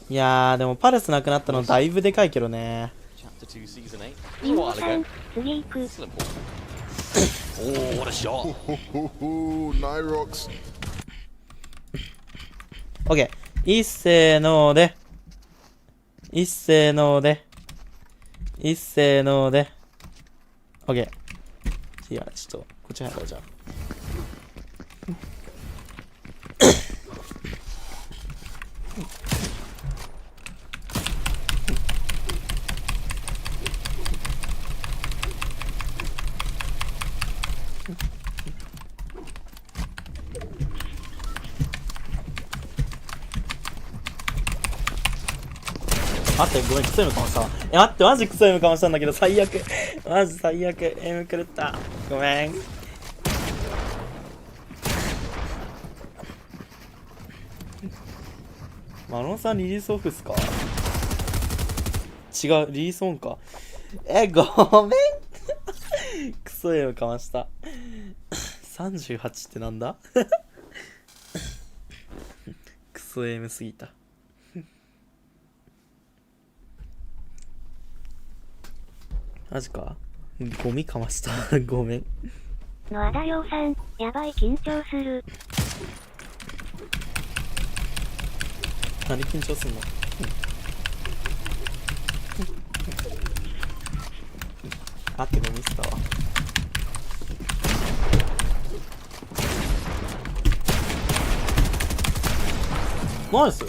B: いやー、でもパルスなくなったのだいぶでかいけどね。
D: リンゴさん、次行く。
O: Oh, what a shot! Nyrox.
B: OK。いっせーので。いっせーので。いっせーので。OK。いや、ちょっと、こっち入ろうじゃん。待って、ごめん、クソ M かもしたわ。待って、マジクソ M かもしたんだけど、最悪。マジ最悪。M 狂った。ごめん。マロンさんリリースオフっすか？違う、リリースオンか。ごめんクソ M かました。38ってなんだクソ M すぎた。マジか？ゴミかました。ごめん。
D: 野田洋さん、やばい緊張する。
B: 何緊張すんの？あってゴミしたわ。ナイス。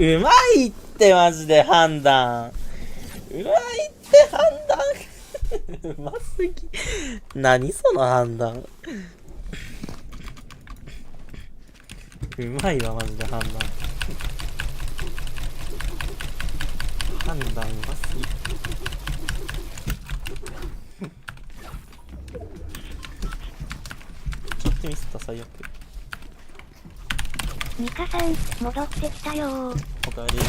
B: うまいってマジで判断。うまいって判断。うますぎ。何その判断。うまいわマジで判断。判断うますぎ。ちょっとミスった最悪。
D: ミカさん、戻ってきたよー。
B: おかえり。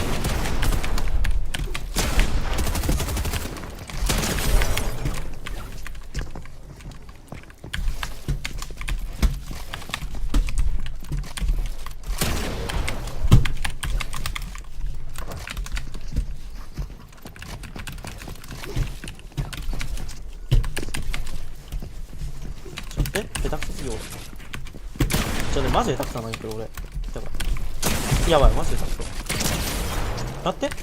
B: 下手くそすぎよ俺。マジ下手くそなんだけど俺。やばい、マジで下手くそ。待って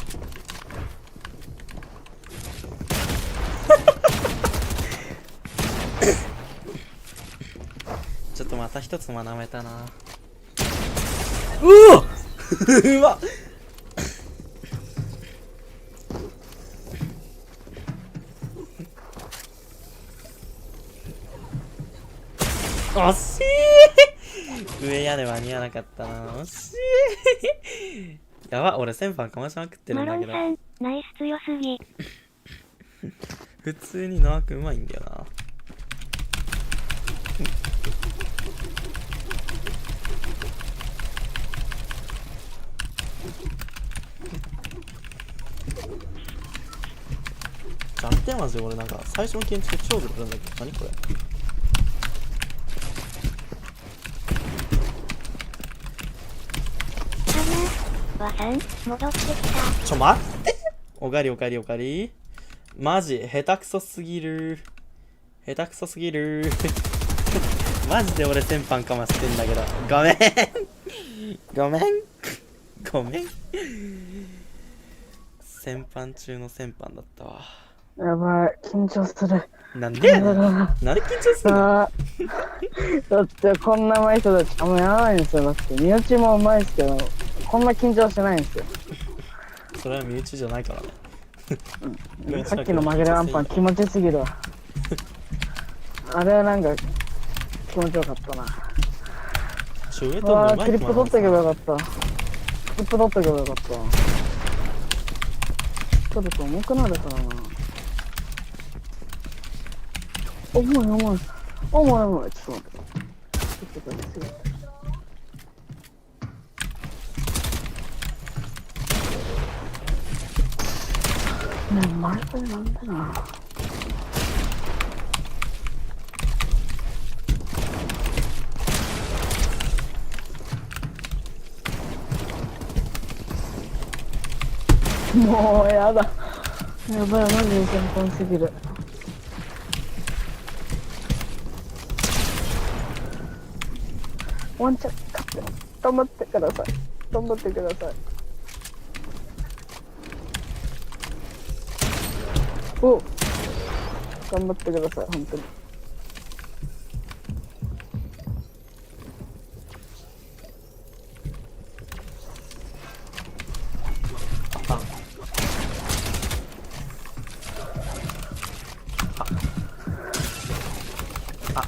B: ちょっとまた一つ学べたな。うわうわ惜しい上屋根間に合わなかったな。惜しいやば、俺先般かましまくってるんだけど。
D: マロンさん、ナイス強すぎ。
B: 普通にノア君うまいんだよな。暫定マジで俺なんか最初の建築超ずるんだけど、何これ。
D: わさん、戻ってきた。
B: ちょ待っておかえりおかえりおかえり。マジ下手くそすぎる。下手くそすぎるマジで俺先般かましてんだけど。ごめんごめんごめん先般中の先般だったわ。
J: やばい、緊張する。
B: なんでやねん。なんで緊張するの？
J: だってこんな上手い人たちあんまやらないんですよ。だって身内も上手いですけど、こんな緊張してないんですよ。
B: それは身内じゃないからね。
J: さっきのマグレアンパン気持ちすぎるわ。あれはなんか気持ちよかったな。クリップ取っておけばよかった。クリップ取っておけばよかった。取ると重くなるからな。重い重い。重い重い。ちょっと待って。ちょっと待って。ねえ、毎回なんだな。もうやだ。やばい、マジで先般すぎる。ワンチャン勝って、頑張ってください。頑張ってください。お、頑張ってください、本当に。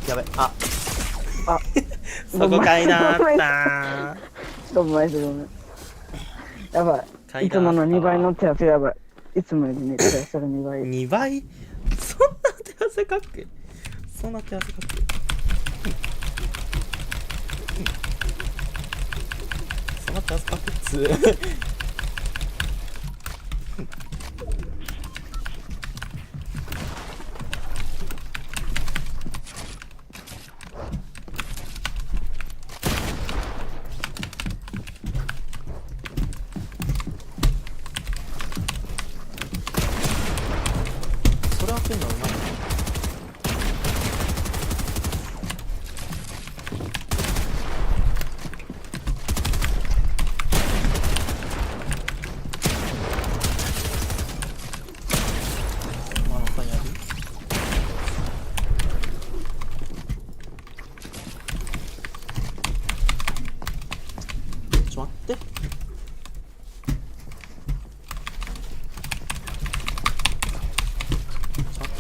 B: やべ、そこかいなーった
J: ー。ごめん、ごめん。やばい。いつもの2倍の手汗やばい。いつもよりね、手汗が2倍。
B: 2倍？そんな手汗かっけ？そんな手汗かっけ？そんな手汗かっけ？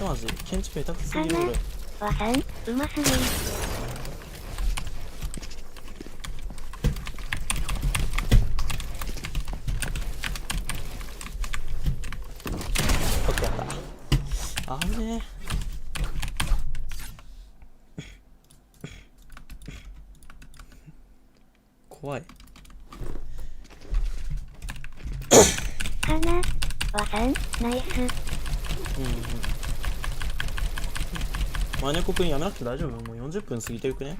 B: マジ建築下手くすぎる俺。
D: わさん、うますぎる。
B: オッケーやった。あぶねえ。怖い。
D: かな、わさん、ナイス。
B: マネコ君やめなくて大丈夫？もう40分過ぎてるくね？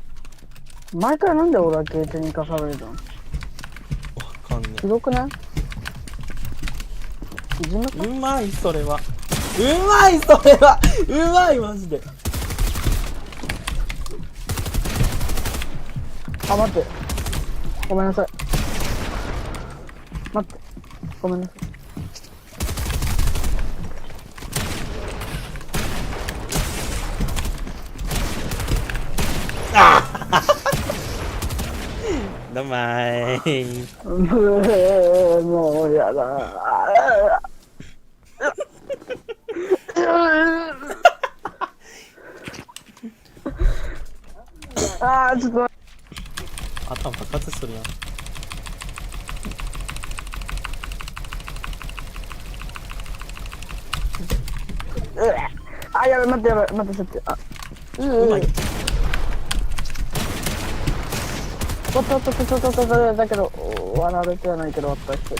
J: 毎回なんで俺はゲートに行かされるの？わ
B: かんねえ。
J: ひどくない？
B: うまいそれは。うまいそれは。うまいマジで。
J: あ、待って。ごめんなさい。待って。ごめんなさい。
B: どうまーい。
J: もうやだ。あー、ちょっと。
B: 頭爆発するやん。
J: あ、やばい、待って、やばい、待って、ちょっと。あ、うまい。おっとっとっとっとっとっと、だけど割られてはないけど割った人。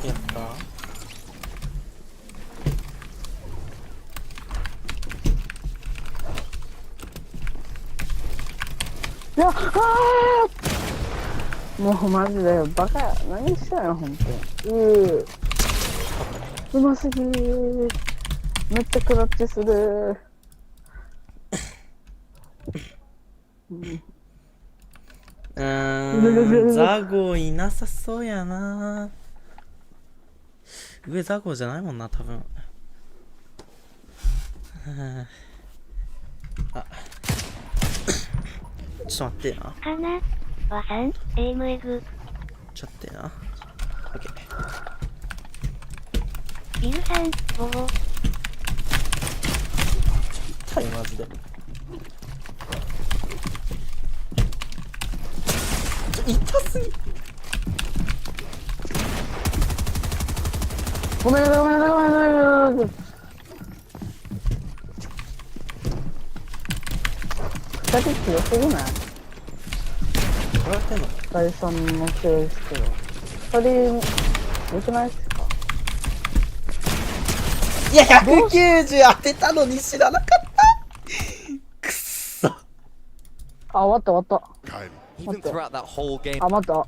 B: やった
J: いや、もうマジでバカや。何したよ、ほんとに。うますぎー。めっちゃクラッチする。
B: ザゴいなさそうやな。上ザゴじゃないもんな、多分。あ、ちょっと待ってな。
D: かなわさん、エイムエグ。
B: ちょっと待ってな。オッケー。
D: ビルさん、ボボ。
B: 痛い、マジで。痛すぎ。
J: ごめん。二人強すぎない？
B: どうやってんの？
J: 第3のせいですけど。二人、良くないっすか？
B: いや、190当てたのに知らなかった。くっそ。
J: あ、終わった。
P: Even throughout that whole game.
J: あ、待った。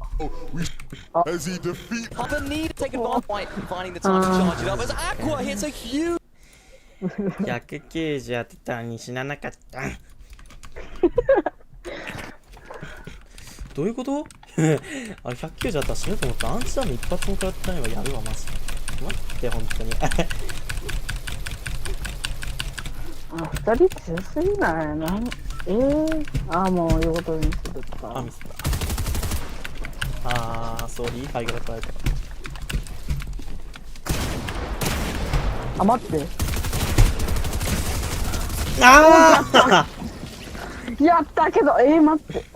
O: As he defeats
P: Papa need to take advantage by finding the time to charge it up. As Aqua hits a huge.
B: 190当てたのに知らなかった。どういうこと？あれ190あったら死ぬと思った。アンチダム一発も食らってないわ。やるわ、マジで。待って、本当に。
J: あ、二人強すぎない？あ、もういうことにするか。
B: あ、ミスった。ソーリー、ハイグラ取られた。
J: あ、待って。やったけど、待って。ち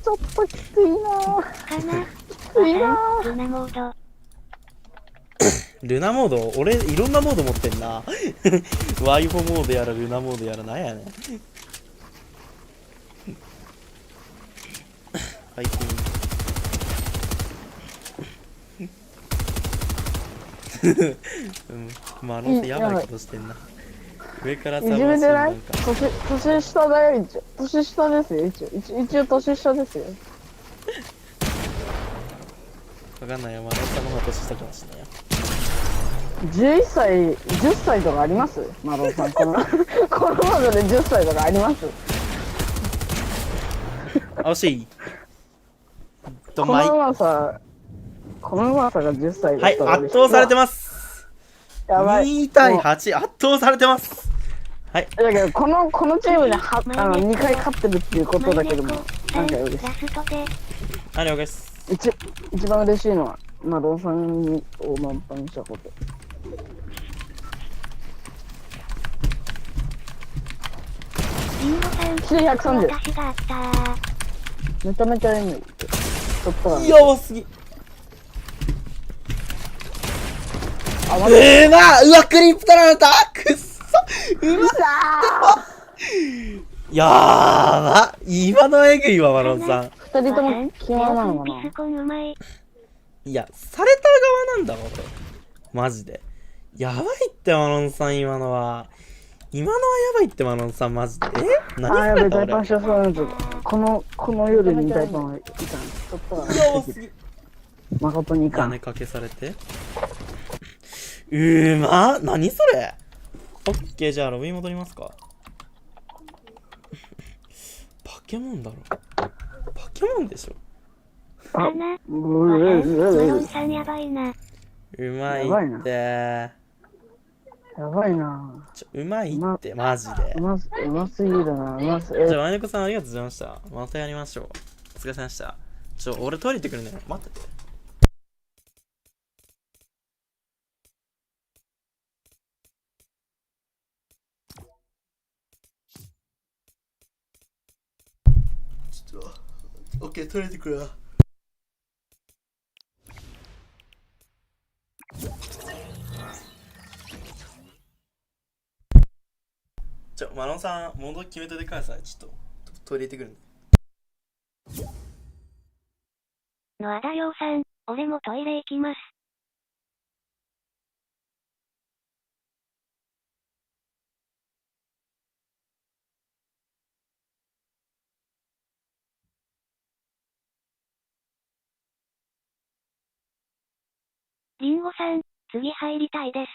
J: ょっときついな。
D: かな
J: きついな。
D: ルナモード。
B: ルナモード？俺、いろんなモード持ってんな。ワイフォモードやら、ルナモードやら、なんやねん。ファイティング。マロンってやばいことしてんな。上から
J: いじめてない？年下だよ、一応。年下ですよ、一応年下ですよ。
B: わかんないよ、マロンさんの方が年下かもしれないよ。
J: 11歳、10歳とかあります？マロンさん、このままで10歳とかあります？
B: 惜しい。
J: このうまさが10歳だったら。
B: はい、圧倒されてます。
J: やばい。
B: 2対8、圧倒されてます。はい。
J: だけど、このチームで2回勝ってるっていうことだけども、なんか嬉しい。
B: はい、了解です。
J: 一番嬉しいのは、マロンさんを満帆にしたこと。130。めちゃめちゃいいの。
B: やばすぎ。うわ、クリップ取られた。くっそ。うわやば。今のエグいわ、マロンさん。
J: 二人とも気まなのかな。
B: いや、された側なんだ、俺。マジで。やばいって、マロンさん、今のは。今のはやばいって、マロンさん、マジで。何された俺。
J: この夜に大パンはいたんです。ちょっとは誠にいかん。
B: 金かけされて。何それ。オッケー、じゃあロビー戻りますか。パケモンだろ。パケモンでしょ。
D: かなマロンさんやばいな。
B: うまいって。
J: やばいな。
B: うまいって、マジで。
J: うますぎるな。
B: じゃあ、ワイネコさんありがとうございました。またやりましょう。お疲れ様でした。俺トイレ行ってくるね。待ってて。オッケー、トイレ行ってくるな。マロンさん、戻り決めててください。ちょっとトイレ行ってくるんで。
D: 野田洋さん、俺もトイレ行きます。リンゴさん、次入りたいです。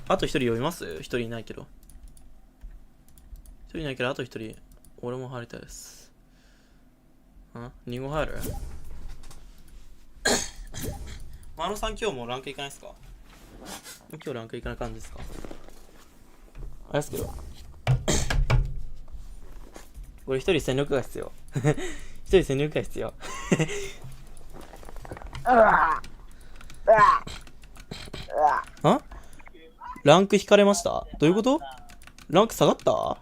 B: あと1人呼びます？ 1人いないけど。1人いないけど、あと1人。俺も入りたいです。2号入る？マロさん今日もランクいかないですか？今日ランクいかない感じですか？あれですけど。俺一人戦力が必要。一人戦力が必要。あ？ランク引かれました？どういうこと？ランク下がった？ど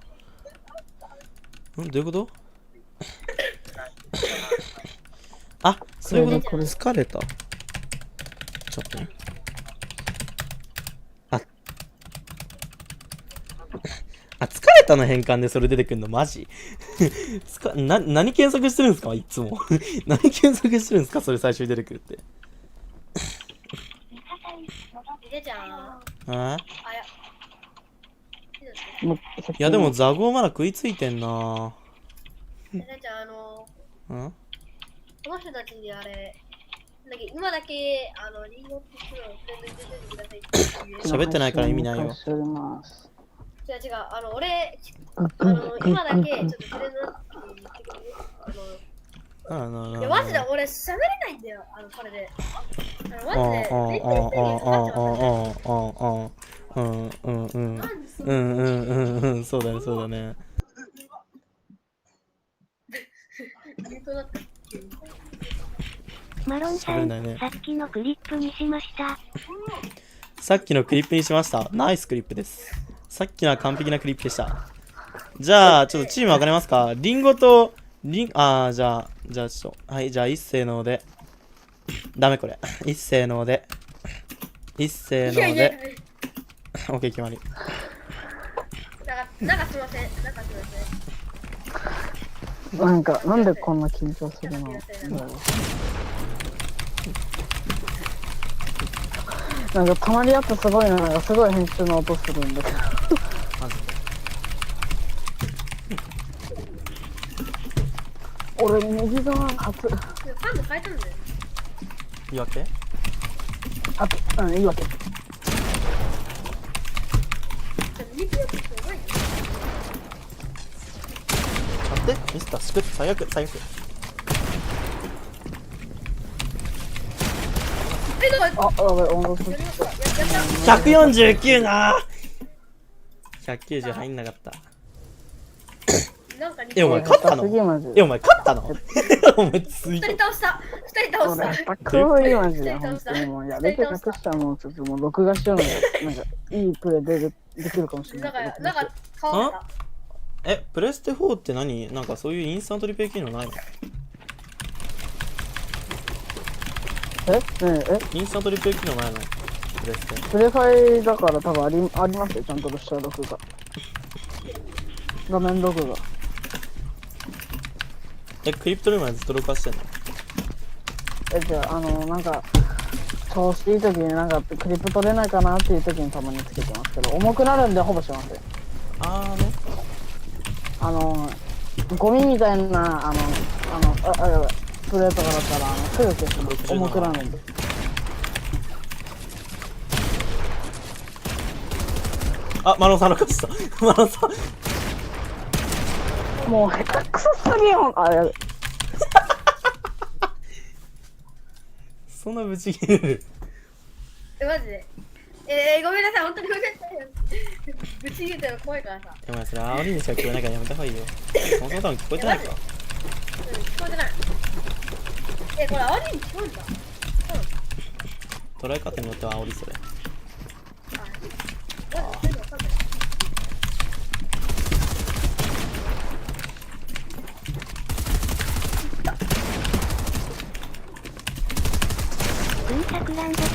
B: ういうこと？あ、そういうこと？疲れた。ちょっとね。疲れたの変換でそれ出てくるのマジ何検索してるんですかいつも何検索してるんですかそれ最初に出てくるっていやでもザゴーまだ食いついてんな
A: この人たちにあれ今だけリンゴって人のフレンドに出てくださいって
B: 喋ってないから意味ないよ。
A: 違う違う、俺、今だけちょっとフレンドに言ってくれる。いや、マジで俺喋れないんだよ、これで。マジ
B: で、そうだね、そうだね。
D: マロンさん、さっきのクリップにしました。
B: さっきのクリップにしました。ナイスクリップです。さっきのは完璧なクリップでした。じゃあ、ちょっとチーム分かれますか？リンゴと、じゃあちょっと。はい、じゃあ、一斉ので。ダメこれ。一斉ので。一斉ので。オッケー、決まり。
A: なんかすいません。
J: なんでこんな緊張するの？なんかたまにあってすごいな、すごい編集の音するんだけど俺右側初
A: パンダ変えたんだよ。
B: 言い訳？
J: 言い訳。
B: 待って、ミスター、スクッ最悪。149な190入んなかった。お前勝ったの？お前勝ったの？お前
A: 2人倒した。
J: かわいいマジで、本当にもう、いや、レケ隠したらもうちょっともう録画しようのなんかいいプレイできるかもしれない。
A: なんか変わった。
B: プレステ4って何？なんかそういうインスタントリペイ機能ないの？インスタントリプレイ機能ないの？プレステ。
J: プレファイだから多分ありますよ、ちゃんとした録画。画面録画。
B: クリプトルームはずっと録画してんの？
J: じゃあ、なんか、調子いい時になんかクリップ取れないかなっていう時にたまにつけてますけど、重くなるんでほぼしません。ゴミみたいな、プレートがだったら、すぐ消します。重くなるんで。
B: マロンさんの勝ちだ。マロンさん。
J: もう下手くそすぎよ。やべ。
B: そんなぶち切れる。
A: マジで。ごめんなさい、本当にごめんなさい。ぶち切れたら怖いからさ。
B: お前それ煽りにしか聞こえないからやめた方がいいよ。そもそも多分聞こえてないか。
A: 聞こえてない。これ煽りに聞こえるんだ。
B: 捉え方によっては煽りそれ。
D: さくらんぼさん、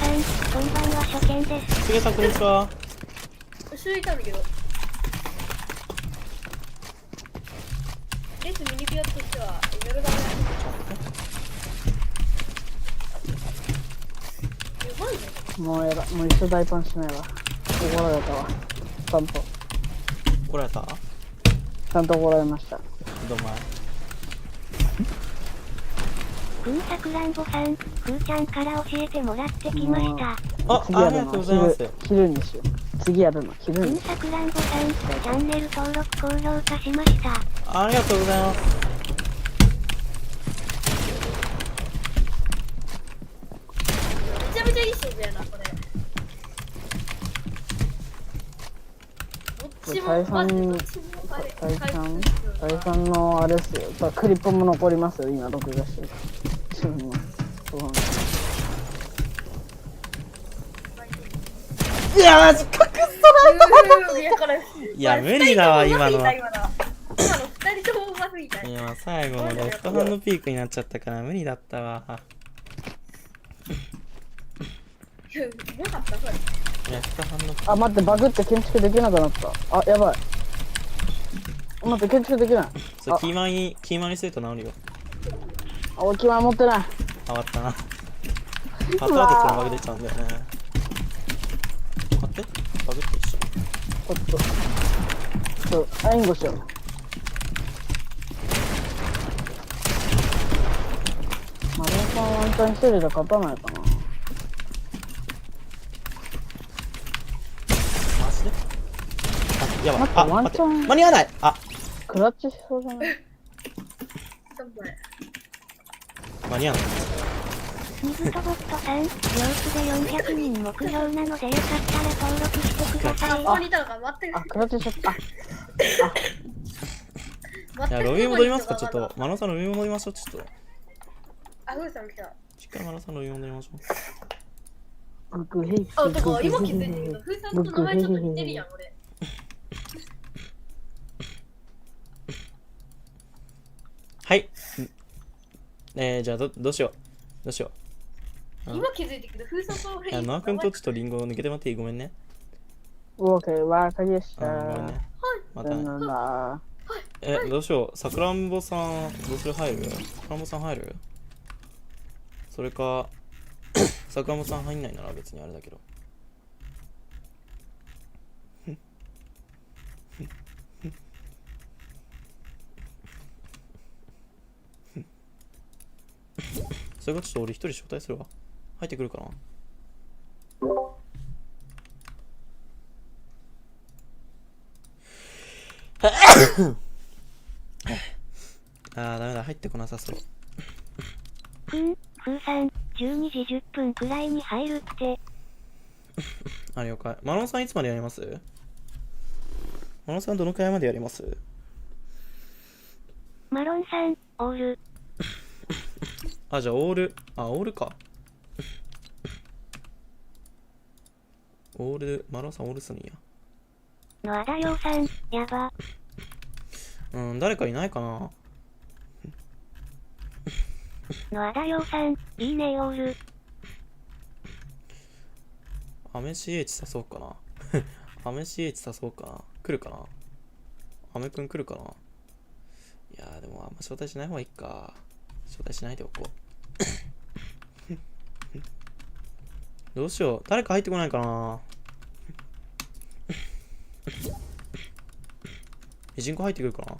D: こんばんは、初見です。
B: しげさん、こんにちは。
A: 後ろいたんだけど。レースミニピアとしては、夜が
J: もう一緒大パンしないわ。怒られたわ。ちゃんと。
B: 怒られた？
J: ちゃんと怒られました。
B: どうも。
D: さくらんぼさん、ふーちゃんから教えてもらってきました。
J: ありがとうございます。昼にしよう。次やるの気分。
D: さくらんぼさん、チャンネル登録高評価しました。
B: ありがとうございます。
A: めちゃめちゃいい勝負やな、これ。
J: タイさんのあれっすよ。クリップも残りますよ、今録画してる。
B: いや、マジ隠すとないと。いや、無理だわ、今のは。
A: 今の2人ともうますぎた。
B: いや、最後のレフトハンドピークになっちゃったから無理だったわ。
J: あ、待って、バグって建築できなくなった。あ、やばい。待って、建築できない。
B: それキーマンにすると治るよ。
J: あ、俺キーマン持ってない。
B: 変わったな。パスワードとのバグ出ちゃうんだよね。待って、バグって一緒。
J: 援護しよう。マリオさんワンチャン一人で勝たないかな。
B: マジで？あ、やばい。あ、待って、間に合わない。あ、
J: クラッチしそうじゃない？
B: 間に合わない。
D: 水とボットさん、様子で400人目標なのでよかったら登録してください。
A: ここにいたのか待ってる。
J: あ、クラッチしちゃった。
B: いや、ロビー戻りますか、ちょっと。マノさんロビー戻りましょう、ちょっと。
A: あ、ふうさん来た。
B: しっかりマノさんロビー戻りましょう。
A: あ、てか今気づいたけど、ふうさんと名前ちょっと似てるやん、俺。
B: はい。じゃあどうしよう。
A: 今気づいたけど、ふうさんと俺。
B: ノア君とちょっとリンゴ抜けてもらっていい？ごめんね。
J: オーケー、わかりました。
B: ごめんね。またね。
J: は
B: どうしよう。さくらんぼさん、どうする？入る？さくらんぼさん入る？それか、さくらんぼさん入んないなら別にあれだけど。それがちょっと俺一人招待するわ。入ってくるかな？あー、ダメだ、入ってこなさそう。
D: ふうさん、12時10分くらいに入るって。
B: あ、了解。マロンさんいつまでやります？マロンさんどのくらいまでやります？
D: マロンさん、オール。
B: あ、じゃあオール。あ、オールか。オール、マロンさんオールするんや。
D: のあだようさん、やば。
B: 誰かいないかな？
D: のあだようさん、いいねオール。
B: アメ CH 誘おうかな。アメ CH 誘おうかな。来るかな？アメくん来るかな？いやー、でもあんま招待しない方がいいか。招待しないでおこう。どうしよう。誰か入ってこないかな？ミジンコ入ってくるかな？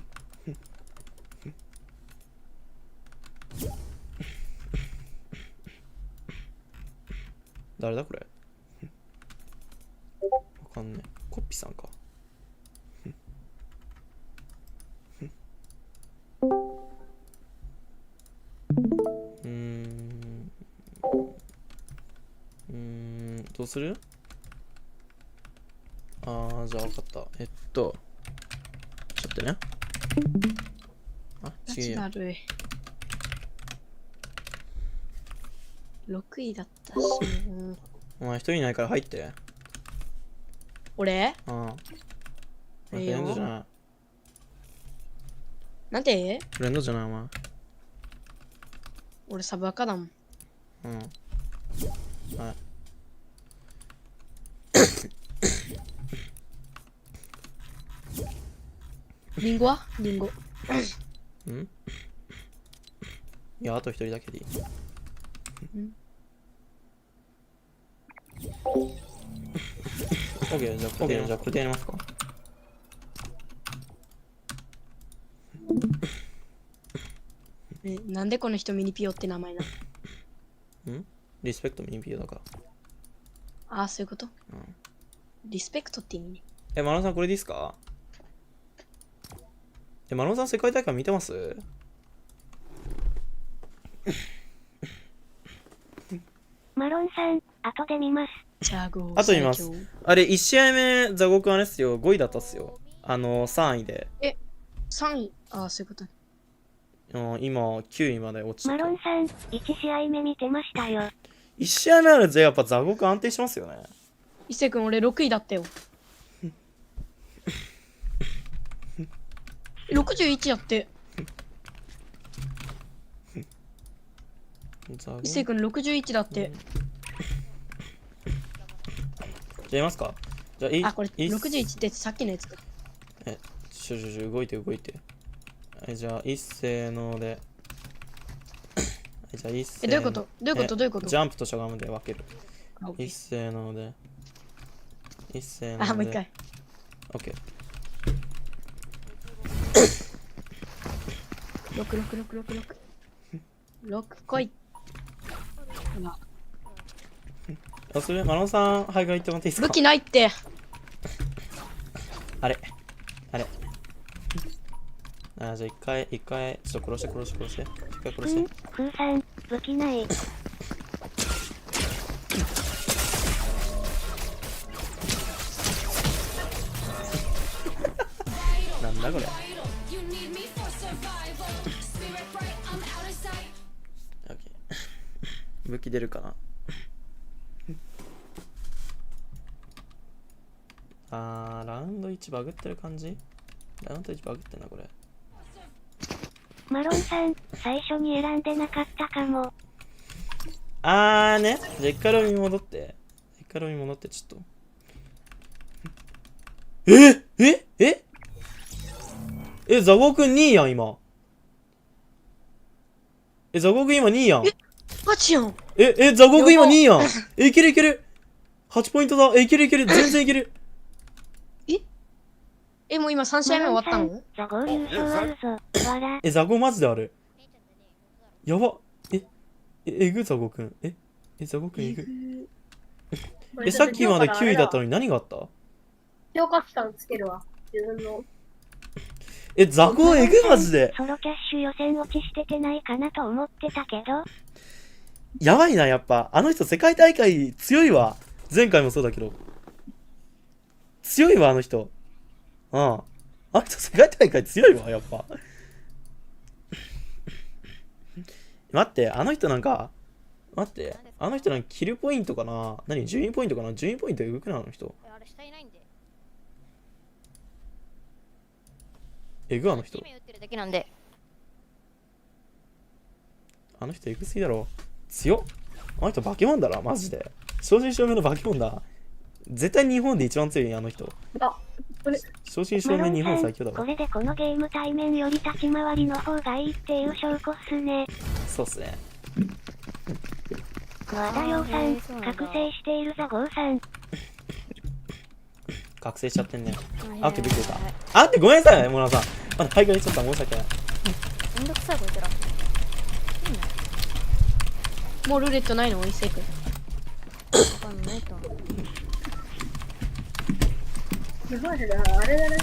B: 誰だこれ？わかんねえ。コッピさんか。どうする？じゃあ分かった。ちょっと待ってね。あ、違うや。
T: 6位だったし。
B: お前一人いないから入って。
T: 俺？
B: フレンドじゃない。
T: なんで？
B: フレンドじゃないお前。
T: 俺サブアカだもん。
B: はい。
T: リンゴは？リンゴ。
B: いや、あと一人だけでいい。オッケー、じゃあこれでやりますか。
T: なんでこの人ミニピオって名前なの？
B: リスペクトミニピオだから。
T: ああ、そういうこと？リスペクトって意味ね。
B: マノさんこれでいいっすか？マノさん世界大会見てます？
D: マロンさん、後で見ます。
B: あと見ます。あれ、1試合目、ザゴくんあれっすよ、5位だったっすよ。3位で。
T: 3位？ああ、そういうことね。
B: 今、9位まで落ちて。
D: マロンさん、1試合目見てましたよ。
B: 1試合目あるぜ、やっぱザゴくん安定してますよね。
T: 伊勢くん、俺6位だったよ。61やって。伊勢くん61だって。
B: じゃあいますか？じゃあ
T: これ61ってさっきのやつか。
B: 動いて。じゃあ一斉ので。じゃあ一斉の。
T: どういうこと？
B: ジャンプとしゃがむで分ける。一斉ので。
T: もう一回。
B: オッケー。
T: 6来い。
B: それマロンさん肺が言ってもらっていいですか？
T: 武器ないって。
B: あれじゃあ一回ちょっと殺して。一回殺して。
D: フーさん、武器ない。
B: なんだこれ。武器出るかな。ラウンド1バグってる感じ？ラウンド1バグってんなこれ。
D: マロンさん、最初に選んでなかったかも。
B: ね。じゃあ一回ロビー戻ってちょっと。ザゴくん2位やん今。ザゴくん今2位やん。
T: マジやん。
B: ザゴくん今2位やん。いける。8ポイントだ。いける。全然いける。
T: もう今3試合目終わったの？
D: ザゴ優勝あるぞ。
B: ザゴマジである。やば。ザゴくん。ザゴくんえぐ。さっきまで9位だったのに何があった？
A: 評価期間つけるわ。自分の。
B: ザゴえぐマジで。
D: ソロキャッシュ予選落ちしててないかなと思ってたけど。
B: やばいな、やっぱ。あの人世界大会強いわ。前回もそうだけど。強いわ、あの人。あの人世界大会強いわ、やっぱ。待って、あの人なんかキルポイントかな？順位ポイントかな？順位ポイントえぐくないあの人。えぐあの人。あの人えぐすぎだろ。強っ。あの人化け物だな、マジで。正真正銘の化け物だ。絶対日本で一番強いあの人。正真正銘日本最強だわ。
D: これでこのゲーム対面より立ち回りの方がいいっていう証拠っすね。
B: そうっすね。
D: 和田洋さん、覚醒しているザゴーさん。
B: 覚醒しちゃってんね。あ、ってびっくりした。ごめんなさい、モナさん。まだ肺が出ちゃった、申し訳ない。
T: めんどくさい、こいつら。もうルーレットないの？伊勢くん。わかんないと思う。
A: マジであれだね。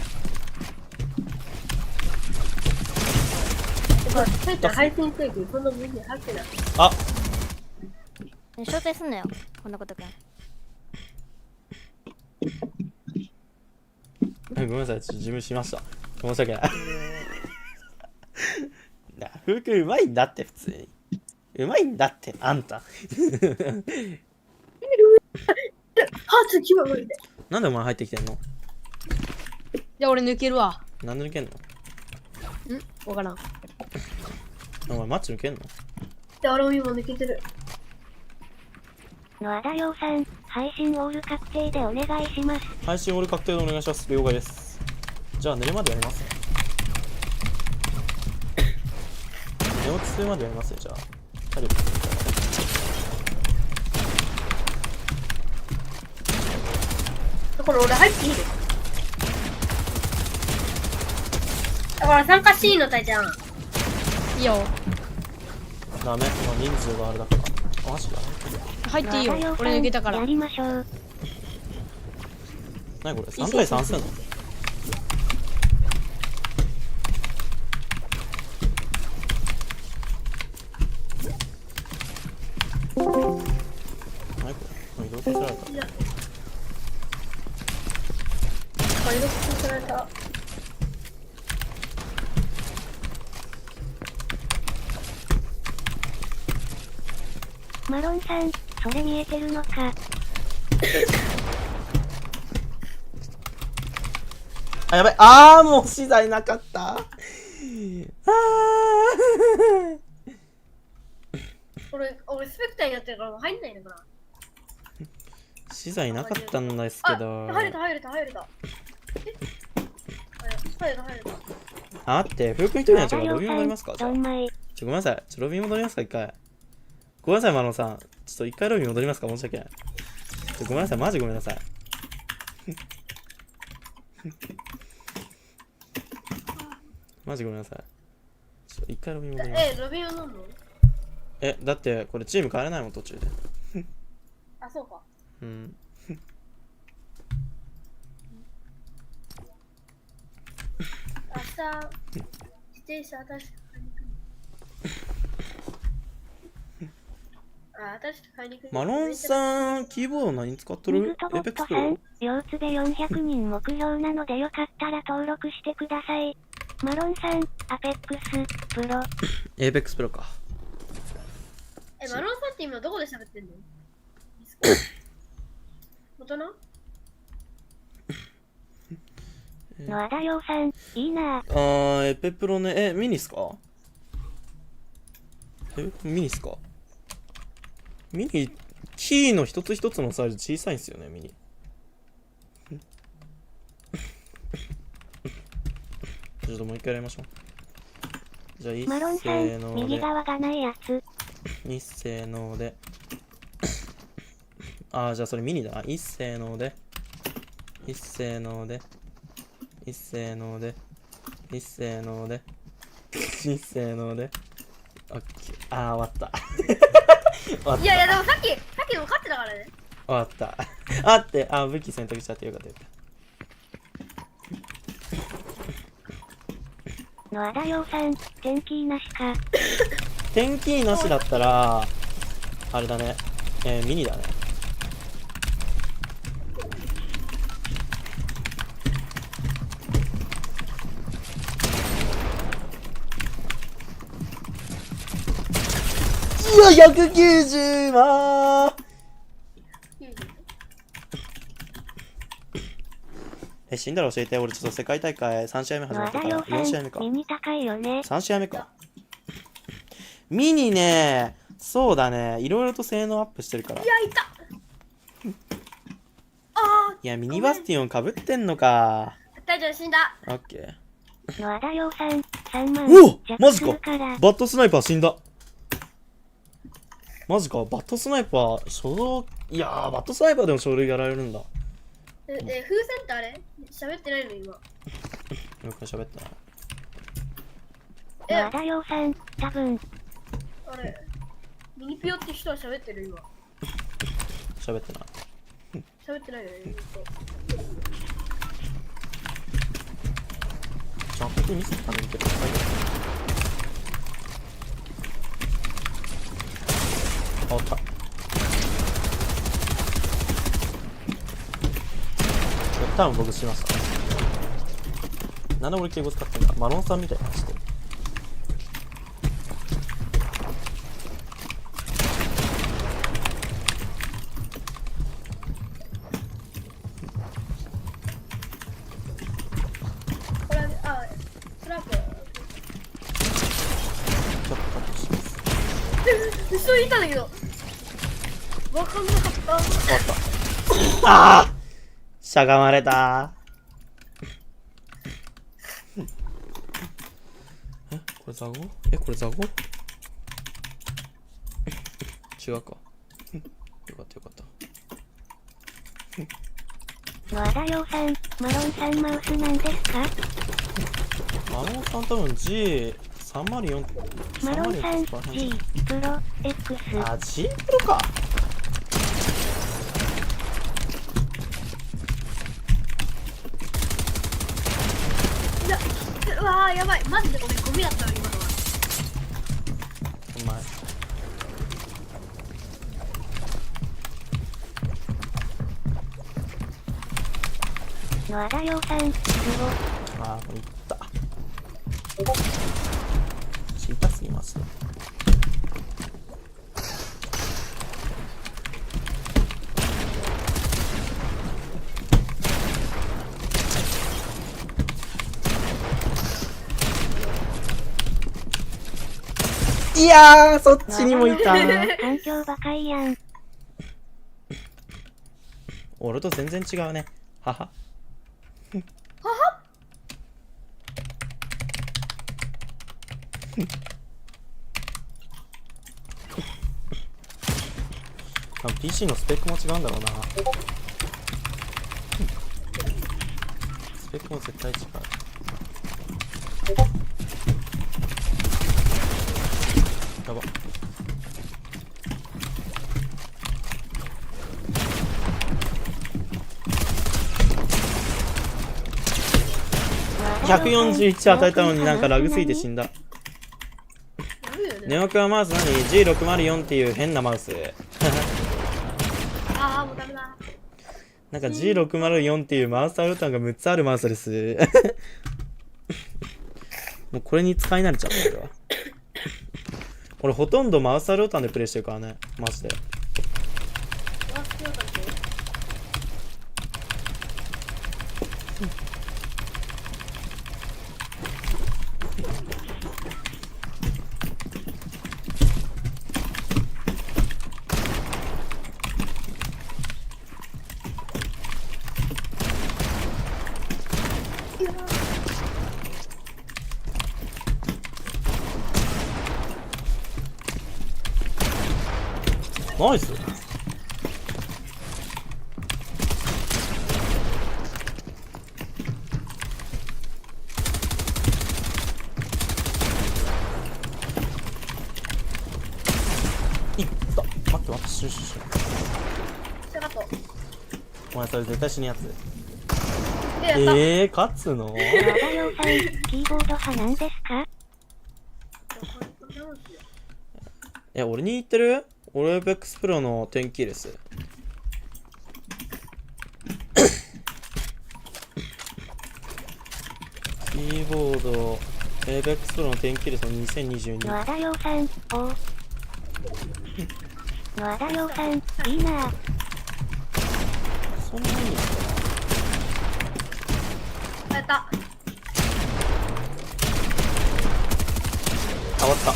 A: タイちゃん配信定期そんな無理入ってない。
T: 招待すんなよ、こんなことか。
B: ごめんなさい、自分しました。申し訳ない。服うまいんだって、普通に。うまいんだって、あんた。なんでお前入ってきてんの？
T: じゃあ俺抜けるわ。
B: なんで抜けんの？
T: わからん。
B: お前マッチ抜けんの？
A: で、俺も今抜けてる。
D: 和田洋さん、配信オール確定でお願いします。
B: 配信オール確定でお願いします。了解です。じゃあ寝るまでやりますね。寝落ちするまでやりますね、じゃあ。
A: これ俺入っていいの？だから参加していいの、タイちゃん。
T: いいよ。
B: ダメ、今人数があれだから。マジだ。
T: 入っていいよ。俺抜けたから。
D: やりましょう。
B: 何これ ?3 対3すんの？何これ？移動させられた。
A: 移動させられた。
D: マロンさん、それ見えてるのか。
B: あ、やばい。あー、もう資材なかった。あー。
A: 俺スペクターになってるからもう入んないのかな。
B: 資材なかったんですけど。
A: 入れた。入れた。
B: あって、ふうくん一人になっちゃうからロビー戻りますか？じゃあ。ごめんなさい。ロビー戻りますか一回。ごめんなさい、マロンさん。ちょっと一回ロビー戻りますか？申し訳ない。ごめんなさい、マジごめんなさい。マジごめんなさい。ちょっと一回ロビー戻ります。
A: ロビーは何の？
B: だってこれチーム変えれないもん途中で。
A: あ、そうか。
B: うん。
A: 明日自転車新しく買いに行く。新しく買いに行く。
B: マロンさん、キーボード何使っとる？エペックスプロ？
D: 両津で400人目標なのでよかったら登録してください。マロンさん、アペックスプロ。
B: エペックスプロか。
A: マロンさんって今どこで喋ってんの？元の？
D: 野田洋さん、いいな。
B: エペプロね。ミニっすか？ミニっすか？ミニ、キーの一つ一つのサイズ小さいんすよね、ミニ。ちょっともう一回やりましょう。じゃあ、一
D: マロンさん、右側がないやつ。
B: 一斉ので。ああ、じゃあそれミニだな。一斉ので。一斉ので。一斉ので。一斉ので。一斉ので。オッケー。ああ、終わった。
A: いやいや、でもさっきも勝ってたからね。
B: 終わった。あって、武器選択しちゃってよかったよかった。
D: 野田洋さん、天気なしか。
B: 天気なしだったら、あれだね。ミニだね。いや、190万死んだら教えて。俺ちょっと世界大会3試合目始まったから4試合目か。
D: ミニ高いよね。
B: 3試合目か。ミニね、そうだね。いろいろと性能アップしてるから。
A: いや、いた。
B: いや、ミニバスティオンかぶってんのか。
A: 大丈夫、死んだ。
B: オッケ
D: ー。野田洋さん、3万。
B: お、マジか。バットスナイパー死んだ。マジか。バットスナイパー、初動。いやー、バットスナイパーでも書類やられるんだ。
A: 風船ってあれ喋ってないの今。
B: よく喋った
D: な。野田洋さん、多分。
A: あれ、ミニピオって人は喋ってる今。
B: 喋ってない。
A: 喋ってないよね、
B: ちゃんと見せたのにけど。あった。多分僕しました。なんで俺敬語使ってんだ？マロンさんみたいなして。
A: これ、スラップ。ちょっ
B: とカットします。
A: 後ろにいたんだけど。わかんなかった。わかった。
B: ああ。しゃがまれたこれザゴ？これザゴ？違うか。よかったよかった。
D: 野田洋さん、マロンさんマウスなんですか？
B: マロンさん多分 G304。
D: マロンさん G プロ X。
B: あ、G プロか。
A: うわーやばい、マジでごめん、ゴミだったの今のは。
B: お前
D: 野田洋さん、すご。
B: ああ、これいった。痛すぎます。いやー、そっちにもいた。
D: 環境バカいやん。
B: 俺と全然違うね。はは。
A: はは。
B: 多分 PC のスペックも違うんだろうな。スペックも絶対違う。やば。141与えたのになんかラグすぎて死んだ。ネオクはマウス何 G604 っていう変なマウス。
A: ああ、もうダメだ。
B: なんか G604 っていうマウスアウターが6つあるマウスです。もうこれに使い慣れちゃった俺は。俺ほとんどマウスアルタンでプレイしてるからね、マジで。ナイス。いった。待って待って、シュッシュッシュッ。お前それ絶対死ぬやつ。勝つの？
D: 野田洋さん、キーボード派なんですか？
B: 俺に言ってる？俺エイペックスプロの10キーです。キーボードエイペックスプロの10キーですの2022。
D: 野田洋さん、お野田洋さん、いいな。
B: そんなにいいの？
A: やった。
B: 変わった。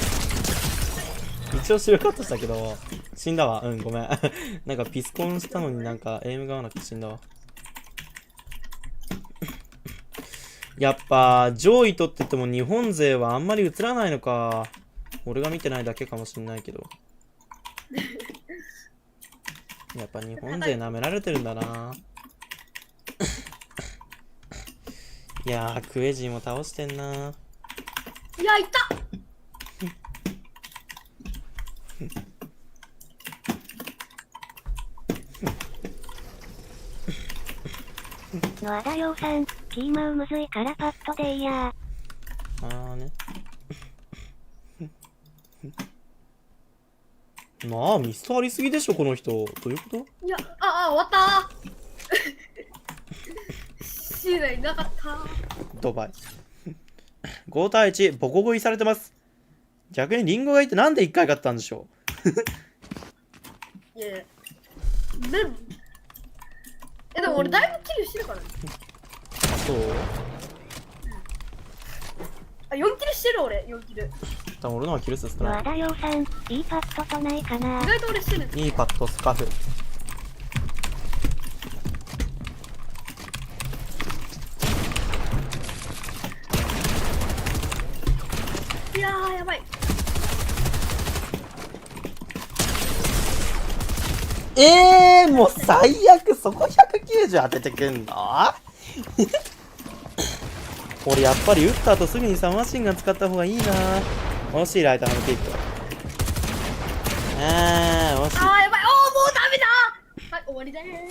B: 一応白カットしたけど死んだわ。ごめん。なんかピスコンしたのになんかエイムが合わなくて死んだわ。やっぱ上位取ってても日本勢はあんまり映らないのか。俺が見てないだけかもしんないけど。やっぱ日本勢舐められてるんだな。いやー、クエジーも倒してんな。
A: いや、いった。
D: 野田洋さん、キーマウむずいからパッドでいいや。
B: ね。まあ、ミストありすぎでしょ、この人。どういうこと？
A: いや、終わったー。シーラいなかったー。
B: ドバイ。5対1、ボコ食いされてます。逆にリンゴがいてなんで1回勝ったんでしょ
A: う。いやいや。でも俺だいぶキルしてるからね。
B: そう？4
A: キルしてる俺、4キル。
B: 多分俺の方がキル数少ない。
D: 野田洋さん、いいパッドとないかな。
A: 意外と俺してる。
B: いいパッド、スカフ。
A: いやー、やばい。
B: もう最悪。そこ190当ててくんの？俺やっぱり打った後すぐにサマーシンガン使った方がいいな。惜しい。ライターのピック。惜しい。
A: やばい。もうダメだ。はい、終わりだね。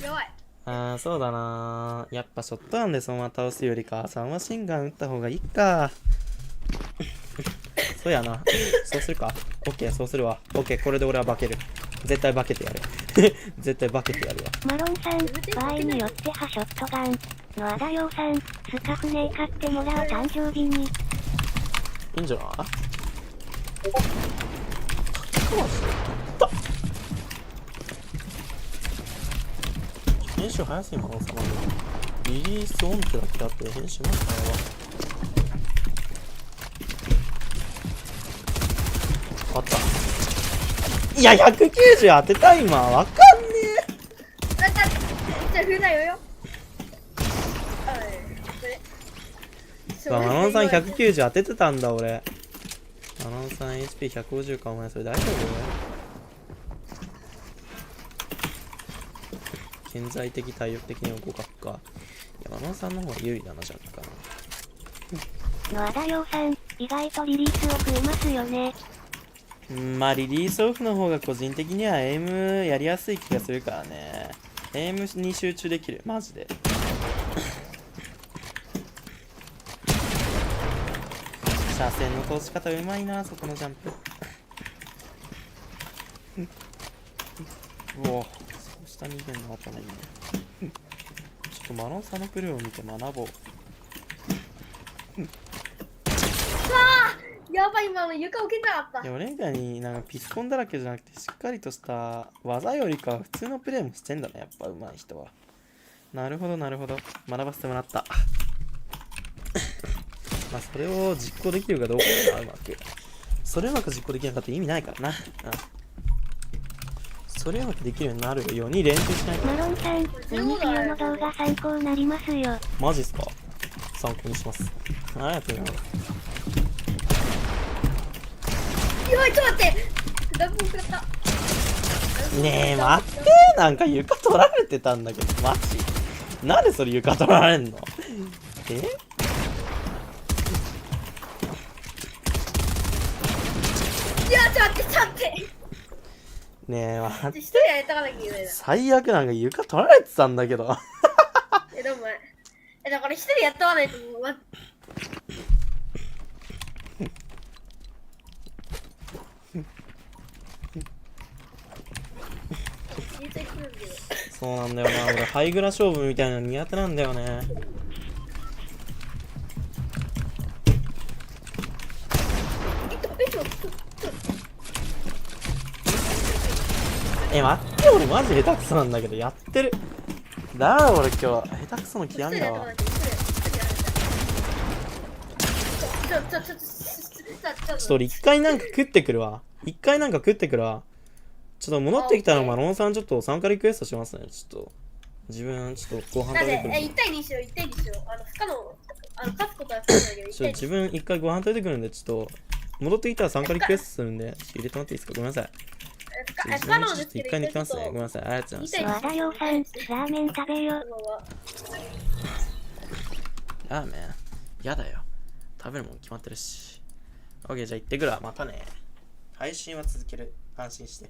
A: やばい。
B: ああ、そうだな。やっぱショットガンでそのまま倒すよりか、サンマシンガン撃った方がいいか。そうやな。そうするか。オッケー、そうするわ。オッケー、これで俺は化ける。絶対化けてやる。絶対化けてやるわ。
D: マロンさん、場合によってはショットガンのアダヨウさん、スカフネ買ってもらう誕生日に。
B: いいんじゃない？編集早すぎますよ、リリースオンってだけあって編集ましたよ。あった。いや、190当てた今。わかんねえ。
A: じゃあ、ふだよ。
B: マノンさん190当ててたんだ、俺。マノンさん HP150 か、お前それ大丈夫？顕在的、体力的には互角か。いや、マノンさんの方が有利だな、若干。
D: のアダヨウさん、意外とリリースを食いますよね。
B: まあリリースオフの方が個人的にはエイムやりやすい気がするからね。エイムに集中できる、マジで。車線の通し方うまいな、そこのジャンプ。うお、そう下にいけんのまたないね。ちょっとマロンさんのプレーを見て学ぼう。
A: やばい、今の床置けなかった。
B: いや、俺みたいになんかピスコンだらけじゃなくてしっかりとした技よりかは普通のプレーもしてんだね、やっぱ上手い人は。なるほどなるほど、学ばせてもらった。まあそれを実行できるかどうかだな、うまく。それうまく実行できなかったら意味ないからな。それうまくできるようになるように練習しないと。
D: マロンさん、ミニフィオの動画参考になりますよ。
B: マジっすか？参考にします。ありがとうございます。
A: やばい、ちょっと待って。ダブル食らった。
B: ねえ、待って、なんか床取られてたんだけど、マジなんでそれ床取られんの？え？
A: いや、ちょっと待って、ちょっと待って。
B: ねえ、待って。
A: 一人やりたかなきゃいけないな。
B: 最悪なんか床取られてたんだけど。
A: でもだから一人やったわないともう。
B: そうなんだよな、俺ハイグラ勝負みたいなの苦手なんだよね。待って、俺マジ下手くそなんだけどやってる。だから俺今日下手くその極みだわ。ちょっと俺一回なんか食ってくるわ。ちょっと戻ってきたらマロンさんちょっと参加リクエストしますね。ちょっと自分ちょっとご飯食べてくる。
A: 1対2しよう、1対2しよう。不可能、勝つことは不可能だけど、
B: 自分一回ご飯食べてくるんで、ちょっと戻ってきたら参加リクエストするんで、入れてもらっていいですか？ごめんなさい。
A: 不可能ですけど、
B: 一回抜きますね。ごめんなさい。ありがとうございます。
D: 和田洋さん、ラーメン食べよ。
B: ラーメンやだよ。食べるもん決まってるし。OK、じゃあ行ってくるわ。またね。配信は続ける。安心して。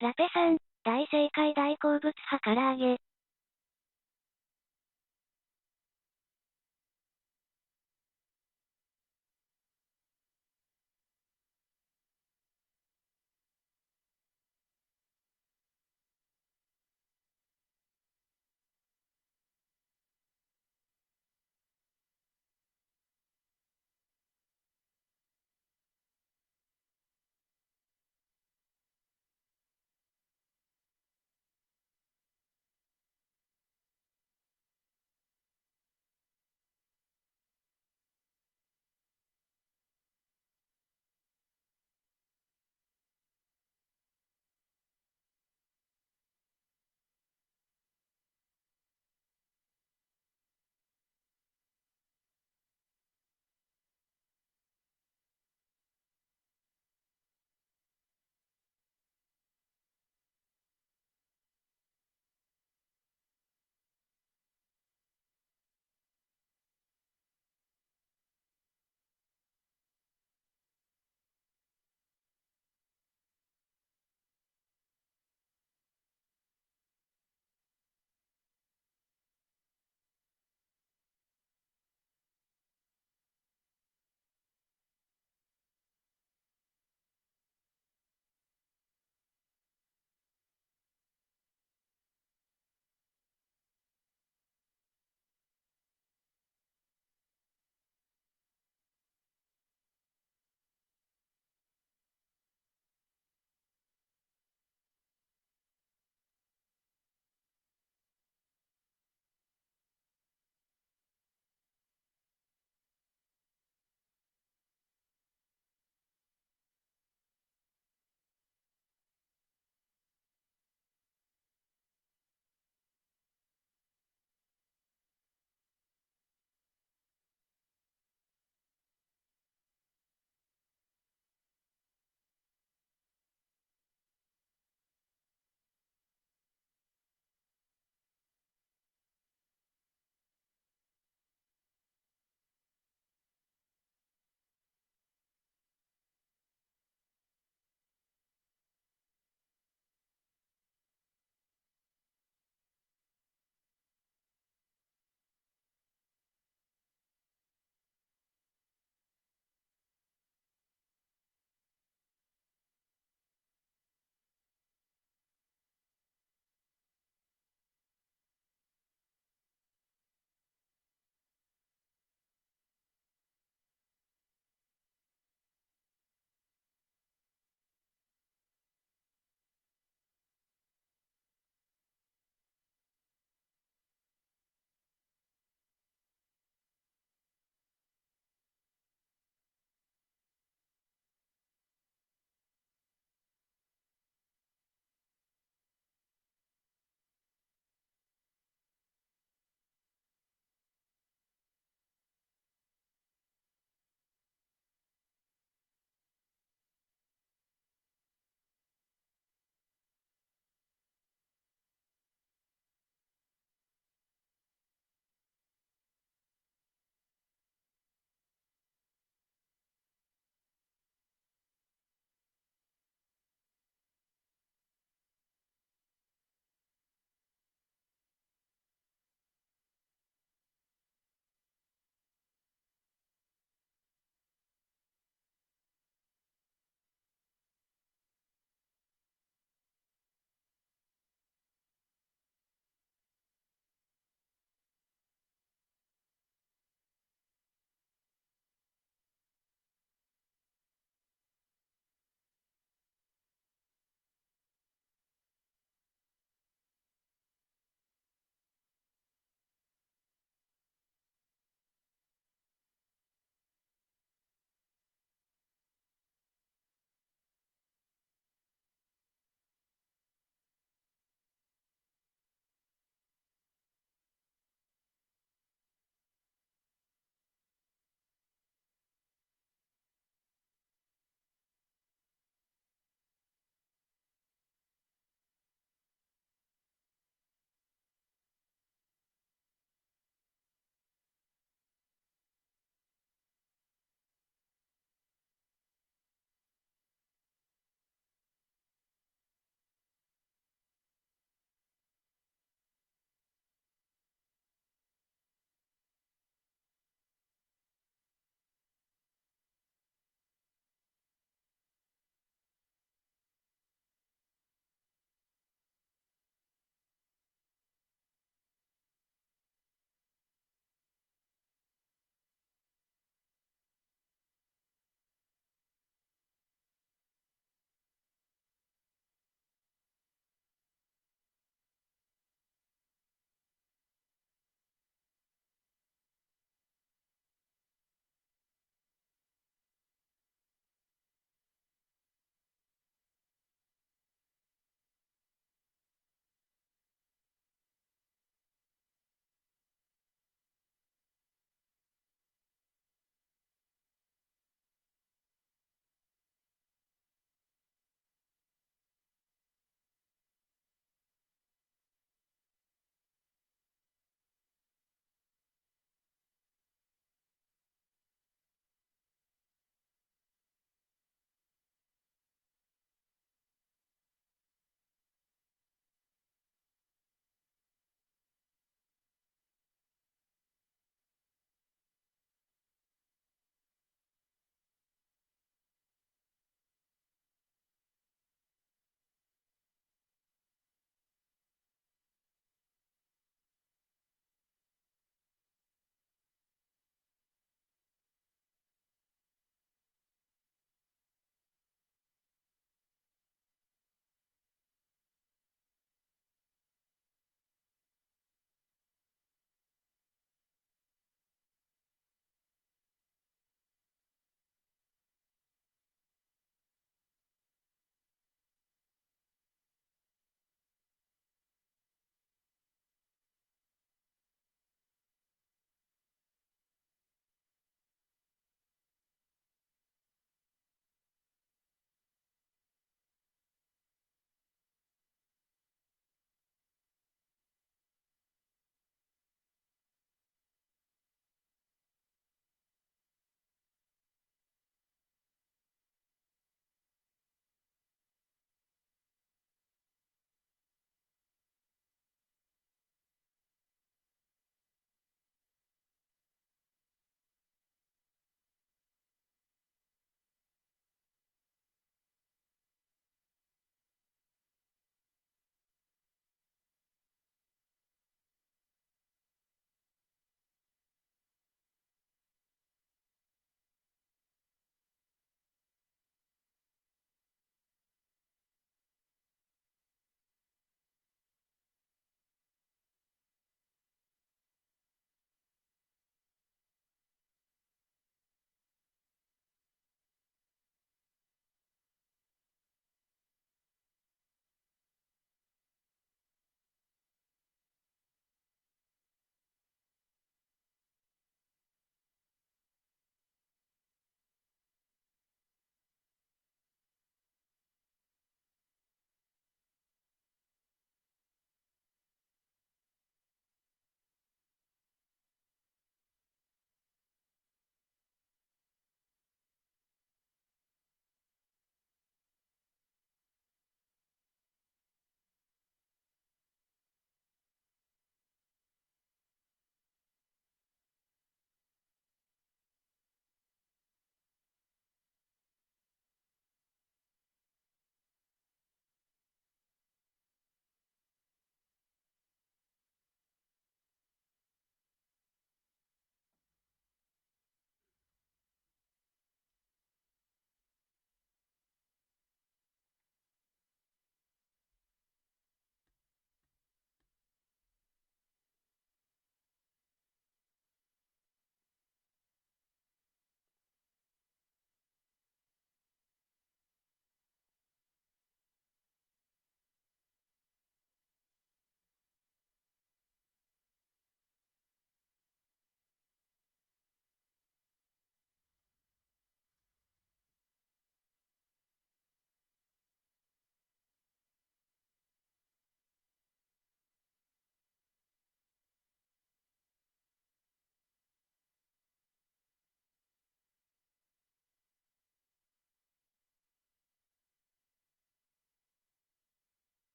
D: ラペさん、大正解大好物派唐揚げ。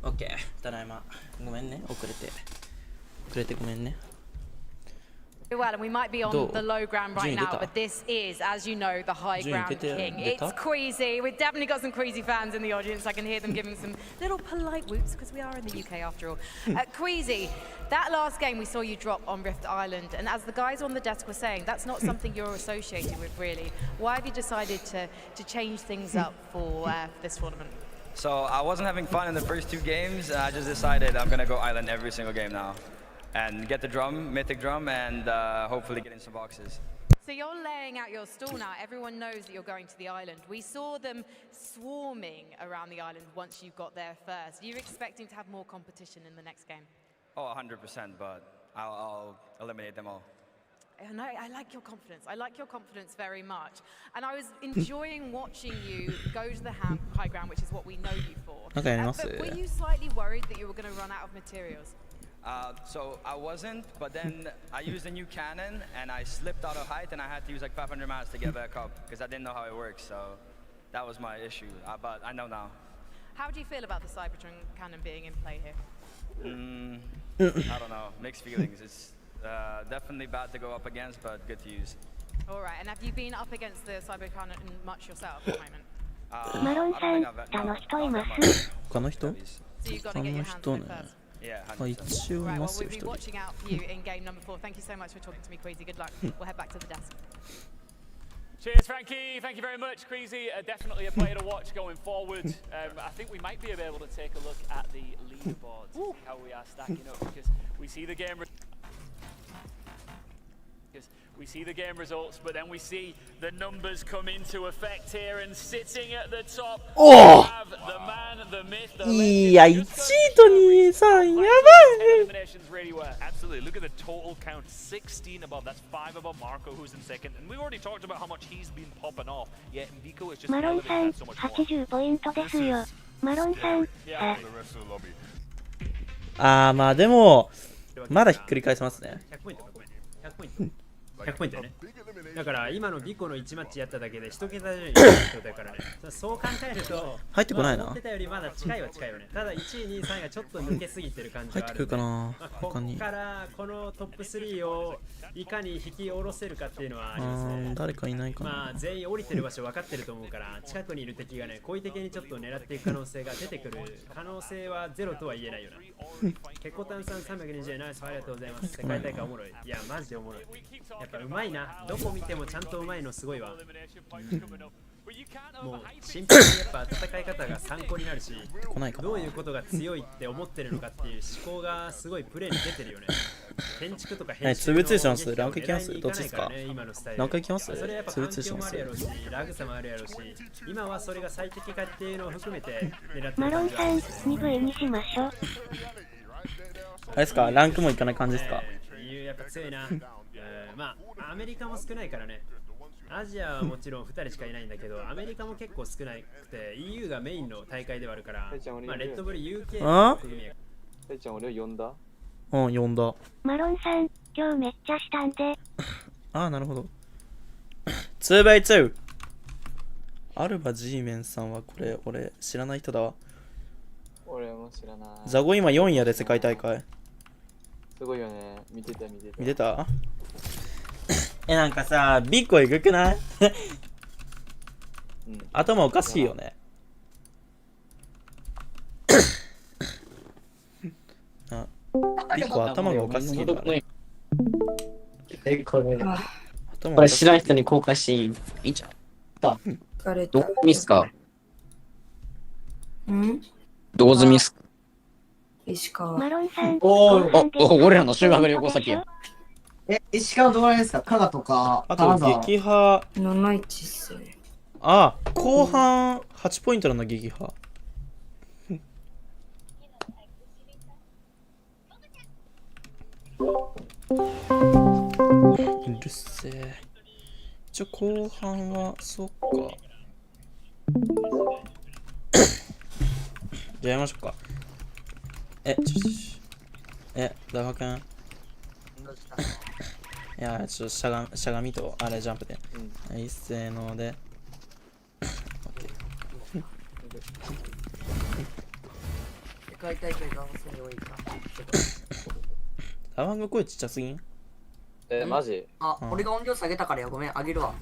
B: オッケー、ただいま。ごめんね、遅れてごめんね。
G: Well, and we might be on the low ground right now, but this is, as you know, the high ground king. It's Queasy. We've definitely got some Queasy fans in the audience. I can hear them giving some little polite whoops because we are in the UK after all. Queasy, that last game we saw you drop on Rift Island, and as the guys on the desk were saying, that's not something you're associated with really. Why have you decided to change things up for this tournament?
H: So I wasn't having fun in the first 2 games, and I just decided I'm gonna go Island every single game now. And get the drum, mythic drum, and hopefully get in some boxes.
G: So you're laying out your stall now. Everyone knows that you're going to the island. We saw them swarming around the island once you got there first. Are you expecting to have more competition in the next game?
H: Oh, 100%, but I'll eliminate them all.
G: And I like your confidence. I like your confidence very much. And I was enjoying watching you go to the high ground, which is what we know you for.
B: Okay,
G: but were you slightly worried that you were going to run out of materials?
H: So I wasn't, but then I used a new cannon and I slipped out of height and I had to use like 500 miles to get back up because I didn't know how it works. So that was my issue, but I know now.
G: How do you feel about the Cybertron cannon being in play here?
H: I don't know, mixed feelings. It's definitely bad to go up against, but good to use.
G: All right, and have you been up against the Cyber cannon much yourself at the moment?
D: マロンさん、他の人います？
B: 他の人？
G: So you've got to get your hands on it first.
H: Yeah,
B: 一応い
G: Right,
B: ま
G: well,
B: すよ
G: we'll be
B: 一人。
G: watching out for you in game number 4. Thank you so much for talking to me, Queasy. Good luck. We'll head back to the desk.
E: Cheers, Frankie. Thank you very much, Queasy. Definitely a player to watch going forward. I think we might be able to take a look at the leaderboard to see how we are stacking up because we see the game. We see the game results, but then we see the numbers come into effect here, and sitting at the top, we have the man, the myth, the legend.
B: いや、1位と2位、3位、やばい。
E: Eliminations really were.
K: Absolutely. Look at the total count. 16 above. That's 5 above Marco, who's in second. And we've already talked about how much he's been popping off. Yet Mbiko is just
D: マロンさん、
K: elevated that so much more.
D: 80ポイントですよ。マロンさん、
B: まあでも、まだひっくり返せますね。
C: 100ポイントか、ごめん。100ポイント。100ポイントね。だから今のビコの1マッチやっただけで1桁じゃない人だからね。そう考えると
B: 入ってこないな。
C: 思ってたよりまだ近いは近いよね。ただ1位、2位、3位がちょっと抜けすぎてる感じはある。
B: 入ってくるかな。
C: ここからこのトップ3をいかに引き下ろせるかっていうのはありますね。
B: 誰かいないかな。
C: まあ全員降りてる場所分かってると思うから近くにいる敵がね好意的にちょっと狙っていく可能性が出てくる可能性はゼロとは言えないよな。結構炭酸320円ナイスありがとうございます。世界大会おもろい。いやマジでおもろい。やっぱうまいな。どこ見てもちゃんとうまいのすごいわ。もうシンプルにやっぱ戦い方が参考になるし、どういうことが強いって思ってるのかっていう思考がすごいプレーに出てるよね。建築とか編集の
B: 通しますランクいきますどっちですかランクいきます
C: それやっぱ環境もあるやろうし、ラグさもあるやろうし、今はそれが最適かっていうのを含めて狙ってる
D: マロンさん、2部にしましょう。
B: あれですかランクもいかない感じですか
C: やっぱ強いな。まあアメリカも少ないからね。アジアはもちろん2人しかいないんだけど、アメリカも結構少なくて EU がメインの大会ではあるから、まあレッドブル UK の組み合い。
V: たいちゃん俺呼んだ？
B: うん、呼んだ。
D: マロンさん、今日めっちゃしたんで。
B: なるほど。2x2。アルバ G メンさんはこれ、俺知らない人だわ。
V: 俺も知らない。
B: ザゴ今4位やで世界大会。
V: すごいよね。見てた。
B: 見てたなんかさ、ビッコエグくない頭おかしいよね。ビッコ頭がおかしすぎるからね。
S: これ知らん人に公開していいんじゃん。どこミスかどこ済みっすか
N: 石川。
S: 俺らの修学旅行先や。
W: 石川どこら辺ですか加賀とか。
B: あと撃破。
N: 7-1っすね。
B: 後半8ポイントの撃破。うるせえ。一応後半はそっか。じゃあやりましょうか。大学君。いや、ちょっとしゃがみとあれジャンプで。はい、せーので。
I: 界大会がそれ多いか。
B: ラワンが声ちっちゃすぎん？
V: マジ？
I: あ、俺が音量下げたからよ。ごめん、あげるわ。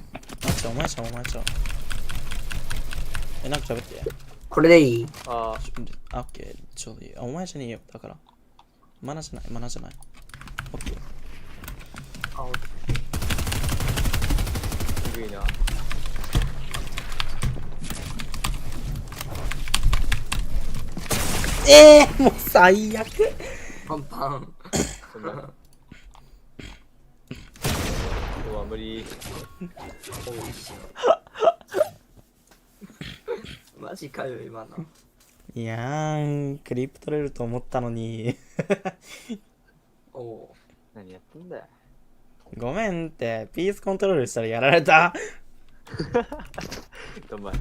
B: お前ちゃん。なんか喋って。
I: これでいい？
B: オッケー、ちょうどいい。お前じゃねえよ。だから。マナじゃない。オッケー。
I: オッケ
V: ー。いいな。
B: もう最悪。
I: パンパン。
V: 無理。
I: マジかよ今の。
B: いやー、クリップ取れると思ったのに。
I: おお。
V: 何やってんだよ。
B: ごめんって、ピースコントロールしたらやられた。
V: どんまい。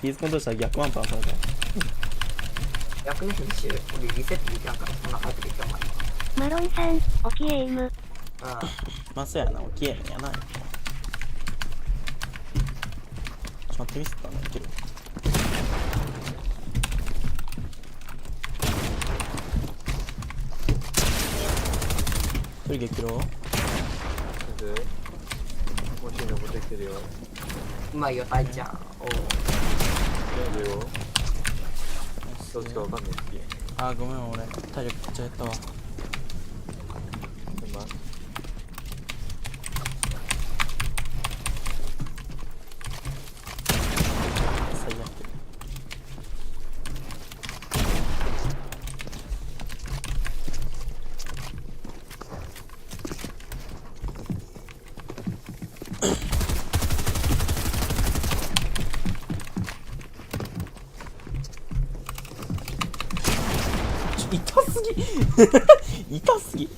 B: ピースコントロールしたら逆ワンパンされた。
I: 逆の編集、俺リセットできなかったらそんな早くできたま
D: マロンさん、オキエイム。
B: まあそうやな、オキエイムやな。ちょっと待って、ミスったんだけど。一人激ロー。
V: もし登ってきてるよ。
I: うまいよ、タイちゃん。おお。
V: やるよ。どっちかわかんない。
B: あ、ごめん、俺、体力めっちゃやったわ。最悪。痛すぎ痛すぎ。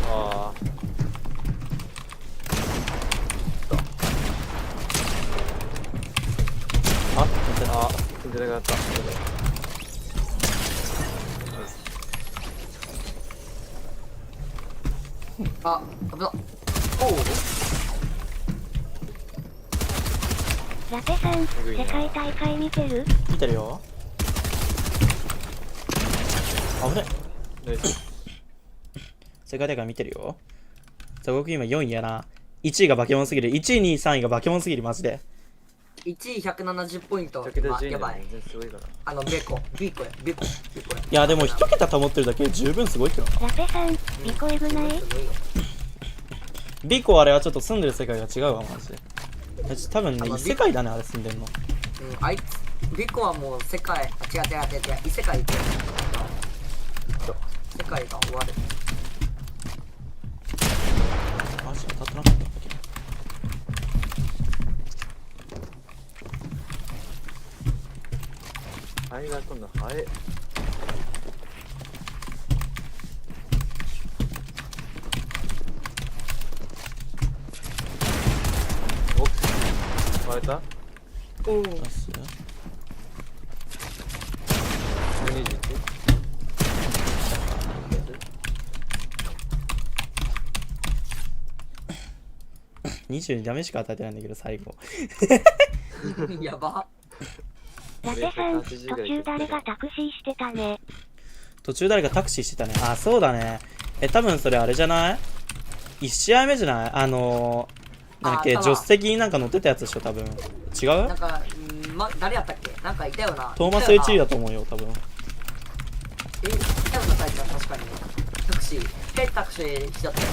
V: ああ、ツンデレがやった。
I: あ、危な。おお。
D: ラテさん、世界大会見てる？
B: 見てるよ。危ねえ。世界大会見てるよ。さあ、僕今4位やな。1位がバケモンすぎる。1位、2位、3位がバケモンすぎる、マジで。
I: 1位170ポイント。やばい。ベコや。ベコや。
B: いや、でも1桁保ってるだけで十分すごいけどな。
D: ラテさん、ビコエグない？
B: ビコあれはちょっと住んでる世界が違うわ、マジで。多分ね、異世界だね、あれ住んでんの。
I: あいつ、ビコはもう世界、違う、異世界行ってる。世界が終わる。
B: マジで当たってなかったんだけど。
V: あれが今度ハエ。割れた？
I: おお。
B: 22ダメしか与えてないんだけど、最後。
I: やば。
D: ラテさん、途中誰がタクシーしてたね。
B: 途中誰がタクシーしてたね。あ、そうだね。多分それあれじゃない？ 1 試合目じゃない？なんだっけ、助手席になんか乗ってたやつでしょ、多分。違う？
I: なんか、誰やったっけ？なんかいたよな。
B: トーマス HE だと思うよ、多分。
I: いたよな、タイプは確かに。タクシー。タクシーしちゃったよ。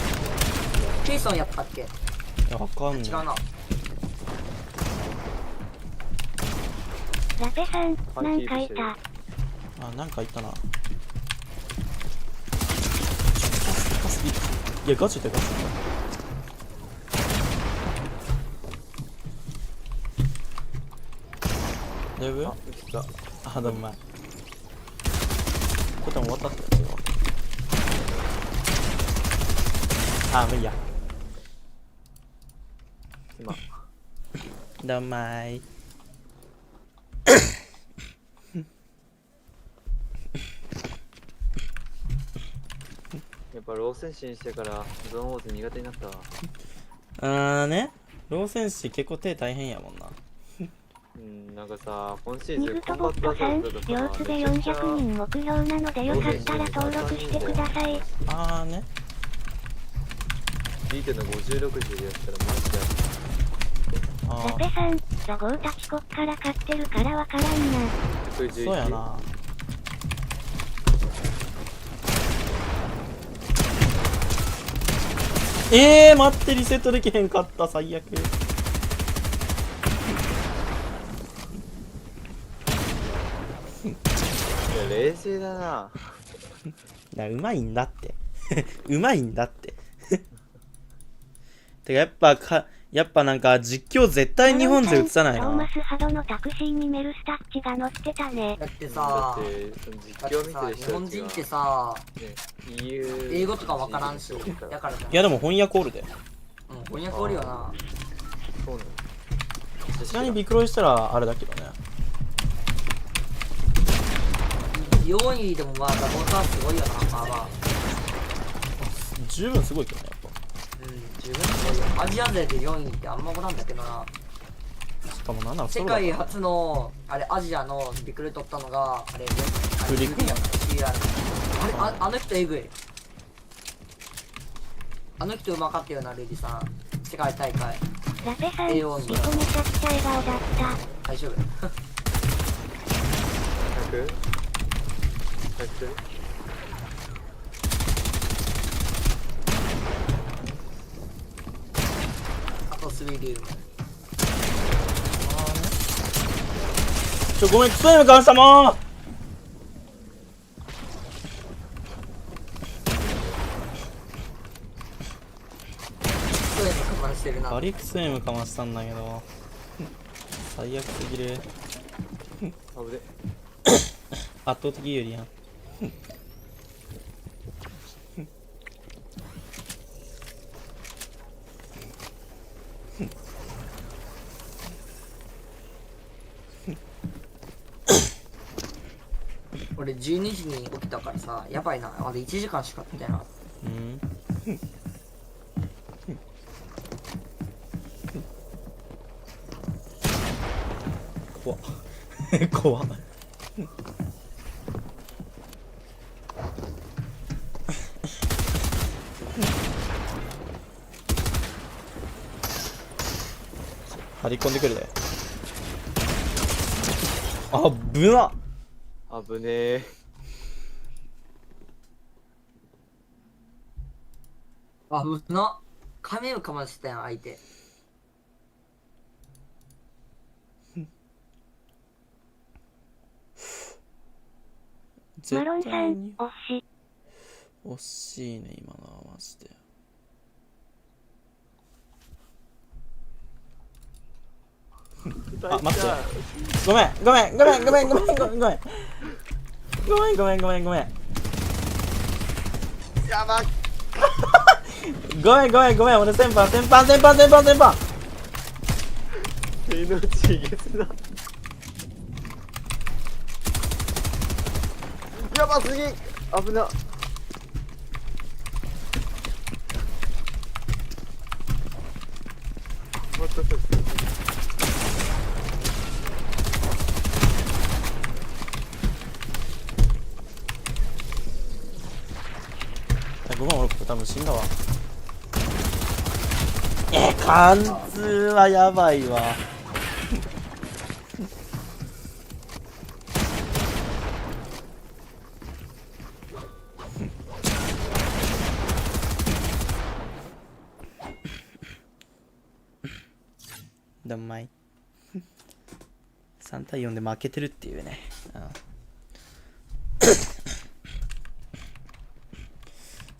I: ケイソンやったっけ？
B: いや、わかんない。
I: 違うな。
D: ラテさん、なんかいた。
B: あ、なんかいたな。いや、ガチでガチで。だいぶ？あ、でも前。これ多分終わったってやつよ。あ、もういいや。
V: 今。
B: どんまい。
V: やっぱロー戦士にしてからゾーンウォーズ苦手になったわ。
B: ね、ロー戦士結構手大変やもんな。
V: なんかさ、今シーズン
D: 水とボットさん、両津で400人目標なのでよかったら登録してください。
B: あーね。
V: リーテの50、60でやったらマジで
D: ラペさん、ザゴーたちこっから買ってるからわからんな。
B: そうやな。待って、リセットできへんかった、最悪。
V: いや、冷静だな。
B: うまいんだって。うまいんだって。てかやっぱなんか実況絶対日本で映さないな。
D: トーマスハドのタクシーにメルスタッチが載ってたね。
I: だってさ、日本人ってさ、英語とかわからんし、だからさ。
B: いやでも翻訳おるで。
I: 翻訳おるよな。
V: そうなの。
B: さすがにビクロイしたらあれだけどね。
I: 4位でもまあ、ザボーターすごいよな、まあまあ。
B: 十分すごいけどね、やっぱ。
I: 十分すごいよ。アジア勢で4位ってあんまおらんだけどな。
B: しかもなんなら
I: 世界初の、あれ、アジアのビクル取ったのが、あれ、フリクやん。あの人えぐい。あの人うまかったよな、レディさん。世界大会。
D: ラペさん、リコめちゃくちゃ笑顔だった。
I: 大丈夫。あと3リーム。
B: ごめん、クソやかしたもん。バリクスエムかましたんだけど最悪すぎる。圧倒的有利やん。
I: 俺12時に起きたからさ、やばいな。まだ1時間しか経ってないな。
B: 怖っ怖っ。張り込んでくるで。あぶな。
V: 危ねえ。
I: 危な。髪をかましたやん、相手。
D: マロンさん、惜しい。
B: 惜しいね、今のはマジで。あ、待って。ごめん。
V: やばっ。
B: ごめん、俺先輩。
V: 命えげつな。やばすぎ。危な。
B: ごめん、俺多分死んだわ。貫通はやばいわ。だんまい。3対4で負けてるっていうね。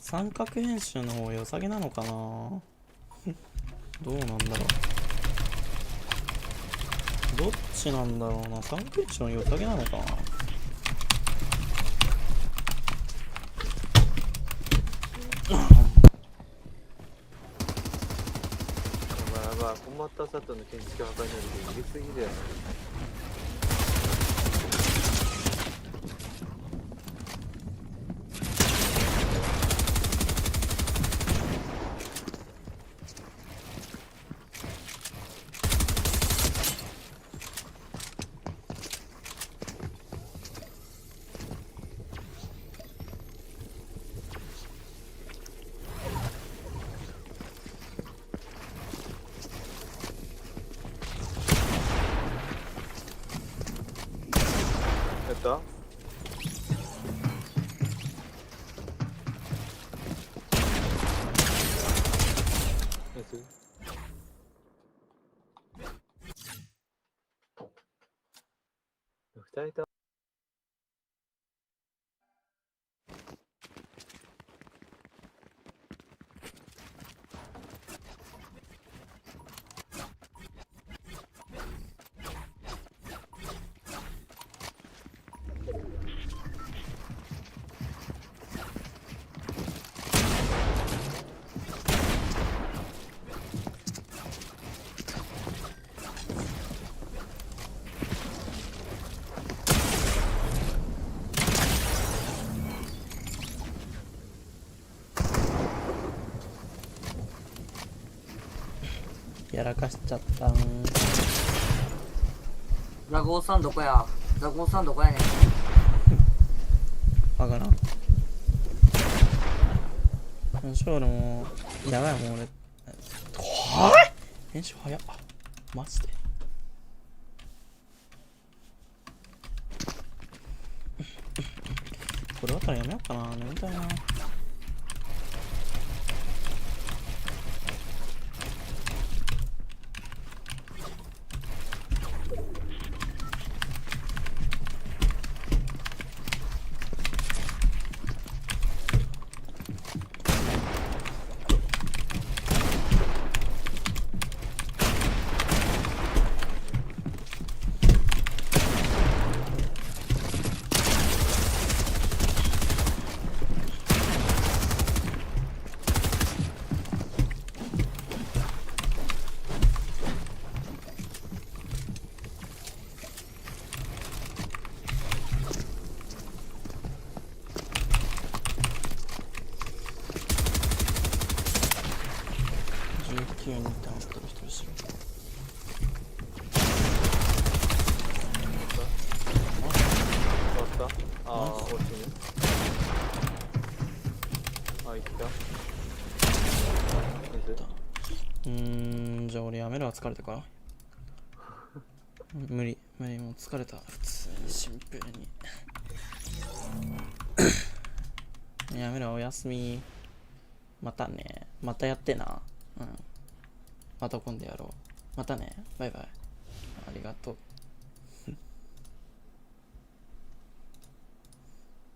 B: 三角編集の方良さげなのかな。どうなんだろう。どっちなんだろうな。三角編集の良さげなのかな。
V: やばい、困った佐藤の建築破壊能力入れすぎだよね。2人と
B: やらかしちゃったん。
I: ザゴーさんどこや？ザゴーさんどこやねん。
B: わからん。ショールもやばいもん俺。はぁ？編集早っ。マジで。これだったらやめようかな。眠たいな。19人ってなってる人ですよ。
V: 終わった？ああ、落ちる。あ、いった。
B: じゃあ俺やめるわ、疲れたか無理、もう疲れた。普通にシンプルにやめるわ、おやすみ。またね、またやってな。また今度やろう。またね、バイバイ。ありがとう。